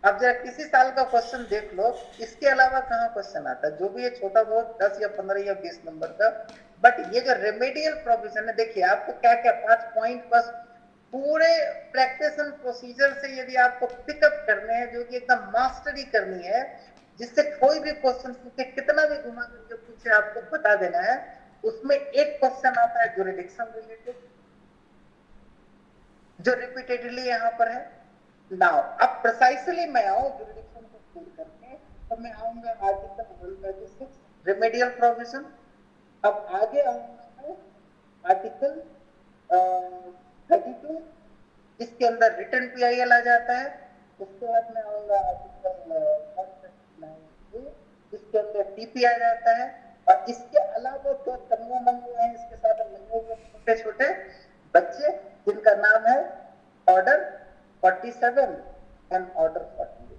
अब जरा किसी साल का क्वेश्चन देख लो, इसके अलावा कहाँ क्वेश्चन आता है, जो भी ये छोटा बहुत 10 या 15 या 20 नंबर का। बट ये जो रेमेडियल प्रोविजन है, देखिए आपको क्या क्या 5 पॉइंट बस पूरे प्रैक्टिस एंड प्रोसीजर से यदि आपको पिकअप करने हैं, जो कि एकदम मास्टरी करनी है, जिससे कोई भी क्वेश्चन पूछे, कितना भी घुमा करके पूछे, आपको बता देना है। उसमें एक क्वेश्चन आता है ज्यूरिडिक्शन रिलेटेड, जो रिपीटेडली यहाँ पर है। नाउ अब प्रिसाइसली मैं आऊं ज्यूरिडिक्शन को खोल करके, तो मैं आऊंगा आर्टिकल 136 रेमेडियल प्रोविजन। अब आगे आऊंगा मैं आर्टिकल 32, जिसके अंदर रिटर्न पीआईएल आ जाता है। उसके बाद मैं आऊंगा आर्टिकल 139, जिसके अंदर टीपी आ जाता है। और इसके अलावा तो तंगो मंगो हैं इसके साथ लगे हुए छोटे छोटे बच्चे, जिनका नाम है ऑर्डर 47 एंड ऑर्डर 48।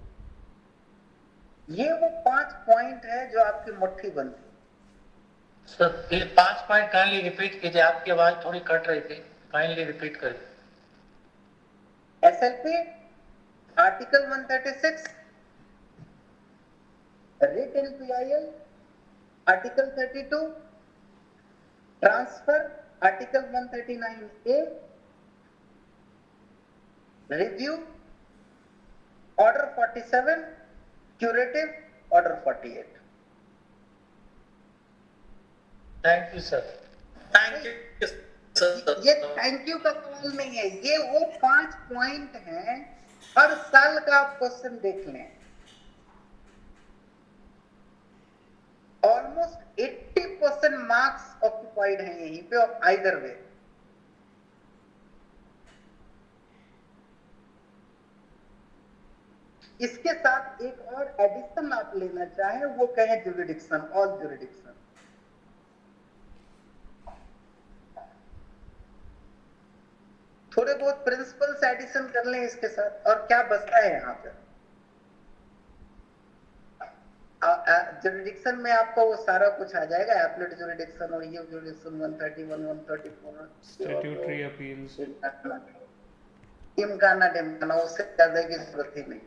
ये वो 5 पॉइंट है जो आपकी मुट्ठी बनती है। सर ये 5 पॉइंट काइंडली रिपीट कीजिए, आपकी आवाज थोड़ी कट रही थी, काइंडली रिपीट करिए। SLP article 136, writ in PIL article 32, transfer article 139A, review order 47, curative order 48। Thank you sir. Thank you sir. ये थैंक यू का सवाल नहीं है, ये वो 5 पॉइंट हैं। हर साल का आप क्वेश्चन देख लें, ऑलमोस्ट 80% मार्क्स ऑक्युपाइड हैं यहीं पे, और आइदर वे। इसके साथ एक और एडिशन आप लेना चाहें, वो कहें ज्यूरिडिक्शन, ऑल ज्यूरिडिक्शन। थोड़े बहुत प्रिंसिपल्स एडिशन कर लें इसके साथ, और क्या बचता है यहाँ पे। ज्यूरिडिक्शन में आपको वो सारा कुछ आ जाएगा, एपलेट ज्यूरिडिक्शन और ये ज्यूरिडिक्शन 131, 134, स्टैट्यूटरी अपील्स, इम्काना डिम्काना, उससे ज्यादा की जरूरत ही नहीं।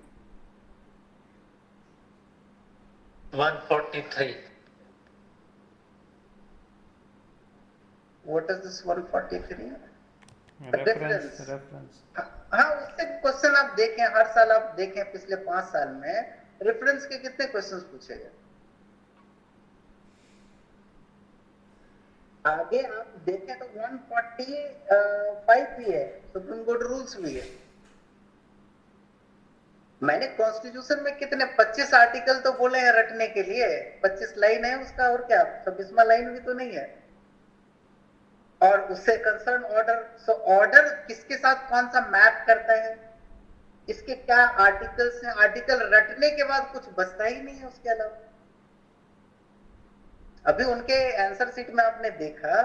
143। What is this 143? रेफरेंस। हाँ, उससे क्वेश्चन आप देखें, हर साल आप देखें, पिछले 5 साल में रेफरेंस के कितने क्वेश्चंस पूछे गए। आगे आप देखें तो 145 भी है, सुप्रीम कोर्ट रूल्स भी है। मैंने कॉन्स्टिट्यूशन में कितने 25 आर्टिकल तो बोले हैं रटने के लिए, 25 लाइन है उसका, और क्या 26वां लाइन भी तो नहीं है। और उससे कंसर्न ऑर्डर, सो ऑर्डर किसके साथ कौन सा मैप करता है, इसके क्या आर्टिकल्स हैं। आर्टिकल रटने के बाद कुछ बचता ही नहीं है उसके अलावा। अभी उनके आंसर सीट में आपने देखा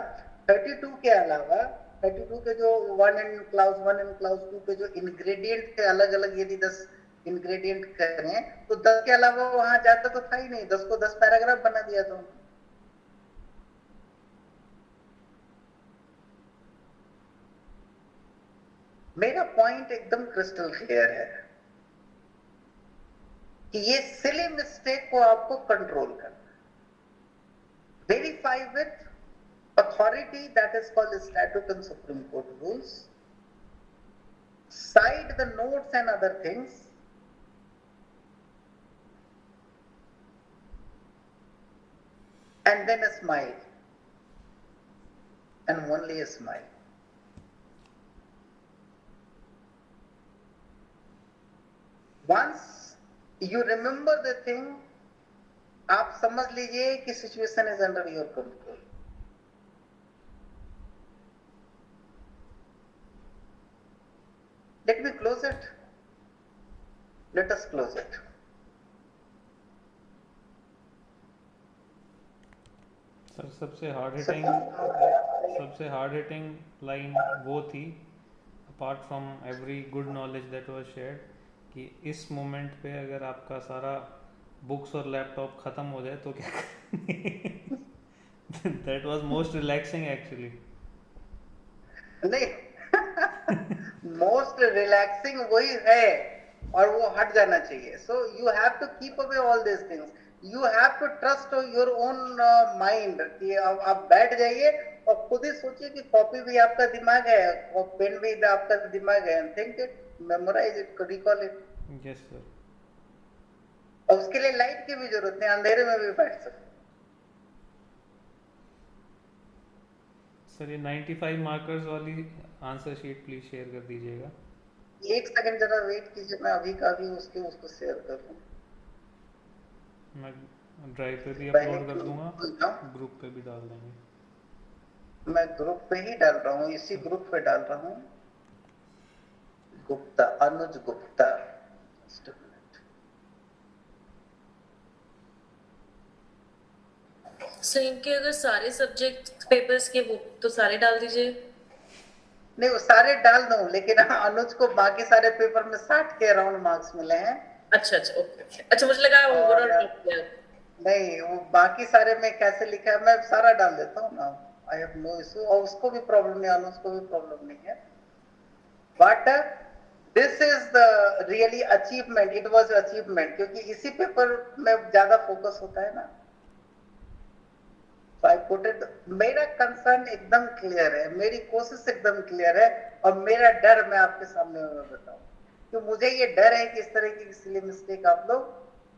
32 के अलावा, 32 के जो 1 एंड क्लाउज 1 एंड क्लाउज 2 के जो इंग्रेडिएंट थे अलग अलग, यदि 10 इंग्रेडिएंट करें तो 10 के अलावा वहां जाता तो था ही नहीं। 10 को 10 पैराग्राफ बना दिया था। मेरा पॉइंट एकदम क्रिस्टल क्लियर है कि ये सिली मिस्टेक को आपको कंट्रोल करना, verify with authority that is called statute and supreme court rules, side the notes and other things, and then a smile, and only a smile. Once you remember the thing, आप समझ लीजिए कि situation is under your control. Let me close it. Let us close it. Sir सबसे हार्ड हिटिंग लाइन वो थी, apart from every good knowledge that was shared, कि इस मोमेंट पे अगर आपका सारा बुक्स और लैपटॉप ख़त्म हो जाए तो क्या करेंगे। That was most relaxing actually. नहीं मोस्ट रिलैक्सिंग वही है और वो हट जाना चाहिए. So you have to keep away all this things. You have to trust your own mind कि अब आप बैठ जाइए और खुद ही सोचिए कि कॉपी भी आपका दिमाग है और पेन भी आपका दिमाग है. Think it, memorise it, recall it. Yes sir. और उसके लिए लाइट की भी जरूरत नहीं, अंधेरे में भी बैठ सकते. सर ये 95 मार्कर्स वाली आंसर शीट प्लीज शेयर कर दीजिएगा. एक सेकंड जरा वेट कीजिए, मैं अभी का भी उसको शेयर कर दूं. मैं ड्राइव पे भी अपलोड कर दूंगा, ग्रुप पे भी डाल देंगे. मैं ग्रुप पे ही डाल रहा हूँ, इसी ग्रुप पे डाल रहा हूँ. गुप्ता, अनुज गुप्ता. सो इनके अगर सारे सब्जेक्ट पेपर्स के वो तो सारे डाल दीजिए. नहीं वो सारे डाल दूं, लेकिन अनुज को बाकी सारे पेपर में 60 के अराउंड मार्क्स मिले हैं. अच्छा अच्छा ओके. अच्छा मुझे लगा ओवरऑल नहीं वो बाकी सारे में कैसे लिखा है मैं सारा डाल देता हूँ ना. I have no issue. और उसको भी प्रॉब्लम नहीं, अनुज को भी प्रॉब्लम नहीं है. But this is the really achievement. It was achievement क्योंकि इसी पेपर में ज्यादा फोकस होता है ना. I put it, मेरा कंसर्न एकदम क्लियर है, मेरी कोशिश एकदम क्लियर है और मेरा डर मैं आपके सामने बताऊं. तो मुझे ये डर है कि इस तरह की सिली मिस्टेक आप लोग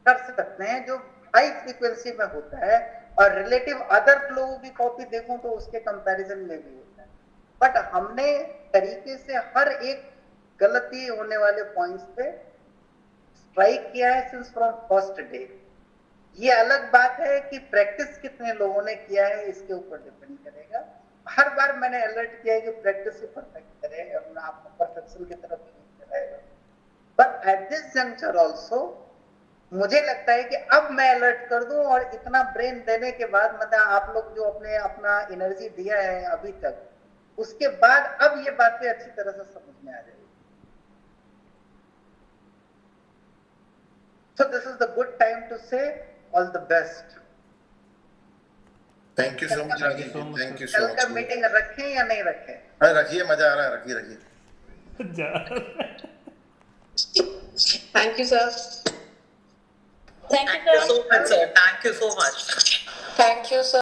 कर सकते हैं जो हाई फ्रीक्वेंसी में होता है और रिलेटिव अदर लोगों की कॉपी देखूं तो उसके कंपैरिजन में भी होता है. बट हमने तरीके से हर एक गलती होने वाले पॉइंट्स पे स्ट्राइक किया है सिंस फ्रॉम फर्स्ट डे. ये अलग बात है कि प्रैक्टिस कितने लोगों ने किया है इसके ऊपर डिपेंड करेगा. हर बार मैंने अलर्ट किया है कि प्रैक्टिस ही परफेक्ट करें और आपको परफेक्शन की तरफ लीड कराएगा. But at this juncture also मुझे लगता है कि अब मैं अलर्ट कर दूं और इतना ब्रेन देने के बाद मतलब आप लोग जो अपना एनर्जी दिया है अभी तक, उसके बाद अब ये बातें अच्छी तरह से समझ में आ जाएगी. So this is the good time to say all the best. Thank you so much, Rajiv. Thank you so much. कल का मीटिंग रखें या नहीं रखें? अरे रखिए, मजा आ रहा है. रखिए. Thank you, sir. Thank you so much, sir. Thank you so much. Thank you, sir.